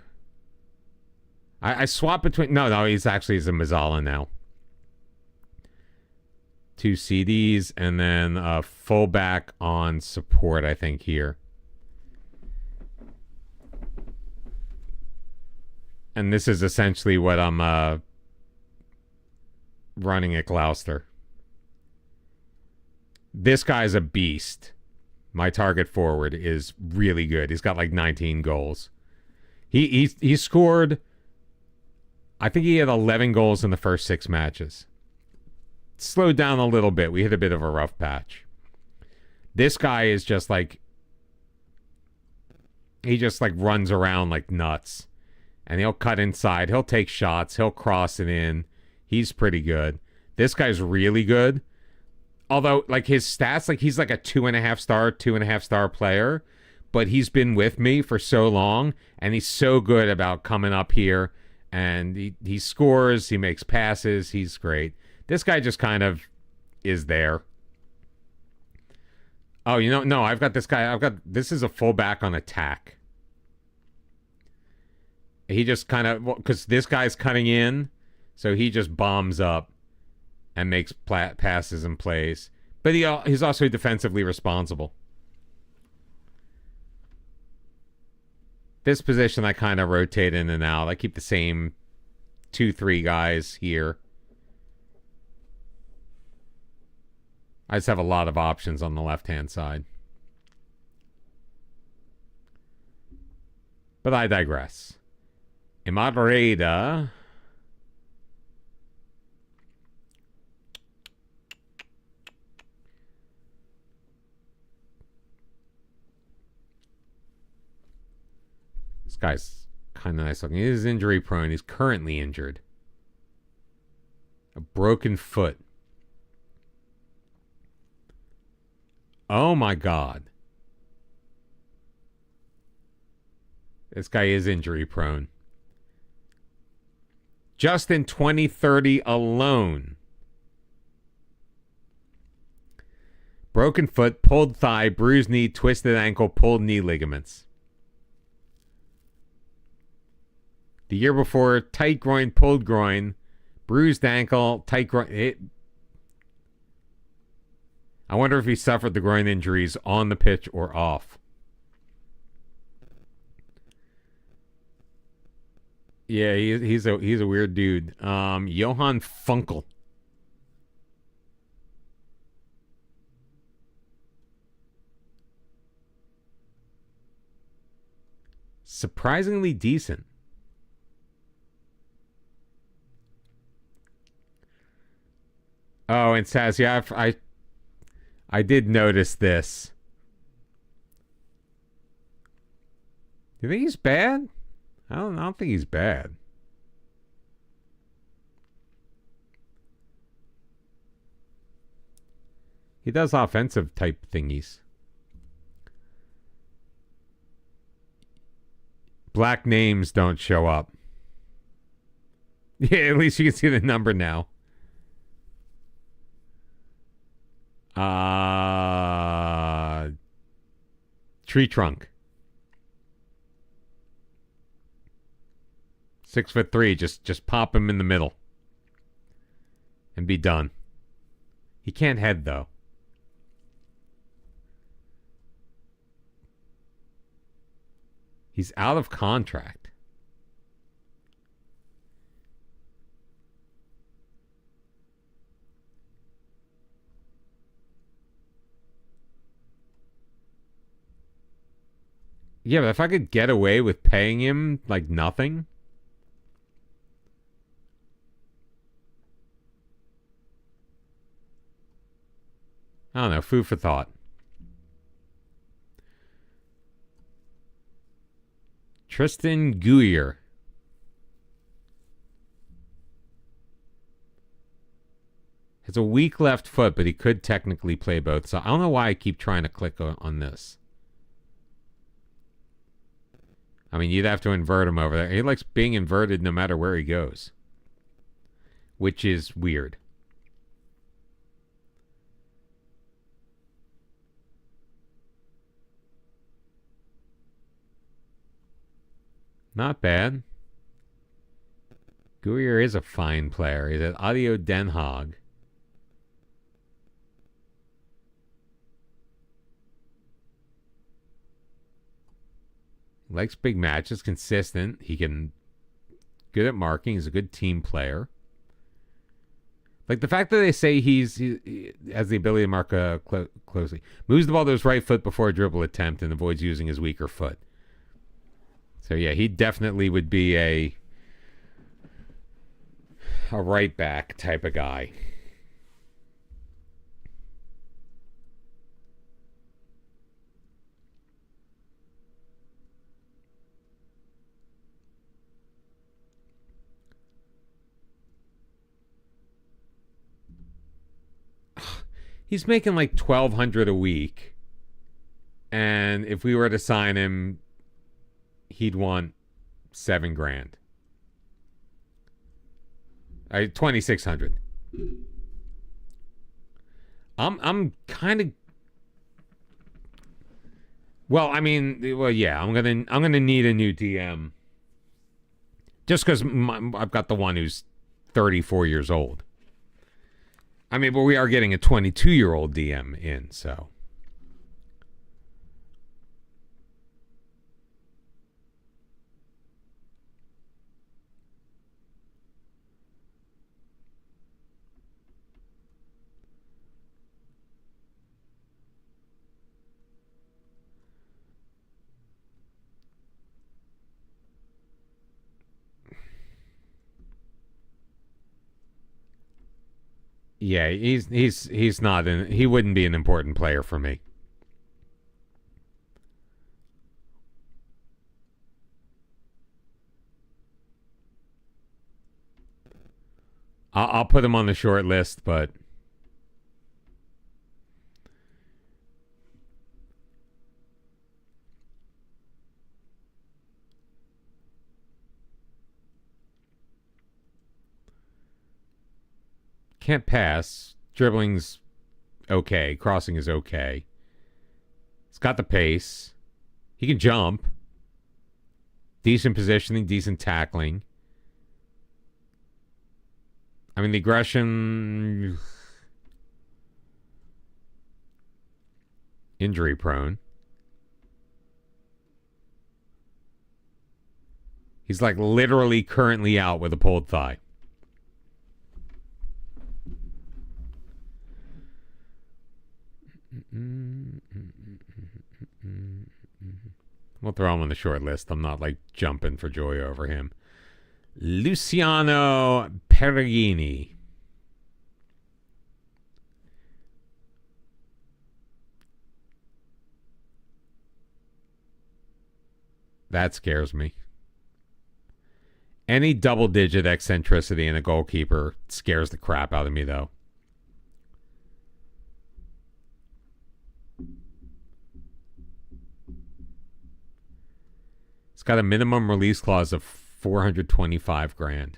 I swap between... No, he's a Mazzala now. 2 CDs and then a fullback on support, I think, here. And this is essentially what I'm running at Gloucester. This guy's a beast. My target forward is really good. He's got like 19 goals. He scored... I think he had 11 goals in the first 6 matches. Slowed down a little bit. We hit a bit of a rough patch. This guy is just like... He just like runs around like nuts. And he'll cut inside. He'll take shots. He'll cross it in. He's pretty good. This guy's really good. Although, like, his stats, like, he's like a 2.5 star player. But he's been with me for so long. And he's so good about coming up here. And he scores. He makes passes. He's great. This guy just kind of is there. Oh, you know, no, I've got this guy. This is a fullback on attack. He just kind of, because this guy's cutting in, so he just bombs up and makes passes and plays. But he's also defensively responsible. This position I kind of rotate in and out. I keep the same 2-3 guys here. I just have a lot of options on the left-hand side. But I digress. Imadreda. This guy's kind of nice looking. He is injury prone. He's currently injured. A broken foot. Oh my God. This guy is injury prone. Just in 2030 alone. Broken foot, pulled thigh, bruised knee, twisted ankle, pulled knee ligaments. The year before, tight groin, pulled groin, bruised ankle, tight groin. I wonder if he suffered the groin injuries on the pitch or off. Yeah, he's a weird dude. Johann Funkel. Surprisingly decent. Oh, and Saz, yeah, I did notice this. Do you think he's bad? I don't think he's bad. He does offensive type thingies. Black names don't show up. Yeah, at least you can see the number now. Tree trunk. 6'3", just pop him in the middle. And be done. He can't head though. He's out of contract. Yeah, but if I could get away with paying him like nothing. I don't know, food for thought. Tristan Guyer. Has a weak left foot, but he could technically play both. So I don't know why I keep trying to click on this. I mean, you'd have to invert him over there. He likes being inverted no matter where he goes. Which is weird. Not bad. Guyer is a fine player. He's at Audio Den Haag. Likes big matches, consistent. He can good at marking. He's a good team player. Like the fact that they say he has the ability to mark closely. Moves the ball to his right foot before a dribble attempt and avoids using his weaker foot. So yeah, he definitely would be a right back type of guy. He's making like $1,200 a week, and if we were to sign him, he'd want $7,000. 2,600. I'm kind of. Well, I mean, yeah, I'm gonna need a new DM. Just because I've got the one who's 34 years old. I mean, but we are getting a 22-year-old DM in, so. Yeah, he's not he wouldn't be an important player for me. I'll put him on the short list, but can't pass. Dribbling's okay. Crossing is okay. He's got the pace. He can jump. Decent positioning, decent tackling. I mean, the aggression... Injury prone. He's like literally currently out with a pulled thigh. We'll throw him on the short list. I'm not like jumping for joy over him. Luciano Perugini. That scares me. Any double-digit eccentricity in a goalkeeper scares the crap out of me, though. It's got a minimum release clause of $425,000.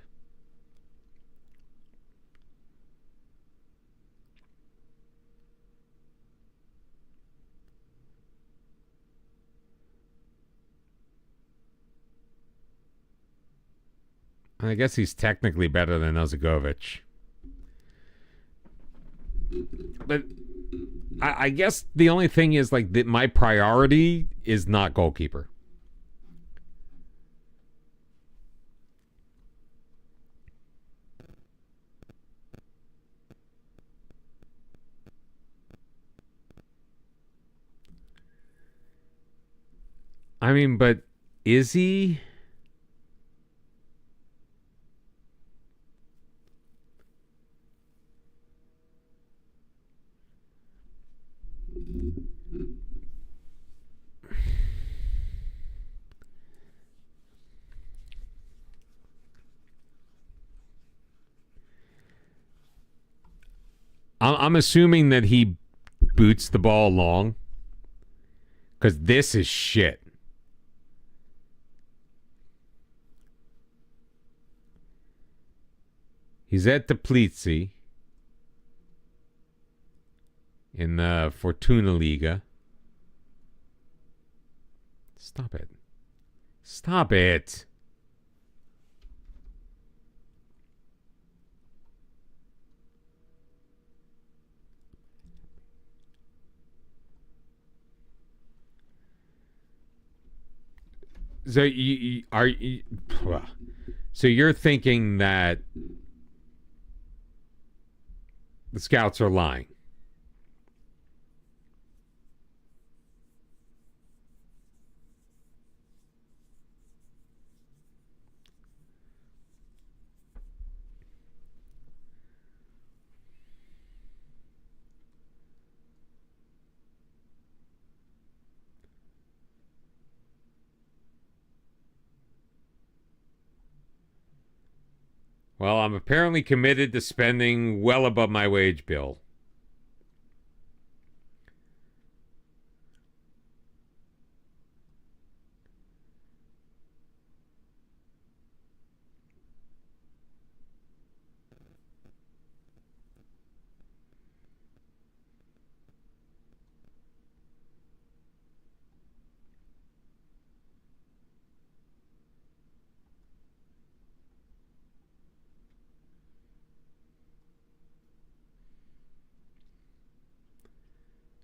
I guess he's technically better than Ozagovic. But I guess the only thing is like that my priority is not goalkeeper. I mean, but is he? I'm assuming that he boots the ball long, because this is shit. He's at Teplice in the Fortuna Liga. Stop it. Stop it. So so you're thinking that the scouts are lying? Well, I'm apparently committed to spending well above my wage bill.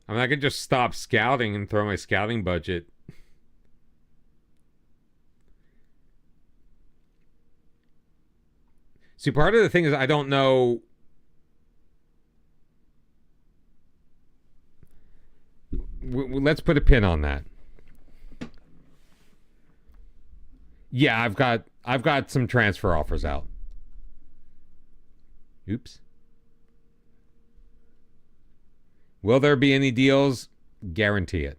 I mean, I could just stop scouting and throw my scouting budget. See, part of the thing is I don't know. Let's put a pin on that. Yeah, I've got some transfer offers out. Oops. Will there be any deals? Guarantee it.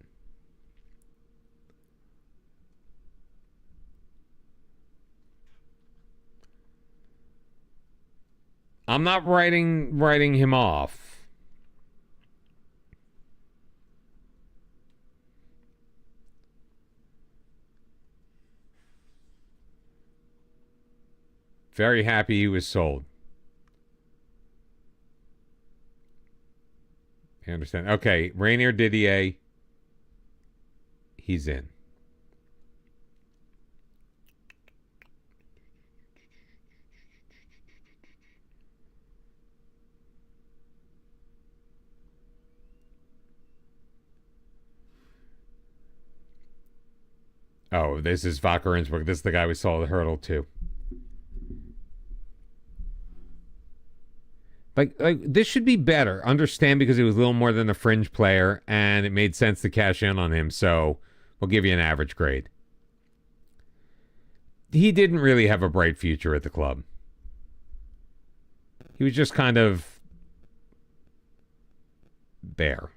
I'm not writing him off. Very happy he was sold. I understand. Okay, Rainier Didier. He's in. Oh, this is WACKER Innsbruck. This is the guy we saw the hurdle to. Like this should be better. Understand, because he was a little more than a fringe player, and it made sense to cash in on him. So we'll give you an average grade. He didn't really have a bright future at the club. He was just kind of there.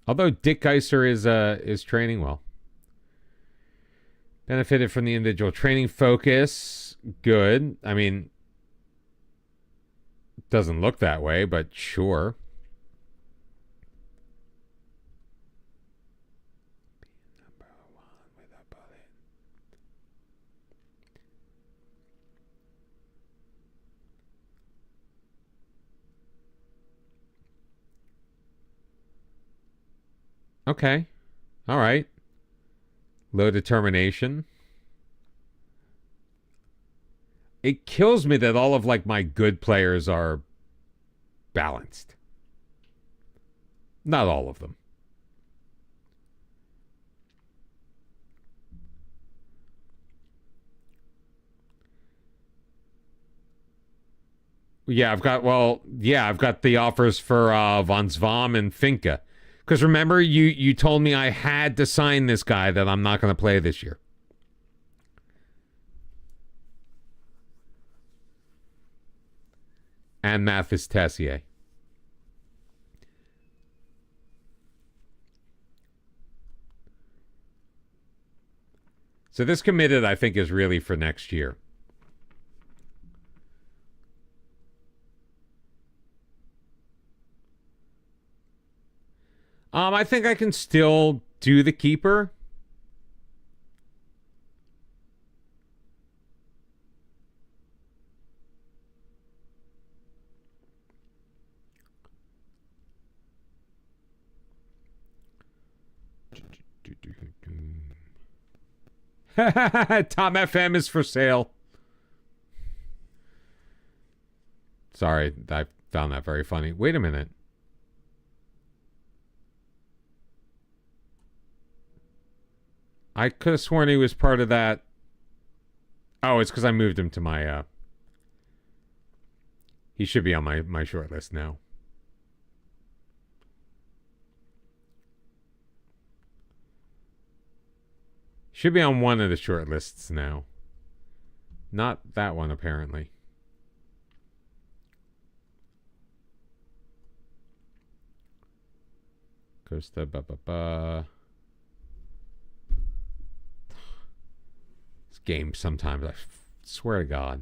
Although Dick Geiser is training well. Benefited from the individual training focus. Good. I mean, doesn't look that way, but sure. Okay. All right. Low determination. It kills me that all of like my good players are balanced. Not all of them. Yeah, I've got the offers for Von Zvam and Finca. Because remember, you told me I had to sign this guy that I'm not going to play this year. And Mathis Tessier. So this committed, I think, is really for next year. I think I can still do the keeper. Tom FM is for sale. Sorry, I found that very funny. Wait a minute. I could have sworn he was part of that. Oh, it's because I moved him to my... He should be on my short list now. Should be on one of the short lists now. Not that one, apparently. Costa ba. This game sometimes, I swear to God.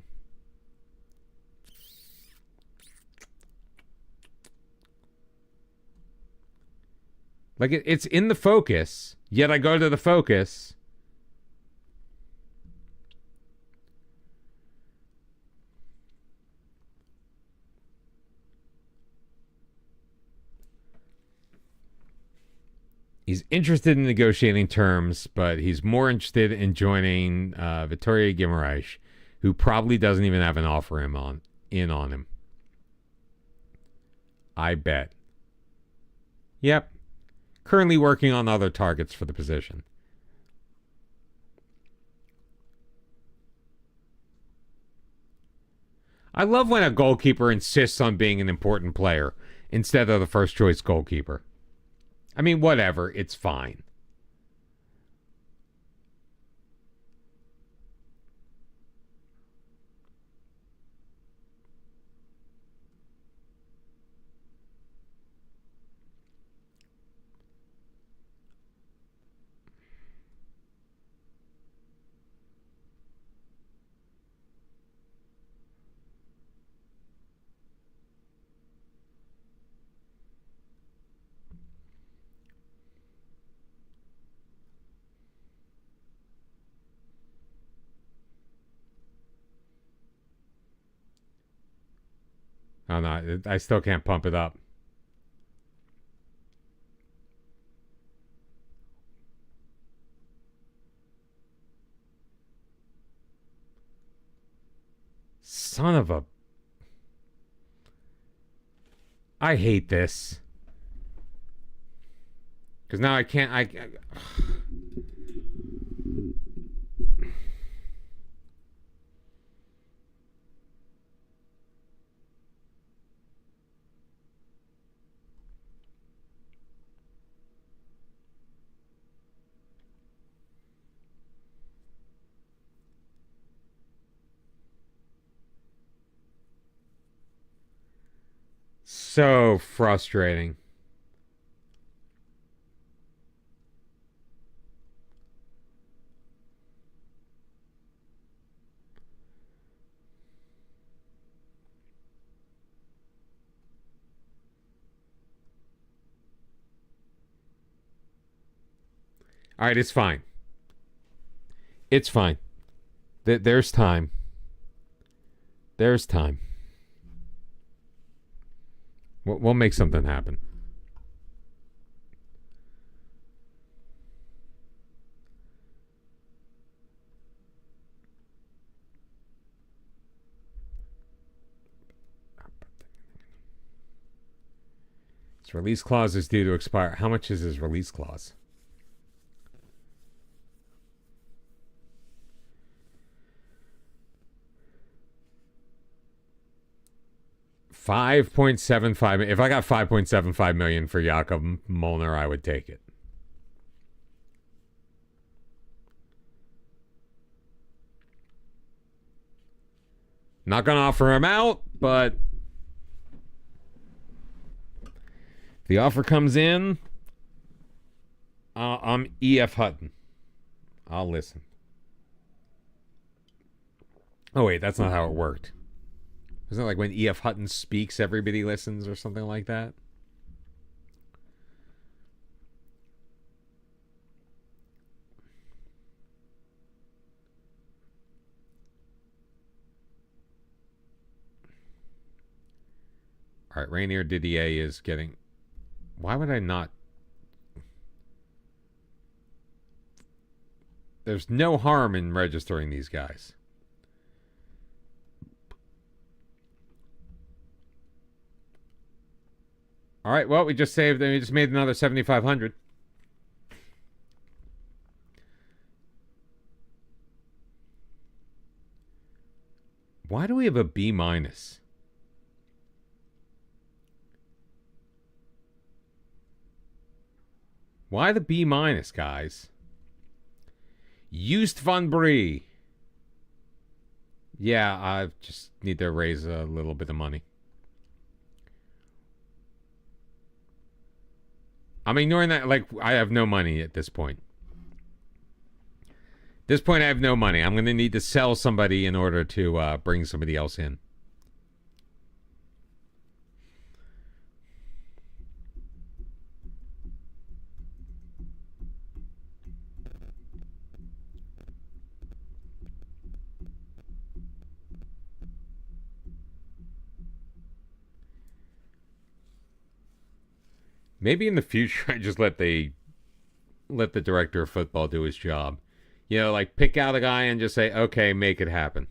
Like it's in the focus, yet I go to the focus. He's interested in negotiating terms, but he's more interested in joining Vitoria Guimaraes, who probably doesn't even have an offer on him. I bet. Yep. Currently working on other targets for the position. I love when a goalkeeper insists on being an important player instead of the first choice goalkeeper. I mean, whatever. It's fine. Oh, no, I still can't pump it up. Son of a... I hate this. Because now I can't... So frustrating. All right, it's fine. It's fine. There's time. There's time. We'll make something happen. His release clause is due to expire. How much is his release clause? $5.75. If I got $5.75 million for Jakob Molnar, I would take it. Not gonna offer him out, but if the offer comes in, I'm E.F. Hutton. I'll listen. Oh wait, that's not how it worked. Isn't it like when E.F. Hutton speaks, everybody listens or something like that? All right, Rainier Didier is getting... Why would I not... There's no harm in registering these guys. All right, well, we just saved... We just made another 7,500. Why do we have a B minus? Why the B minus, guys? Used Van Brie. Yeah, I just need to raise a little bit of money. I'm ignoring that. Like, I have no money at this point. At this point, I have no money. I'm going to need to sell somebody in order to bring somebody else in. Maybe in the future, I just let the director of football do his job. You know, like pick out a guy and just say, okay, make it happen.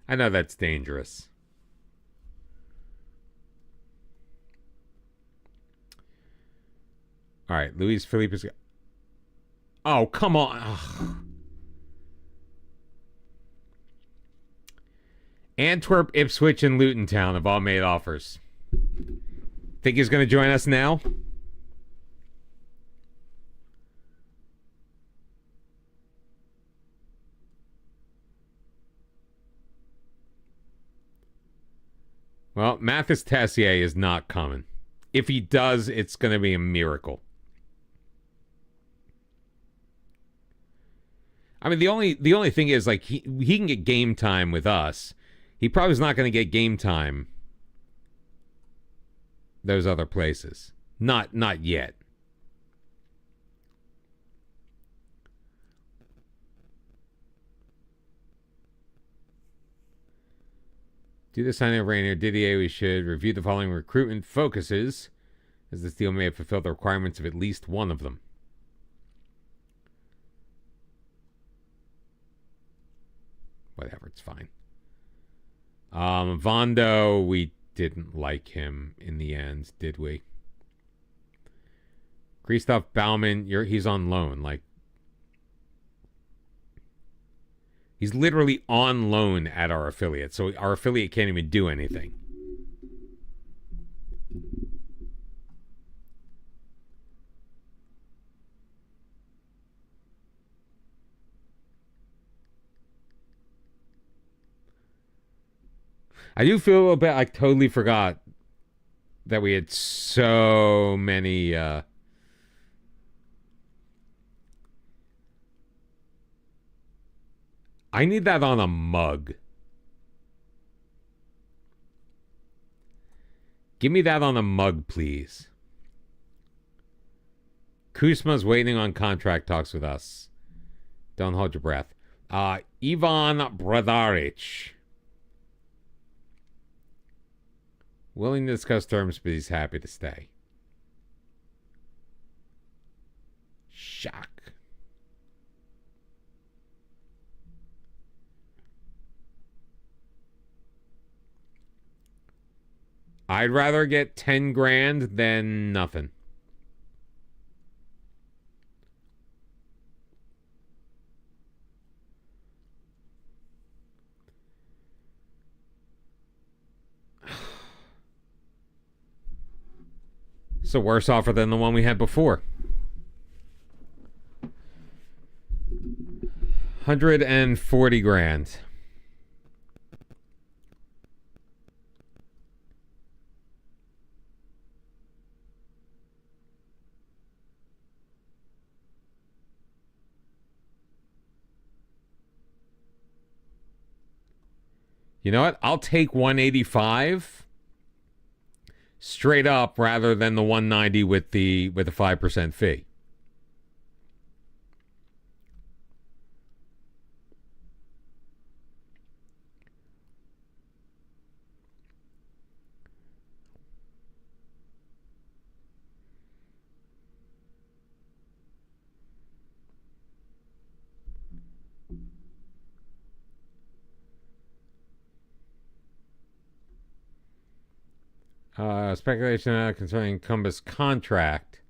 I know that's dangerous. All right, Luis Felipe is... Oh, come on. Ugh. Antwerp, Ipswich, and Luton Town have all made offers. Think he's going to join us now? Well, Mathis Tessier is not coming. If he does, it's going to be a miracle. I mean, the only thing is, like, he can get game time with us. He probably is not going to get game time those other places. Not yet. Do the signing of Rainier Didier, we should review the following recruitment focuses, as this deal may have fulfilled the requirements of at least one of them. Whatever, it's fine. Vondo, we didn't like him in the end, did we? Christoph Baumann, he's on loan. Like, he's literally on loan at our affiliate, so our affiliate can't even do anything. I do feel a little bit. I totally forgot that we had so many. I need that on a mug. Give me that on a mug, please. Kuzma's waiting on contract talks with us. Don't hold your breath. Ivan Bradaric. Willing to discuss terms, but he's happy to stay. Shock. I'd rather get 10 grand than nothing. It's a worse offer than the one we had before. 140 grand. You know what? I'll take 185 straight up rather than the 190 with the 5% fee. Speculation concerning Kumba's contract.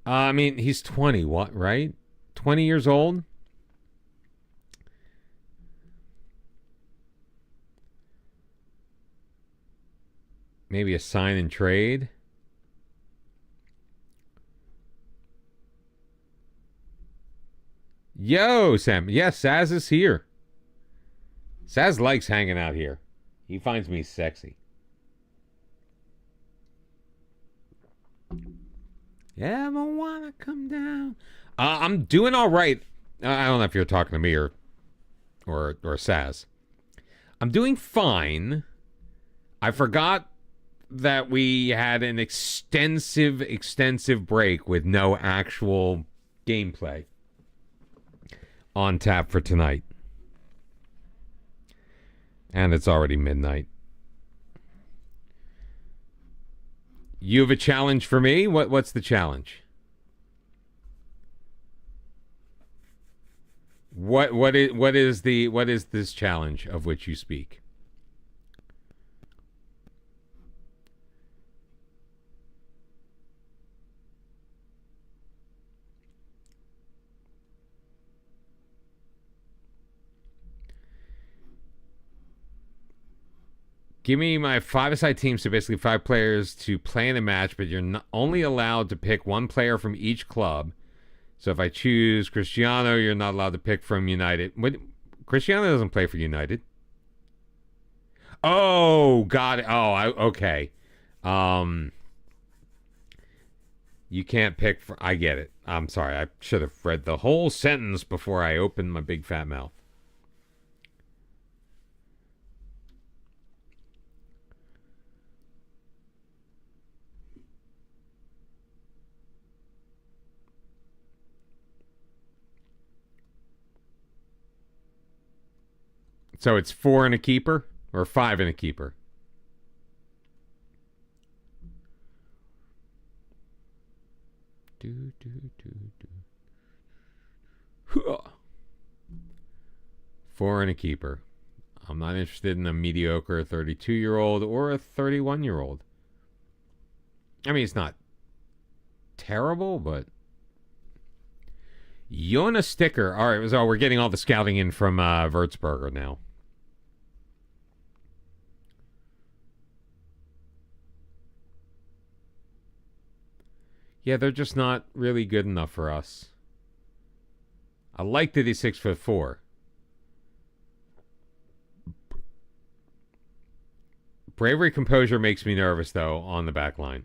I mean, he's 20, what, right? 20 years old? Maybe a sign and trade? Yo, Sam. Yes, Saz is here. Saz likes hanging out here. He finds me sexy. Yeah, I wanna come down. I'm doing all right. I don't know if you're talking to me or Saz. I'm doing fine. I forgot that we had an extensive break with no actual gameplay on tap for tonight. And it's already midnight. You have a challenge for me? What's the challenge? What is this challenge of which you speak? Give me my 5-a-side team, so basically 5 players to play in a match, but you're not only allowed to pick 1 player from each club. So if I choose Cristiano, you're not allowed to pick from United. Cristiano doesn't play for United. Oh, got it. Oh, okay. You can't pick for... I get it. I'm sorry. I should have read the whole sentence before I opened my big fat mouth. So it's 4 and a keeper or 5 and a keeper? Four and a keeper. I'm not interested in a mediocre 32-year-old or a 31-year-old. I mean, it's not terrible, but Jonas Sticker. All right, so we're getting all the scouting in from Würzburger now. Yeah, they're just not really good enough for us. I like that he's 6'4". Bravery Composure makes me nervous, though, on the back line.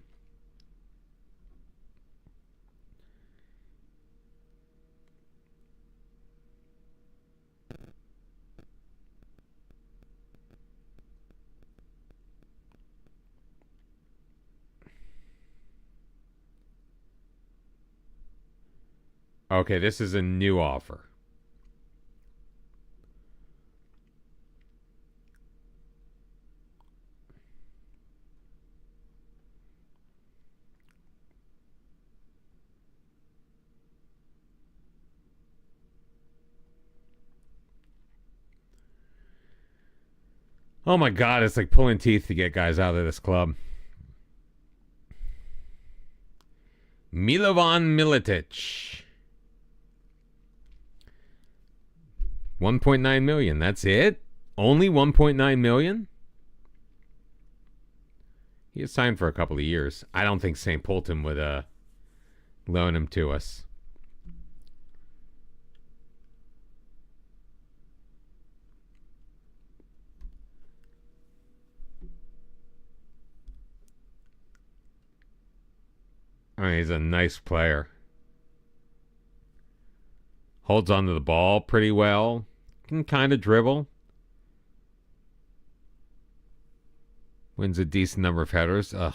Okay, this is a new offer. Oh my God, it's like pulling teeth to get guys out of this club. Milovan Militic. 1.9 million. That's it? Only 1.9 million? He has signed for a couple of years. I don't think St. Polton would loan him to us. I mean, he's a nice player. Holds onto the ball pretty well. Can kind of dribble. Wins a decent number of headers. Ugh.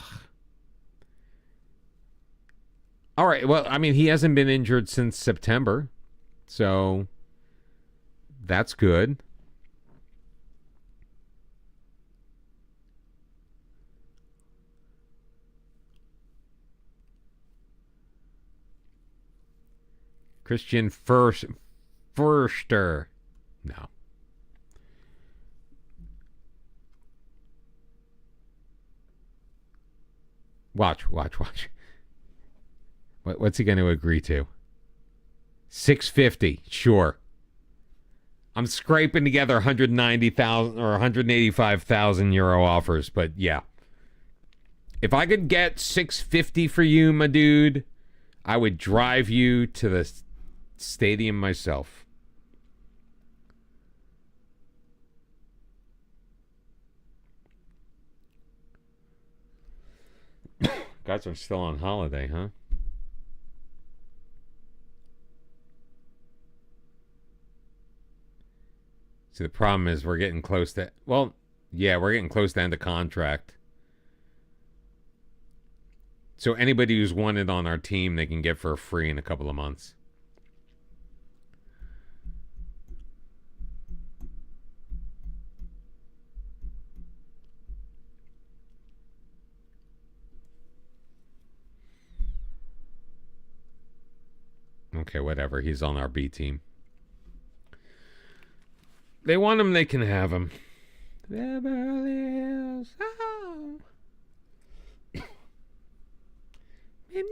All right. Well, I mean, he hasn't been injured since September. So that's good. Christian Furster. No. Watch. What's he going to agree to? 650. Sure. I'm scraping together 190,000 or 185,000 euro offers, but yeah. If I could get 650 for you, my dude, I would drive you to the stadium myself. Guys are still on holiday, huh? See, the problem is we're getting close to... Well, yeah, we're getting close to end of contract. So anybody who's wanted on our team, they can get for free in a couple of months. Okay, whatever. He's on our B team. They want him, they can have him. Beverly Hills. Oh. Baby.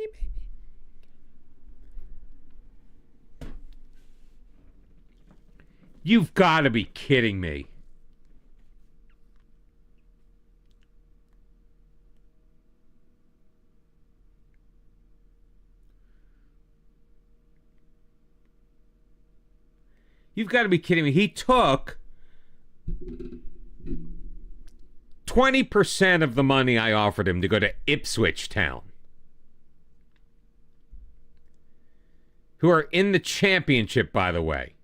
You've got to be kidding me. You've got to be kidding me. He took 20% of the money I offered him to go to Ipswich Town, who are in the championship, by the way.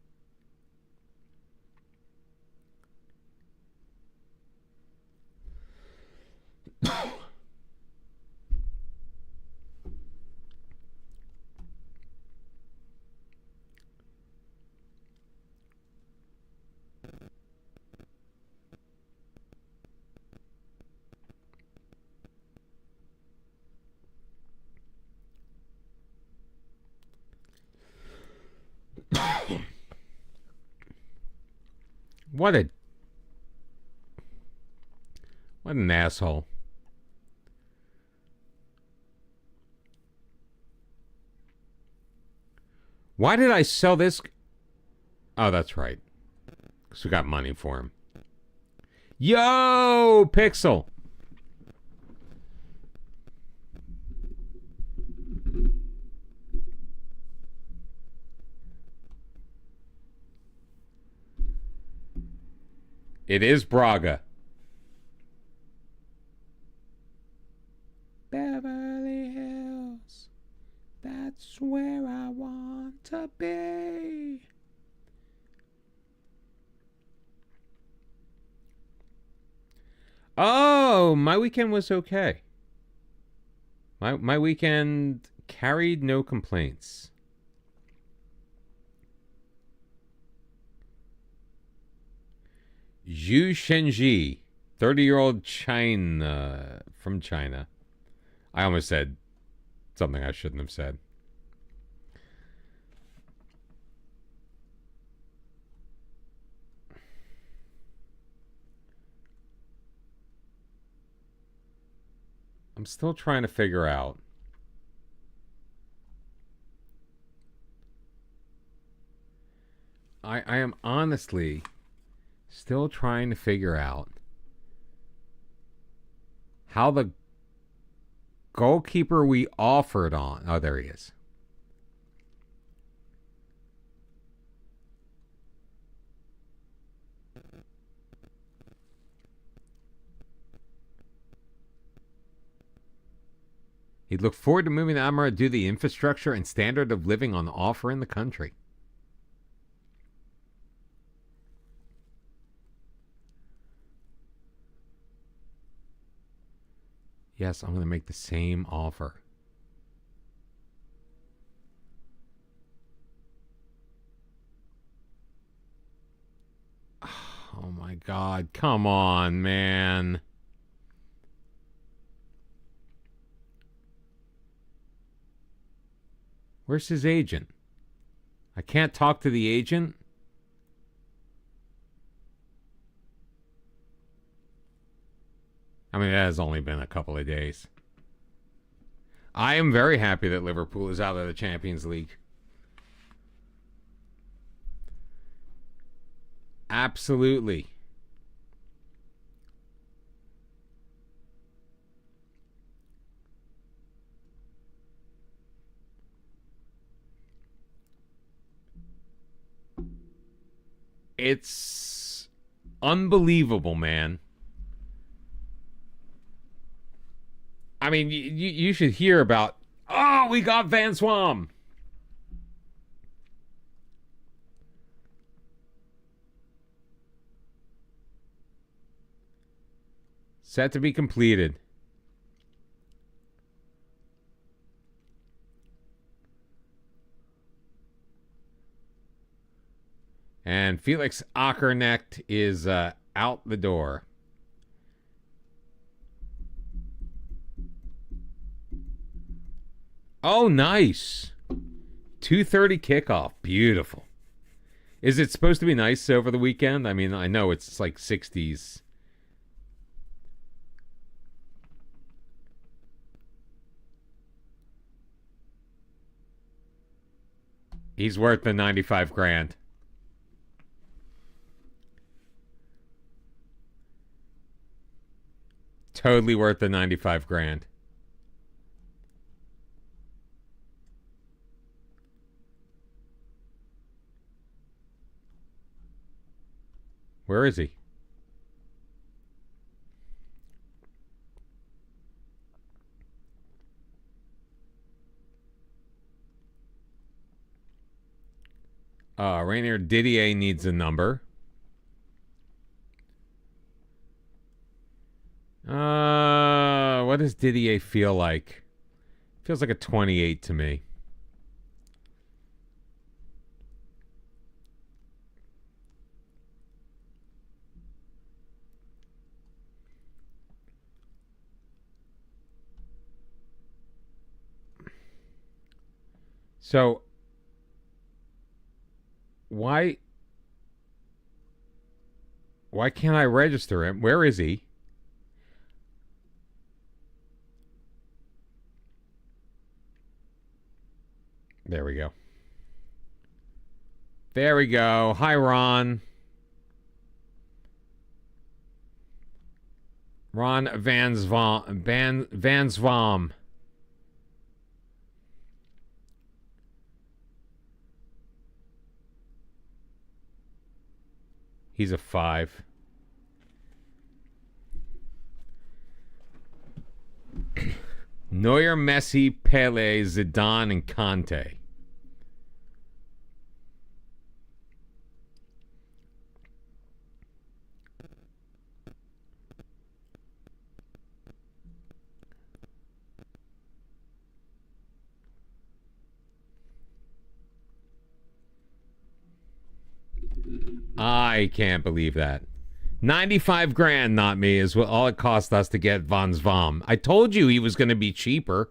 What a What an asshole. Why did I sell this? Oh, that's right. Because we got money for him. Yo, Pixel. It is Braga. Beverly Hills. That's where I want to be. Oh, my weekend was okay. My weekend carried no complaints. Zhu Shenji, 30-year-old China from China. I almost said something I shouldn't have said. I'm still trying to figure out. I am honestly still trying to figure out how the goalkeeper we offered on. Oh, there he is. He'd look forward to moving to ADMIRA due to the infrastructure and standard of living on offer in the country. Yes, I'm going to make the same offer. Oh my God, come on, man. Where's his agent? I can't talk to the agent? I mean, it has only been a couple of days. I am very happy that Liverpool is out of the Champions League. Absolutely. It's unbelievable, man. I mean, you should hear about, oh, we got Van Swam. Set to be completed. And Felix Ackernecht is out the door. Oh, nice. 2:30 kickoff. Beautiful. Is it supposed to be nice over the weekend? I mean, I know it's like 60s. He's worth the 95 grand. Totally worth the 95 grand. Where is he? Rainier Didier needs a number. What does Didier feel like? Feels like a 28 to me. So, why can't I register him? Where is he? There we go. There we go. Hi, Ron. Ron Van Zvam. He's a 5. Neuer, Messi, Pele, Zidane, and Conte. I can't believe that. 95 grand, not me, is what all it cost us to get Van Zvam. I told you he was going to be cheaper.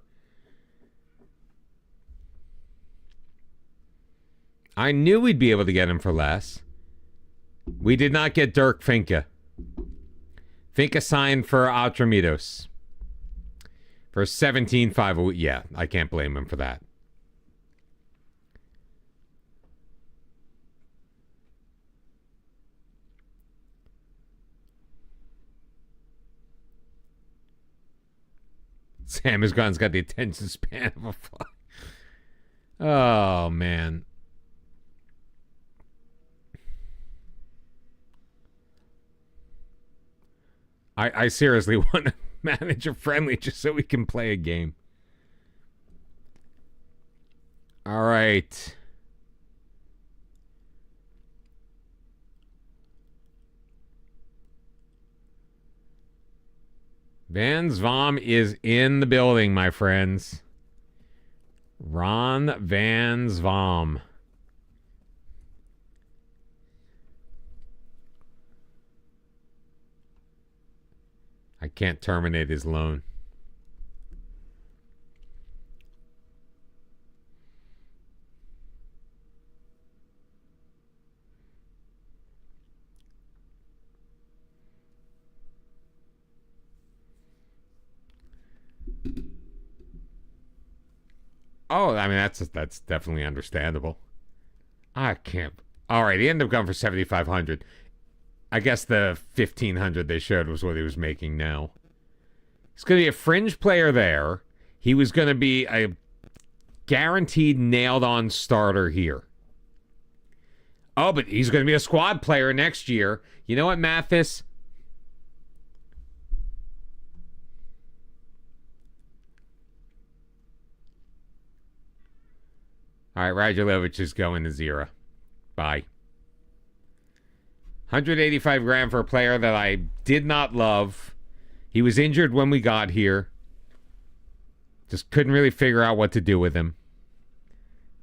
I knew we'd be able to get him for less. We did not get Dirk Finke. Finke signed for Atramitos. For 17.5. Yeah, I can't blame him for that. Sam has got the attention span of a fly. Oh, man. I seriously want to manager friendly just so we can play a game. All right. Van Zvam is in the building, my friends. Ron Van Zvam. I can't terminate his loan. Oh, I mean, that's definitely understandable. I can't. All right, he ended up going for 7,500. I guess the 1,500 they showed was what he was making now. He's going to be a fringe player there. He was going to be a guaranteed nailed-on starter here. Oh, but he's going to be a squad player next year. You know what, Mathis? All right, Radulovic is going to Zira. Bye. 185 grand for a player that I did not love. He was injured when we got here. Just couldn't really figure out what to do with him.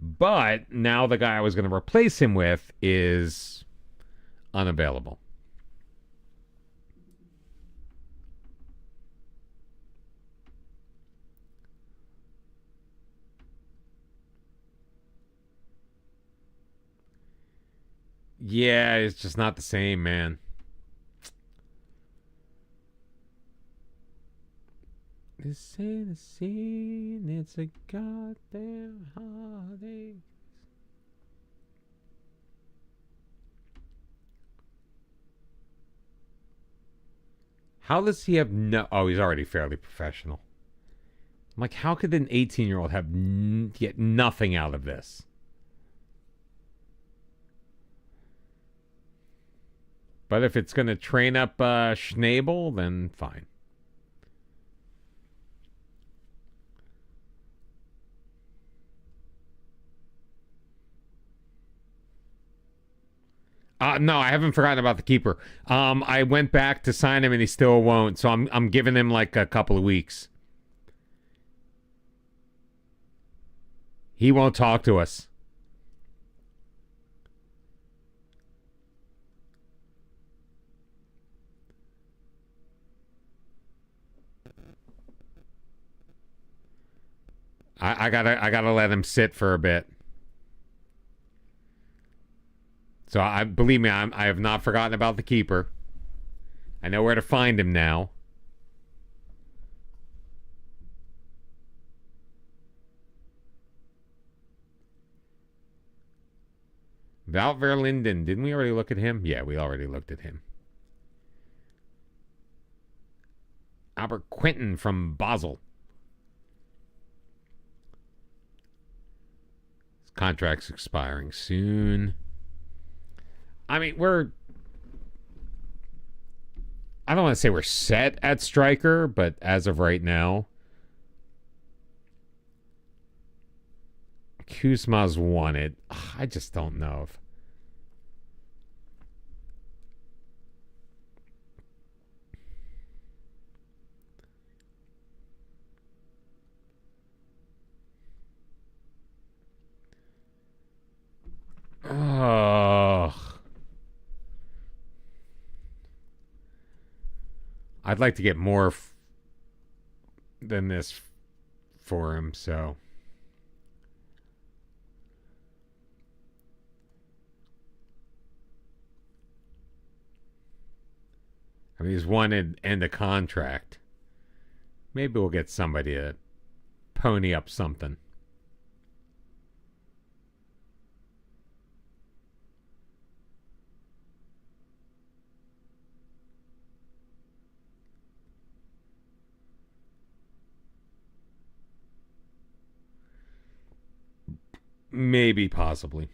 But now the guy I was going to replace him with is unavailable. Yeah, it's just not the same, man. This ain't a scene, it's a goddamn heartache. How does he have no... Oh, he's already fairly professional. I'm like, how could an 18-year-old have get nothing out of this? But if it's going to train up Schnabel, then fine. No, I haven't forgotten about the keeper. I went back to sign him and he still won't, so I'm giving him like a couple of weeks. He won't talk to us. I gotta let him sit for a bit. So believe me, I have not forgotten about the keeper. I know where to find him now. Val Verlinden. Didn't we already look at him? Yeah, we already looked at him. Albert Quinton from Basel. His contract's expiring soon. I mean, I don't want to say we're set at striker, but as of right now, Kuzma's won it. I just don't know if... Oh, I'd like to get more than this for him, so... I mean, he's won and end a contract. Maybe we'll get somebody to pony up something. Maybe, possibly.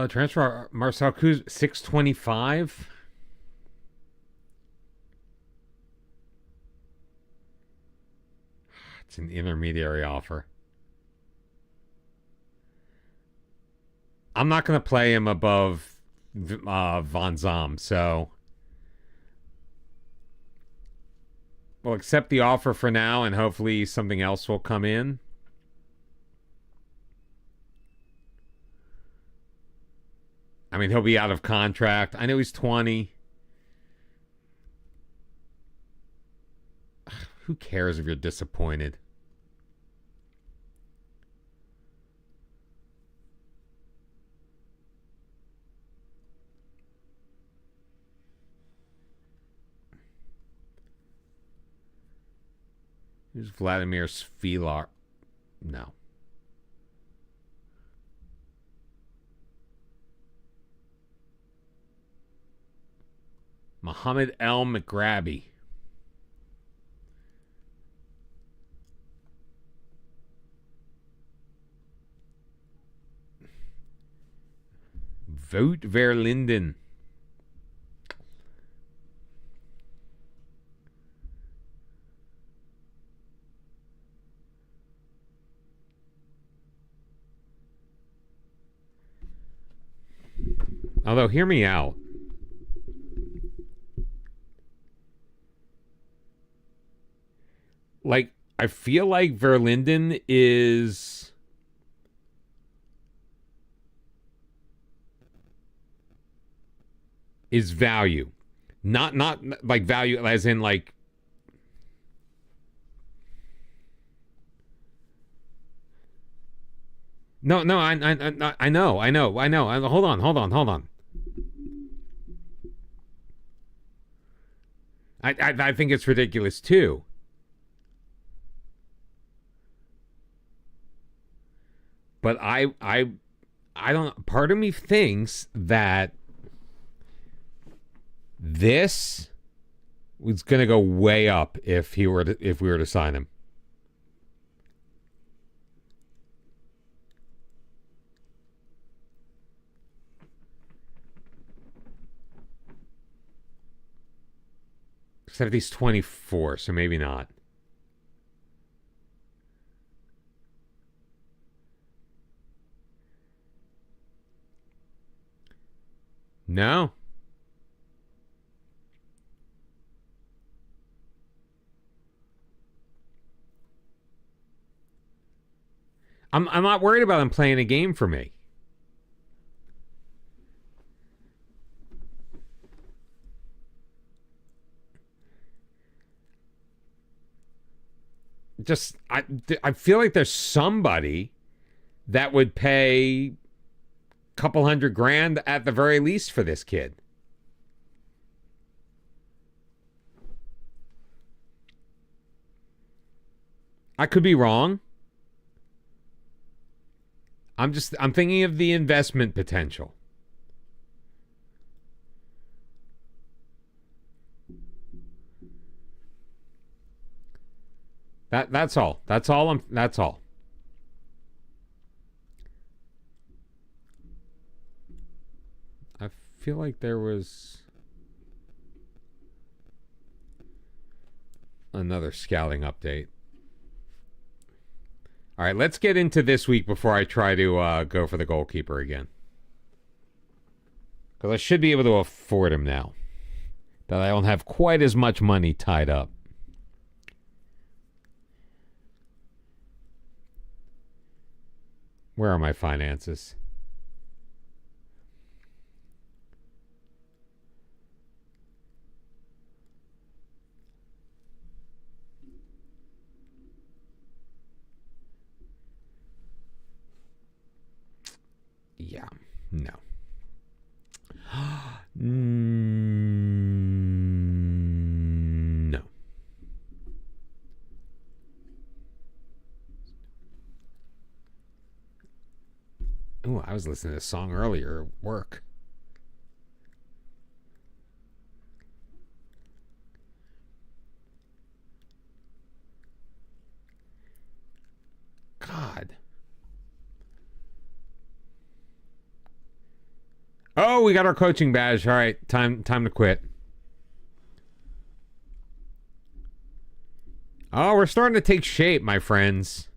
Transfer Marcel Kuz 625. It's an intermediary offer. I'm not going to play him above Von Zom, so we'll accept the offer for now, and hopefully something else will come in. I mean, he'll be out of contract. I know he's 20. Who cares if you're disappointed? Who's Vladimir Svilar? No. Mohammed El McGraby. Vote Verlinden. Although, hear me out. Like, I feel like Verlinden is value. Not like value as in like No, I know. Hold on. I think it's ridiculous too. But I don't. Part of me thinks that this was going to go way up if we were to sign him. Except he's 24, so maybe not. No. I'm not worried about him playing a game for me. just I feel like there's somebody that would pay a couple $100,000 at the very least for this kid. I could be wrong. I'm thinking of the investment potential. That's all. That's all. That's all. I feel like there was another scouting update. All right, let's get into this week before I try to go for the goalkeeper again. Because I should be able to afford him now. That I don't have quite as much money tied up. Where are my finances? Yeah, no. No. Oh, I was listening to a song earlier at work. God. Oh, we got our coaching badge. All right, time to quit. Oh, we're starting to take shape, my friends.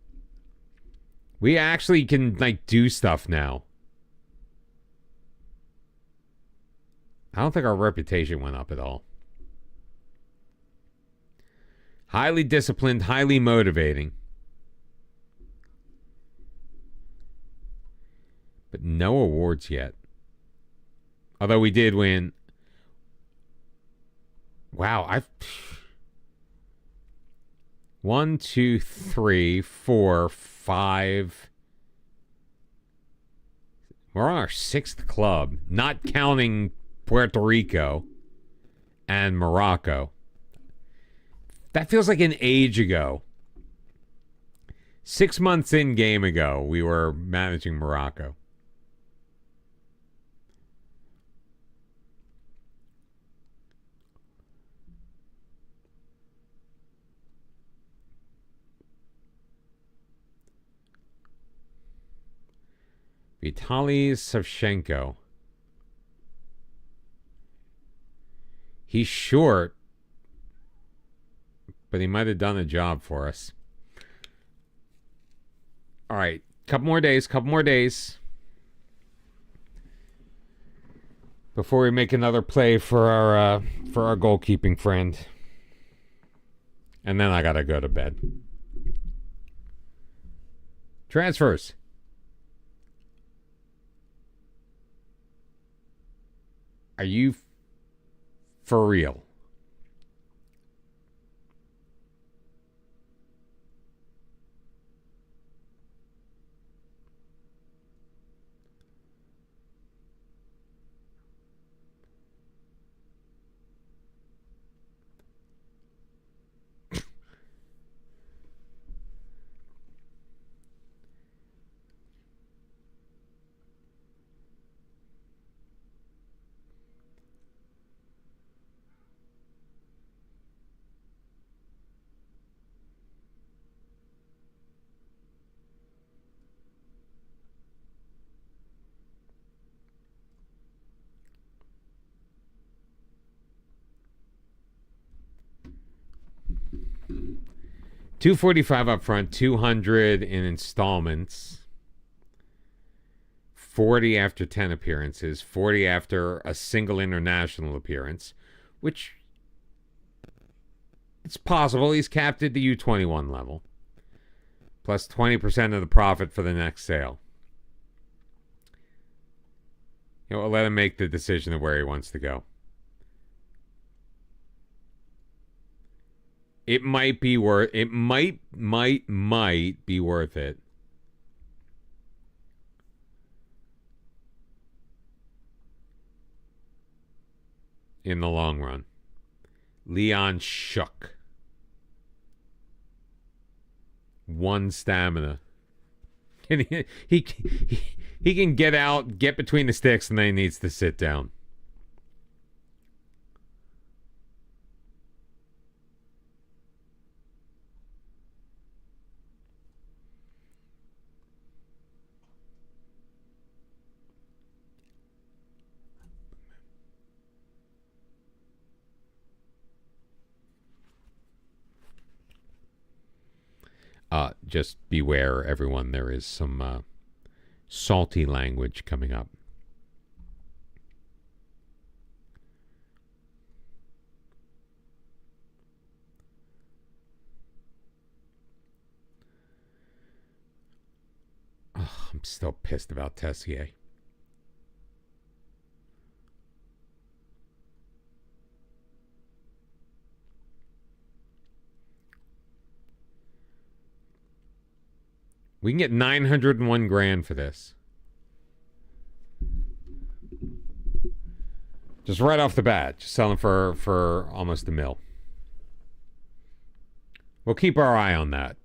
We actually can, like, do stuff now. I don't think our reputation went up at all. Highly disciplined, highly motivating. But no awards yet. Although we did win. Wow, 1, 2, 3, 4, 5. We're on our 6th club, not counting Puerto Rico and Morocco. That feels like an age ago. 6 months in game ago, we were managing Morocco. Vitaly Savchenko. He's short, but he might have done a job for us. All right, couple more days before we make another play for our goalkeeping friend. And then I gotta go to bed. Transfers. Are you for real? $245 up front, 200 in installments, 40 after 10 appearances, 40 after a single international appearance, which it's possible he's capped at the U21 level, plus 20% of the profit for the next sale. We'll let him make the decision of where he wants to go. It might be worth it. Might be worth it. In the long run. Leon Shook. 1 stamina. And he can get out, get between the sticks, and then he needs to sit down. Just beware, everyone. There is some salty language coming up. Oh, I'm still pissed about Tessier. We can get 901 grand for this. Just right off the bat. Just selling for almost $1 million. We'll keep our eye on that.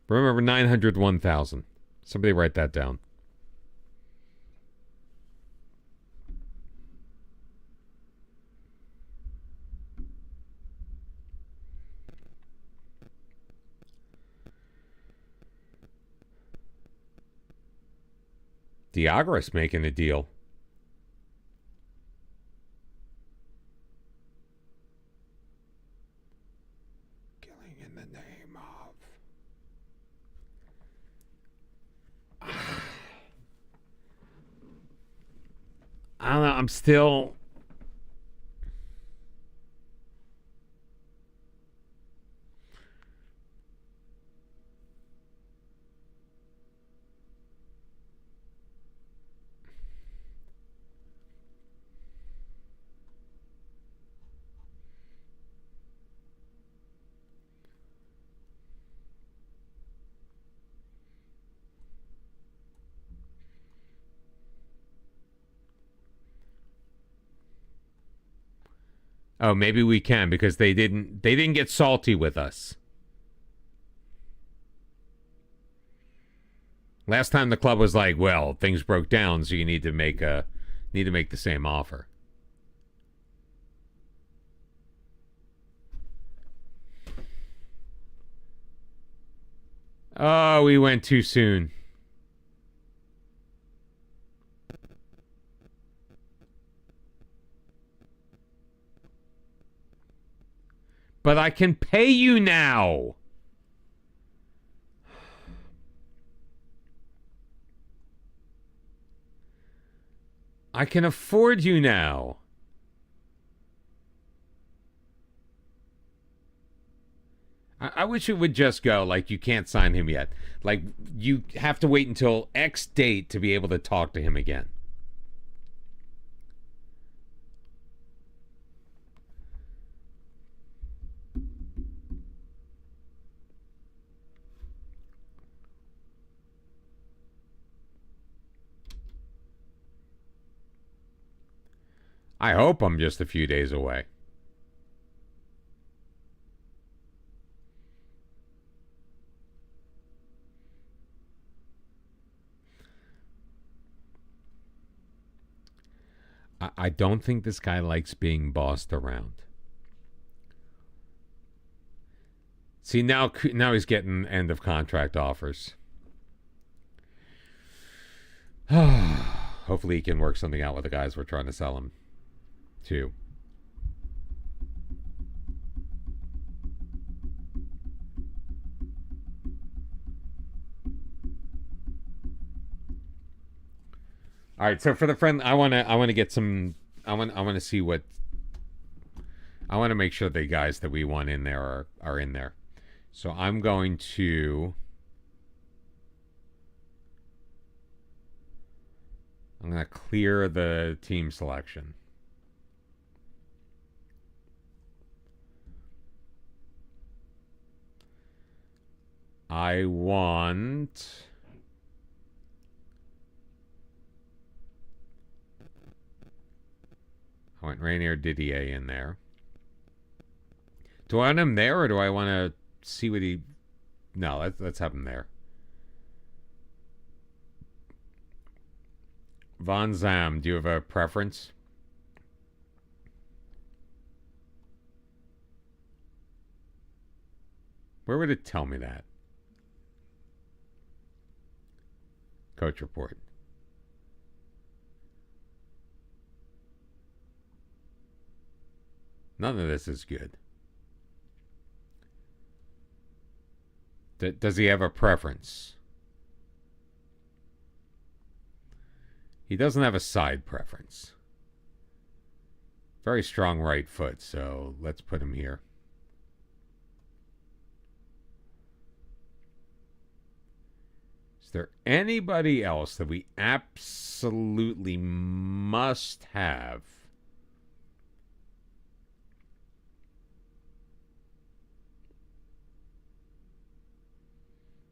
Remember, 901,000. Somebody write that down. Diagras making a deal. Killing in the name of... I don't know. I'm still... Oh, maybe we can because they didn't get salty with us. Last time the club was like, well, things broke down, so you need to make the same offer. Oh, we went too soon. But I can pay you now. I can afford you now. I wish it would just go like you can't sign him yet. Like you have to wait until X date to be able to talk to him again. I hope I'm just a few days away. I don't think this guy likes being bossed around. See, now he's getting end of contract offers. Hopefully he can work something out with the guys we're trying to sell him to. All right, so for the friend, I want to get some. I want to see what. I want to make sure the guys that we want in there are in there. So I'm going to. I'm going to clear the team selection. I want... I want Rainier Didier in there. Do I want him there, or do I want to see what he... No, let's have him there. Von Zam, do you have a preference? Where would it tell me that? Coach report. None of this is good. Does he have a preference? He doesn't have a side preference. Very strong right foot, so let's put him here. Is there anybody else that we absolutely must have?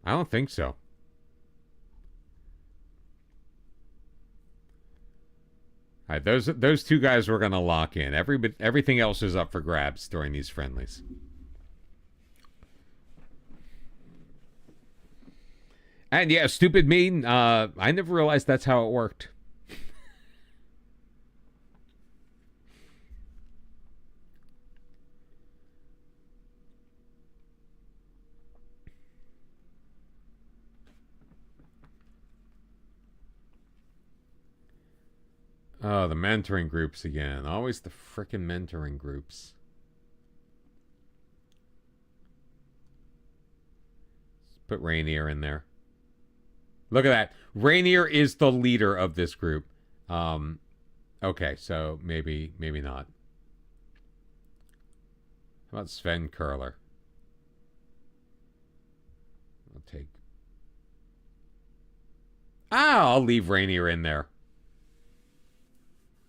I don't think so. All right, those two guys we're going to lock in. Everything else is up for grabs during these friendlies. And yeah, stupid me. I never realized that's how it worked. Oh, the mentoring groups again. Always the frickin' mentoring groups. Let's put Rainier in there. Look at that. Rainier is the leader of this group. Okay, so maybe not. How about Sven Curler? I'll take... I'll leave Rainier in there.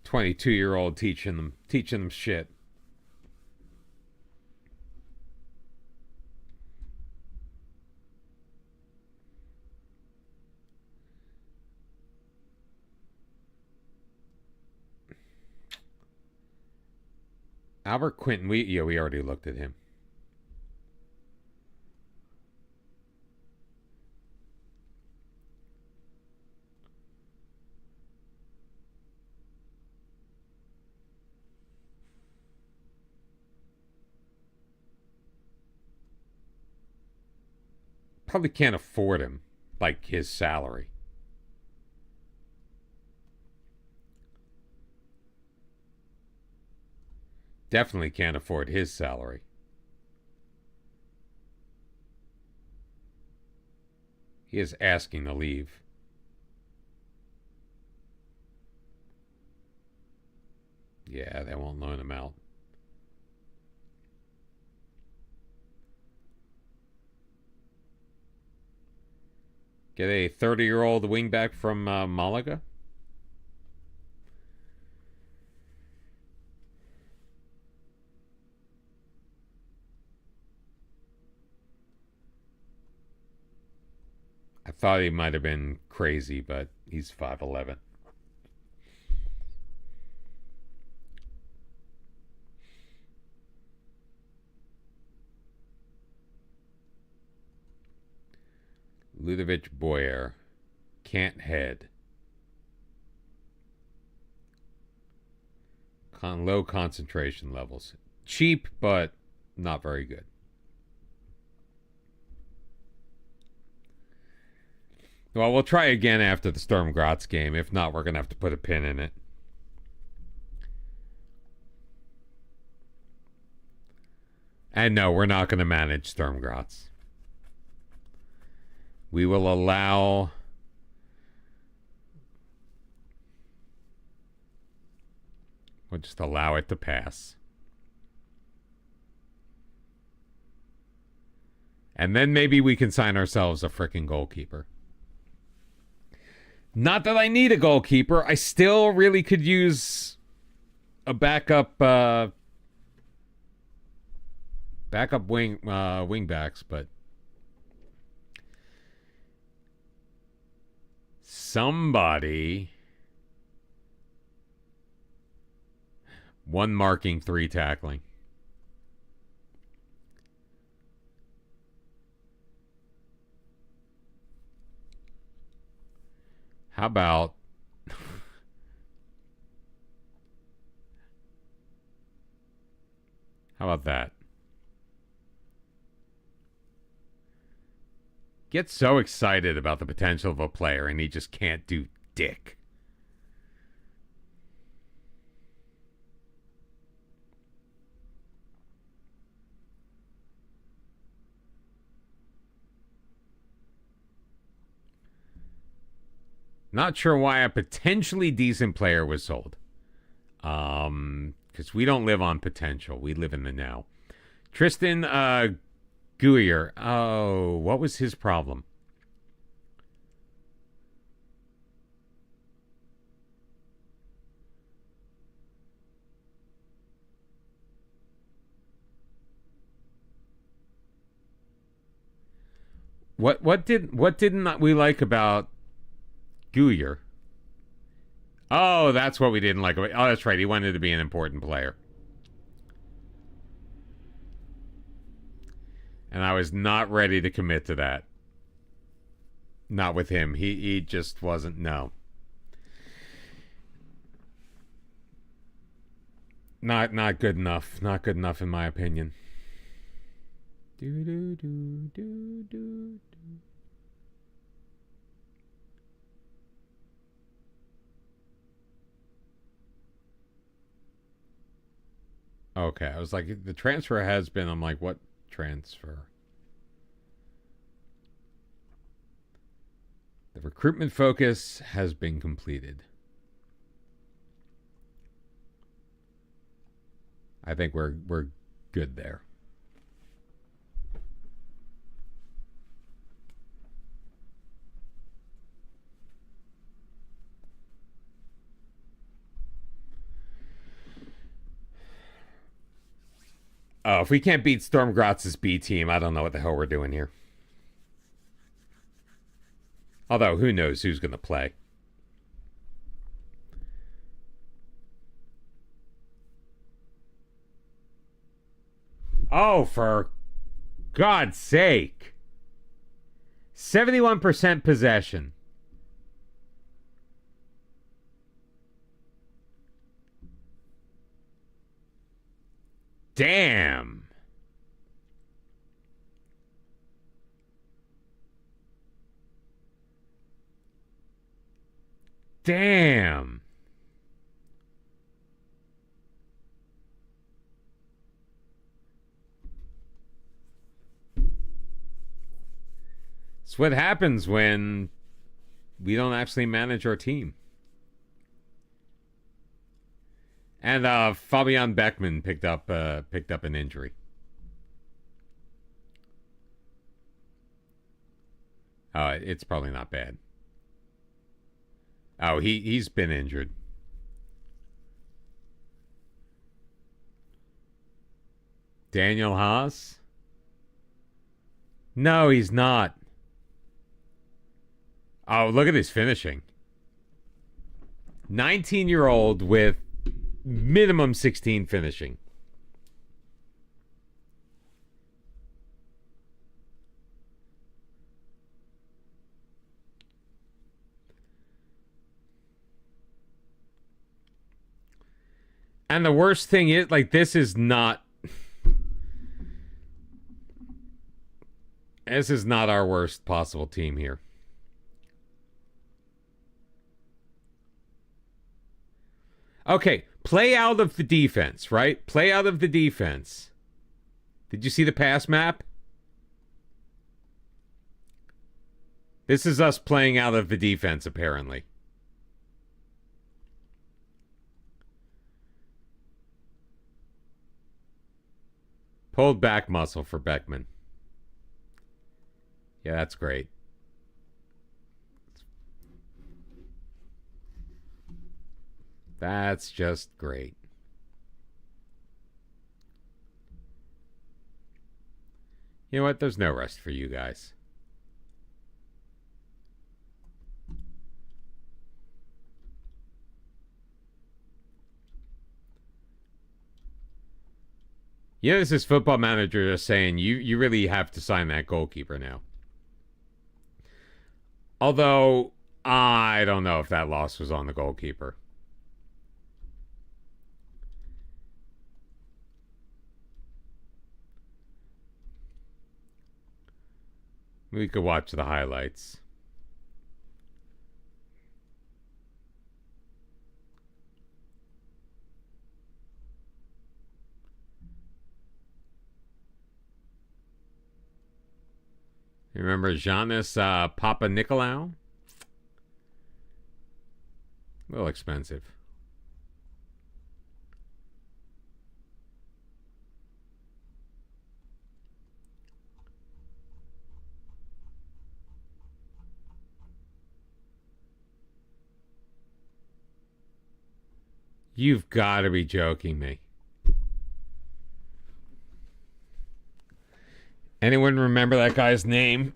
22-year-old teaching them shit. Albert Quinton, we already looked at him. Probably can't afford him, like his salary. Definitely can't afford his salary. He is asking to leave. Yeah, they won't loan him out. Get a 30-year-old wingback from Malaga. I thought he might have been crazy, but he's 5'11". Ludovic Boyer. Can't head. Low concentration levels. Cheap, but not very good. Well, we'll try again after the Sturm Graz game. If not, we're going to have to put a pin in it. And no, we're not going to manage Sturm Graz. We will allow... We'll just allow it to pass. And then maybe we can sign ourselves a frickin' goalkeeper. Not that I need a goalkeeper. I still really could use a backup wingbacks, but somebody. 1 marking, 3 tackling. How about that? Get so excited about the potential of a player and he just can't do dick. Not sure why a potentially decent player was sold. Because we don't live on potential. We live in the now. Tristan Guyer. Oh, what was his problem? What didn't we like about Guyer? Oh, that's what we didn't like about. Oh, that's right. He wanted to be an important player. And I was not ready to commit to that. Not with him. He just wasn't. No. Not good enough. Not good enough in my opinion. Do do do do do do. Okay, I was like, the transfer has been. I'm like, what transfer? The recruitment focus has been completed. I think we're good there. Oh, if we can't beat Storm Gratz's B team, I don't know what the hell we're doing here. Although, who knows who's going to play. Oh, for God's sake. 71% possession. Damn. Damn. It's what happens when we don't actually manage our team. And Fabian Beckman picked up an injury. It's probably not bad. Oh, he's been injured. Daniel Haas? No, he's not. Oh, look at his finishing. 19-year-old with minimum 16 finishing. And the worst thing is, like, this is not our worst possible team here. Okay, play out of the defense, right? Play out of the defense. Did you see the pass map? This is us playing out of the defense, apparently. Pulled back muscle for Beckman. Yeah, that's great. That's just great. You know what? There's no rest for you guys. Yeah, this is football manager just saying you really have to sign that goalkeeper now. Although, I don't know if that loss was on the goalkeeper. We could watch the highlights. You remember Giannis Papa Nicolau? A little expensive. You've got to be joking me. Anyone remember that guy's name?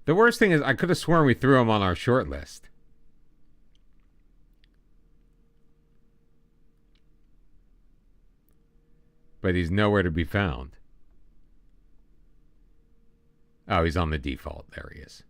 The worst thing is I could have sworn we threw him on our short list. But he's nowhere to be found. Oh, he's on the default. There he is.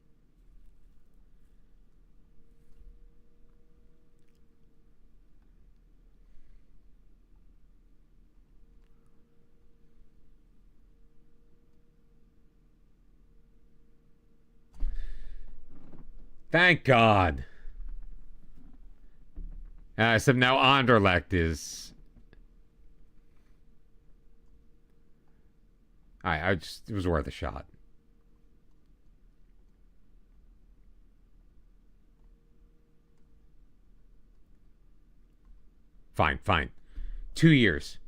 Thank God. So now Anderlecht is... it was worth a shot. Fine. 2 years.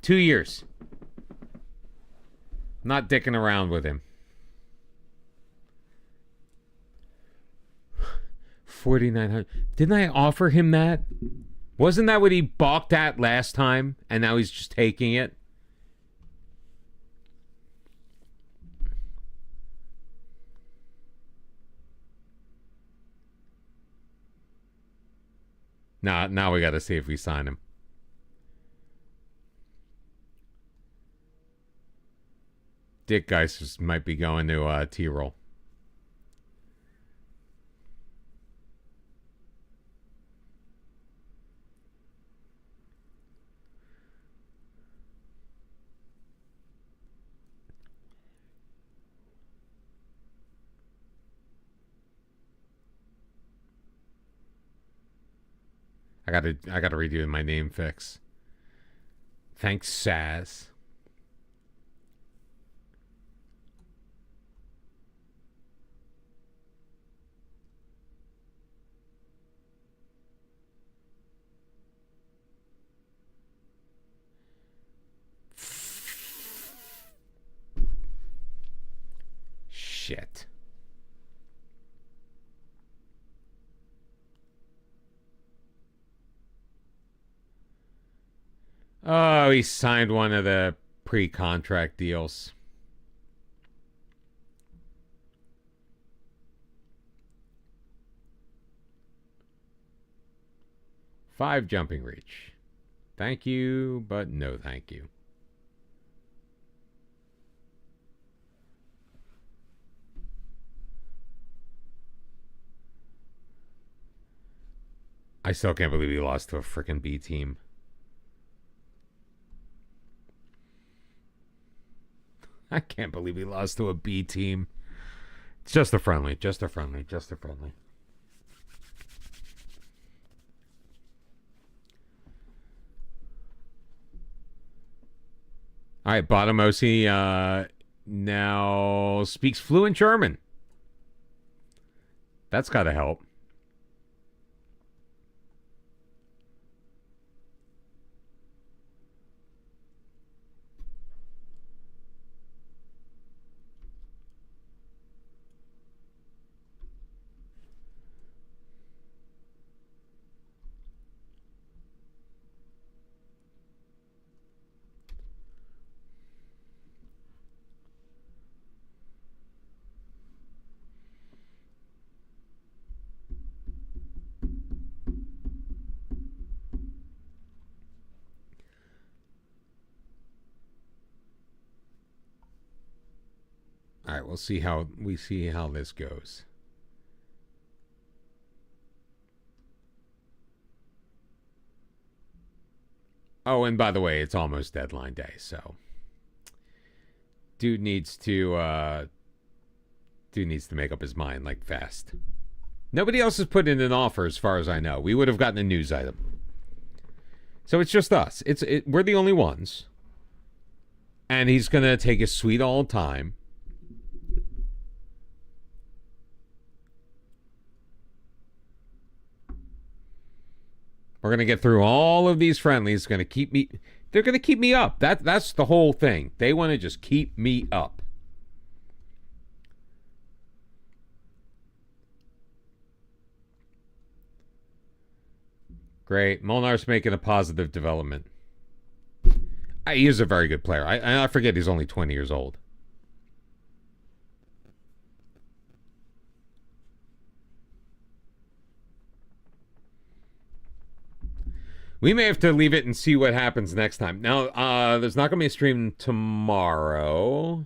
2 years. Not dicking around with him. 4,900. Didn't I offer him that? Wasn't that what he balked at last time? And now he's just taking it? Now we got to see if we sign him. Dick Geisers might be going to T-roll. I gotta redo my name fix. Thanks, Saz. Shit. Oh, he signed one of the pre-contract deals. Five jumping reach. Thank you, but no thank you. I still can't believe he lost to a frickin' B team. I can't believe he lost to a B team. It's just a friendly. All right, Botomosi now speaks fluent German. That's got to help. we'll see how this goes. Oh, and by the way, it's almost deadline day, so dude needs to make up his mind like fast. Nobody else has put in an offer as far as I know. We would have gotten a news item. So it's just us. We're the only ones. And he's going to take his sweet old time. We're going to get through all of these friendlies. They're going to keep me up. That's the whole thing. They want to just keep me up. Great. Molnar's making a positive development. He is a very good player. I forget he's only 20 years old. We may have to leave it and see what happens next time. Now, there's not going to be a stream tomorrow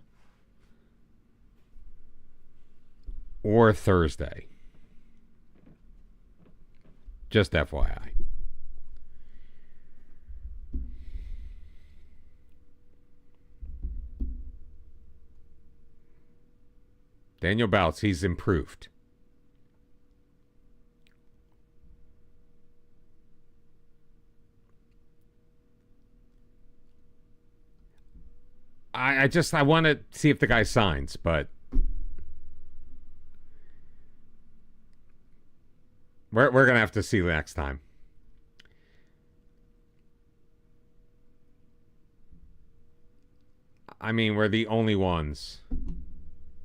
or Thursday. Just FYI. Daniel Bouts, he's improved. I want to see if the guy signs, but we're going to have to see next time. I mean, we're the only ones.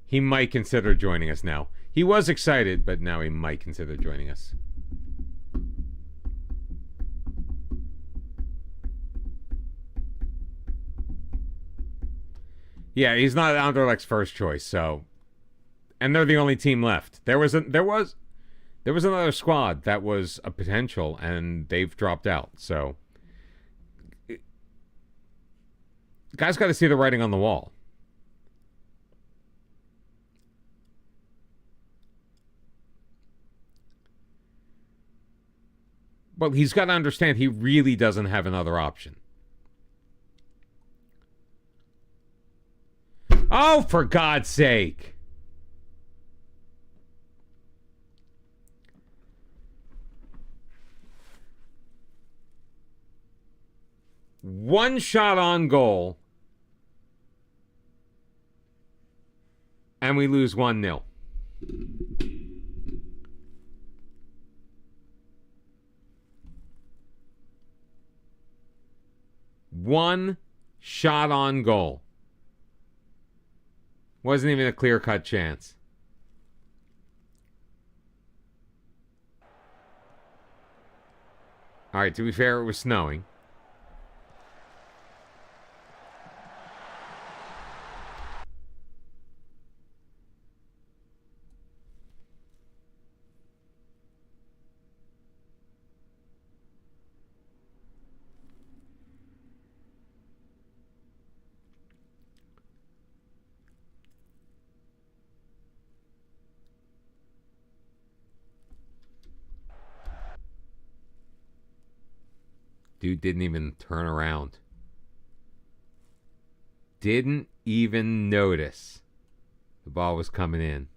He might consider joining us now. He was excited, but now he might consider joining us. Yeah, he's not Anderlecht's first choice, so, and they're the only team left. There was another squad that was a potential, and they've dropped out. So, guys got to see the writing on the wall. Well, he's got to understand he really doesn't have another option. Oh, for God's sake. One shot on goal. And we lose 1-0. One shot on goal. Wasn't even a clear-cut chance. All right, to be fair, it was snowing. Dude didn't even turn around. Didn't even notice the ball was coming in.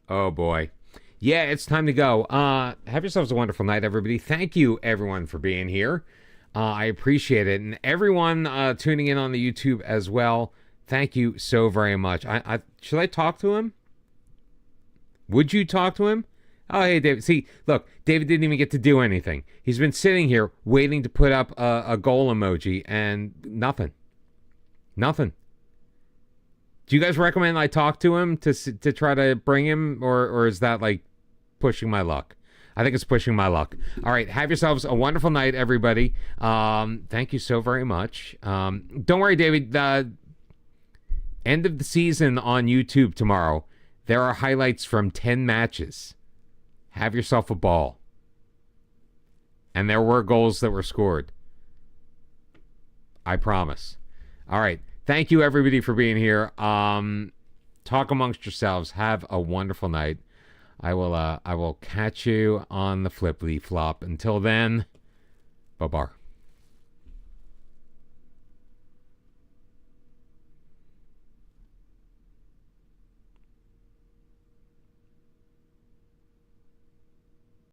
Oh boy. Yeah, it's time to go. Have yourselves a wonderful night, everybody. Thank you, everyone, for being here. I appreciate it. And everyone tuning in on the YouTube as well, thank you so very much. Should I talk to him? Would you talk to him? Oh, hey, David. See, look, David didn't even get to do anything. He's been sitting here waiting to put up a goal emoji and nothing. Nothing. Do you guys recommend I talk to him to try to bring him, or is that like pushing my luck? I think it's pushing my luck. All right, have yourselves a wonderful night, everybody. Thank you so very much. Don't worry, David. End of the season on YouTube tomorrow. There are highlights from 10 matches. Have yourself a ball. And there were goals that were scored. I promise. All right. Thank you, everybody, for being here. Talk amongst yourselves. Have a wonderful night. I will catch you on the flippity flop. Until then, bye-bye.